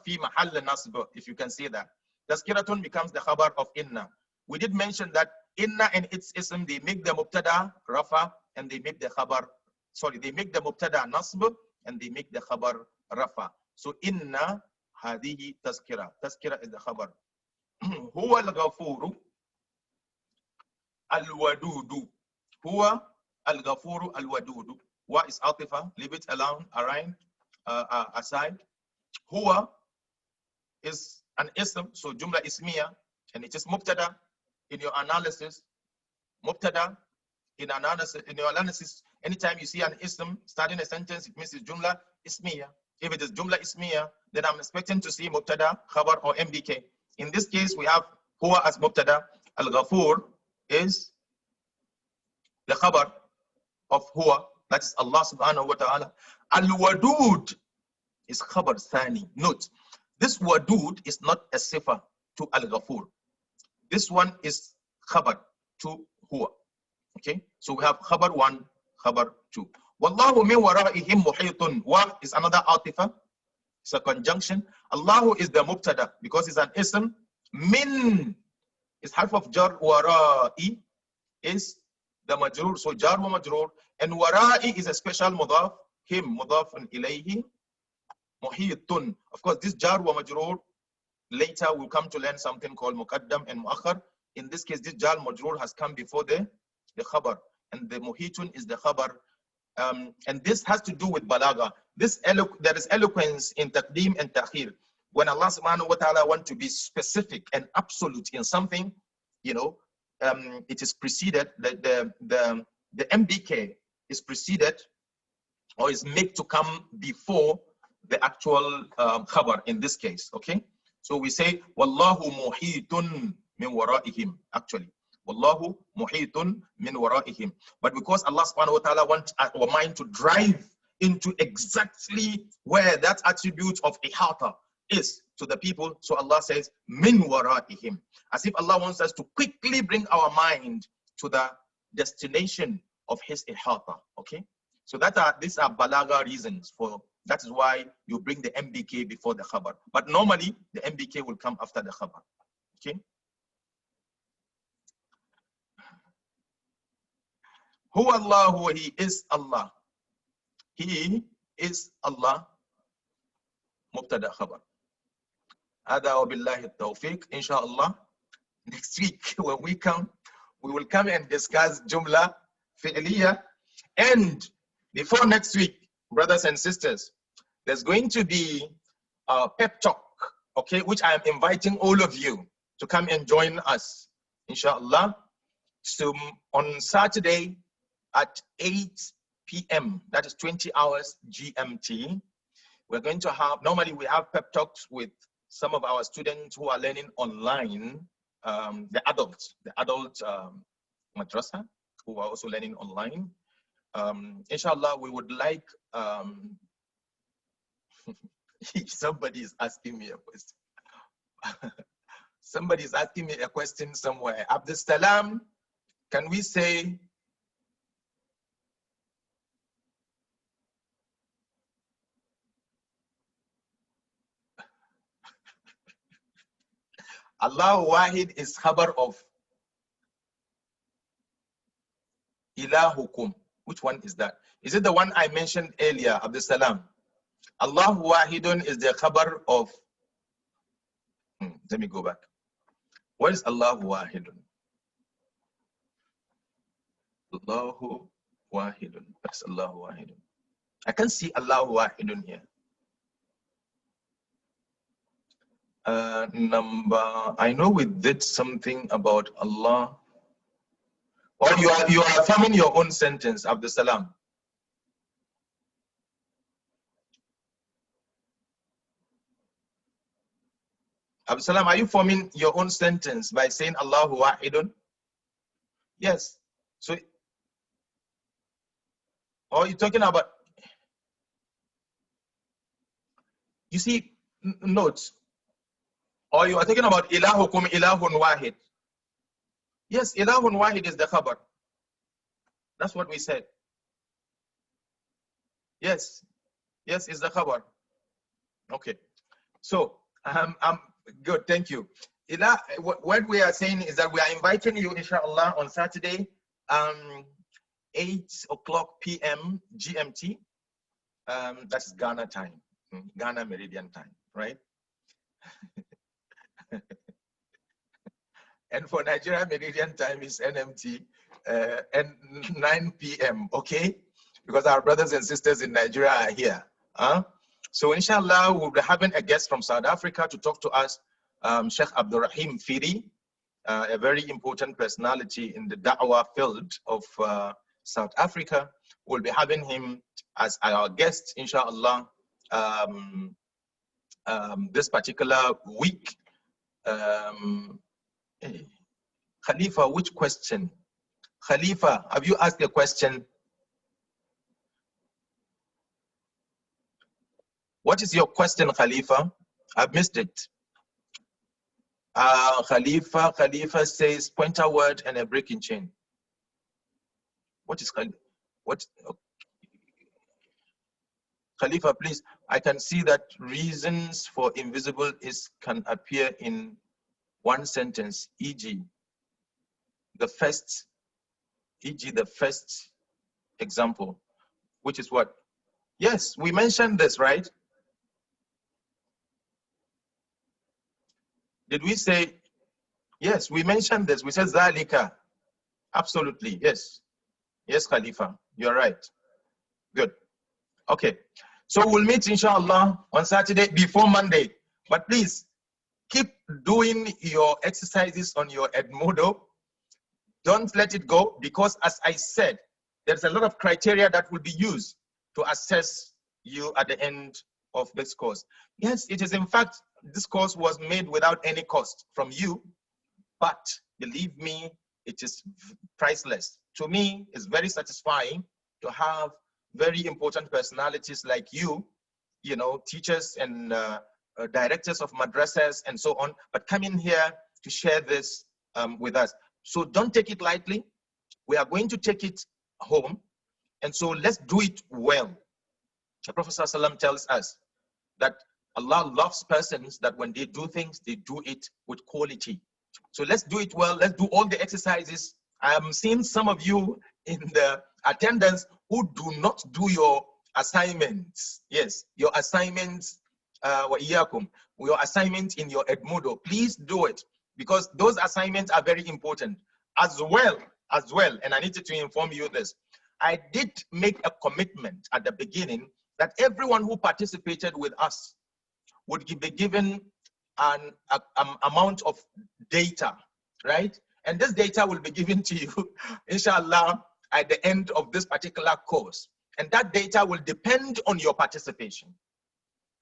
Fi mahall nasb, if you can say that. Tazkiratun becomes the khabar of inna. We did mention that inna and its ism, they make the mubtada rafa and they make the khabar, sorry, they make the mubtada nasb and they make the khabar rafa. So inna hadihi tazkira. Tazkira is the khabar. Huwa al-ghafuru al-wadudu. Huwa al-ghafuru al-wadudu. Wa is atifa, leave it alone, aside. Huwa is an ism, so Jumla Ismiyyah, and it is Mubtada. In your analysis, Mubtada, in your analysis, anytime you see an ism starting a sentence, it means it's Jumla Ismiyyah. If it is Jumla Ismiyyah, then I'm expecting to see Mubtada, Khabar, or MDK. In this case, we have Huwa as Mubtada. Al-Ghafur is the Khabar of Huwa, that is Allah subhanahu wa ta'ala. Al-Wadud is Khabar Thani. Note, this Wadud is not a sifa to Al-Ghafur. This one is Khabar to Huwa. Okay, so we have Khabar 1, Khabar 2. Wallahu min wara'ihim muhitun. Wa is another atifa. It's a conjunction. Allahu is the Mubtada because it's an ism. Min is half of jar. Wara'i is the majrur. So jar wa majrur. And wara'i is a special mudaf. Him mudafun ilayhi. Muhitun. Of course, this jar wa majrur, later we'll come to learn something called muqaddam and muakhar. In this case, this jar majrur has come before the khabar, and the muhitun is the khabar. And this has to do with balagha. There is eloquence in taqdeem and ta'khir. When Allah subhanahu wa ta'ala wants to be specific and absolute in something, you know, it is preceded, the MBK is preceded or is made to come before the actual khabar in this case. Okay, so we say wallahu muhitun min wara'ihim, actually wallahu muhitun min wara'ihim, but because Allah subhanahu wa ta'ala wants our mind to drive into exactly where that attribute of ihata is to the people, so Allah says min wara'ihim, as if Allah wants us to quickly bring our mind to the destination of his ihata. Okay, so these are balagha reasons for that is why you bring the MBK before the khabar. But normally, the MBK will come after the khabar. Okay? Huwa Allah, he is Allah. He is Allah. Mubtada khabar. Hada wa billahi tawfiq. Inshallah, next week when we come, we will come and discuss Jumla Fi'liya. And before next week, brothers and sisters, there's going to be a pep talk, okay, which I am inviting all of you to come and join us, inshallah. So on Saturday at 8 p.m., that is 20 hours GMT, we're going to have, normally we have pep talks with some of our students who are learning online, the adult madrasa, who are also learning online. Inshallah, we would like, somebody is asking me a question. Somebody is asking me a question somewhere. Abdul Salam, can we say Allah Wahid is khabar of ilahukum? Which one is that? Is it the one I mentioned earlier, Abdul Salam? Allahu Wahidun is the Khabar of, let me go back. What is Allahu Wahidun? Allahu Wahidun. That's Allahu Wahidun. I can see Allahu Wahidun here. I know we did something about Allah. Or you are forming your own sentence, Abdul Salam. Abdul Salam, are you forming your own sentence by saying Allahu Wahidun? Yes. So, or you're talking about, you see, notes. Or you are talking about ilahukum ilahun wahid. Yes, ilahun wahid is the khabar. That's what we said. Yes, yes, it's the khabar. Okay, so I'm good, thank you. What we are saying is that we are inviting you, inshallah, on Saturday, 8 o'clock p.m. GMT. That's Ghana time, Ghana Meridian time, right? And for Nigeria Meridian time is NMT and 9 p.m. Okay, because our brothers and sisters in Nigeria are here. So inshallah, we'll be having a guest from South Africa to talk to us, Sheikh Abdurrahim Firi, a very important personality in the da'wah field of South Africa. We'll be having him as our guest, inshallah, this particular week. Khalifa, which question? Khalifa, have you asked a question? What is your question, Khalifa? I've missed it. Khalifa says pointer word and a breaking chain. What is Khalifa? Khalifa, please. I can see that reasons for invisible is can appear in one sentence, e.g. the first example, which is what? Yes, we mentioned this, right? Did we say? Yes, we mentioned this. We said zalika. Absolutely, yes. Yes, Khalifa, you're right. Good. Okay, so we'll meet inshallah on Saturday before Monday. But please keep doing your exercises on your Edmodo. Don't let it go, because as I said, there's a lot of criteria that will be used to assess you at the end of this course. Yes, it is in fact, this course was made without any cost from you, but believe me, it is priceless. To me, it's very satisfying to have very important personalities like you know, teachers and directors of madrasas and so on, but come in here to share this with us. So don't take it lightly. We are going to take it home. And so let's do it well. The Prophet ﷺ tells us that Allah loves persons that when they do things, they do it with quality. So let's do it well. Let's do all the exercises. I am seeing some of you in the attendance who do not do your assignments. Yes, your assignments, your assignment in your Edmodo. Please do it, because those assignments are very important as well. And I needed to inform you this. I did make a commitment at the beginning that everyone who participated with us would be given an amount of data, right? And this data will be given to you, inshallah, at the end of this particular course. And that data will depend on your participation.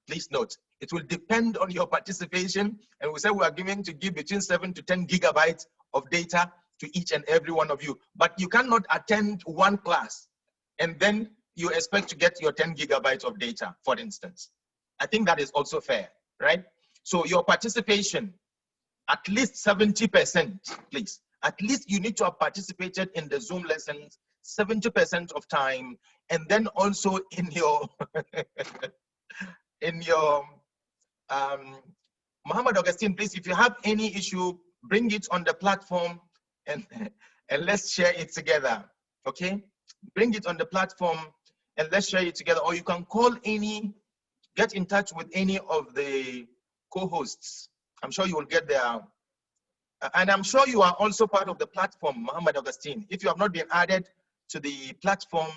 Please note, it will depend on your participation. And we said we are going to give between 7 to 10 gigabytes of data to each and every one of you. But you cannot attend one class and then you expect to get your 10 gigabytes of data, for instance. I think that is also fair, right? So your participation, at least 70%, please. At least you need to have participated in the Zoom lessons 70% of time, and then also in your Muhammad Augustine, please, if you have any issue, bring it on the platform and let's share it together. Okay, bring it on the platform and let's share it together. Or you can call get in touch with any of the co-hosts. I'm sure you will get there. And I'm sure you are also part of the platform, Muhammad Augustine. If you have not been added to the platform,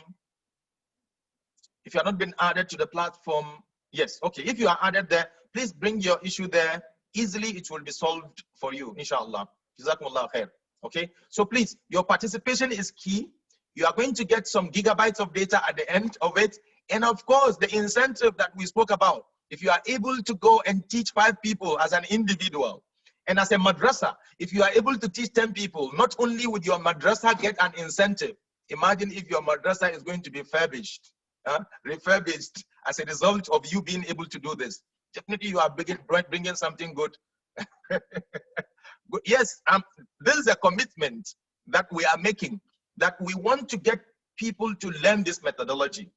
yes, okay. If you are added there, please bring your issue there. Easily, it will be solved for you, inshallah. Jazakumullah khair. Okay, so please, your participation is key. You are going to get some gigabytes of data at the end of it. And of course, the incentive that we spoke about, if you are able to go and teach 5 people as an individual, and as a madrasa, if you are able to teach 10 people, not only would your madrasa get an incentive, imagine if your madrasa is going to be refurbished as a result of you being able to do this. Definitely you are bringing something good. Yes, this is a commitment that we are making, that we want to get people to learn this methodology.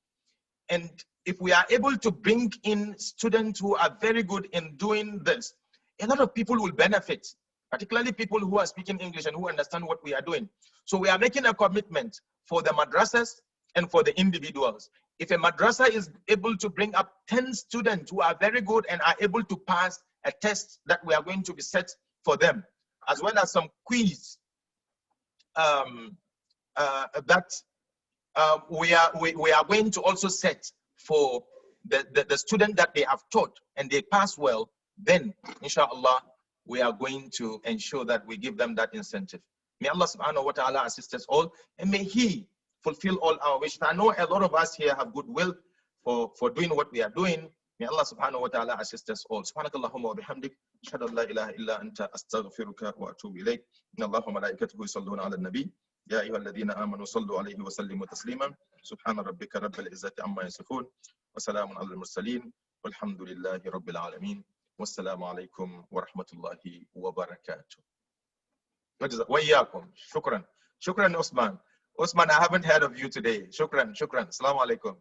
And if we are able to bring in students who are very good in doing this, a lot of people will benefit, particularly people who are speaking English and who understand what we are doing. So we are making a commitment for the madrasas and for the individuals. If a madrasa is able to bring up 10 students who are very good and are able to pass a test that we are going to be set for them, as well as some quiz we are going to also set for the student that they have taught and they pass well, then inshallah we are going to ensure that we give them that incentive. May Allah subhanahu wa ta'ala assist us all, and may He fulfill all our wishes. I know a lot of us here have goodwill for doing what we are doing. May Allah subhanahu wa ta'ala assist us all. Subhanakallahumma wa bihamdik, ashhadu an la ilaha illa anta, astaghfiruka wa atubu ilayk. Inna Allaha wa malaikatahu yusalluna ala nabi. يا أيها الذين آمنوا صلوا عليه وسلموا تسليما سبحان ربك رب العزة عما يصفون وسلام على المرسلين والحمد لله رب العالمين والسلام عليكم ورحمة الله وبركاته. وإياكم. شكرا. شكرا Osman. Osman, I haven't heard of you today. Shukran. Assalamu alaikum.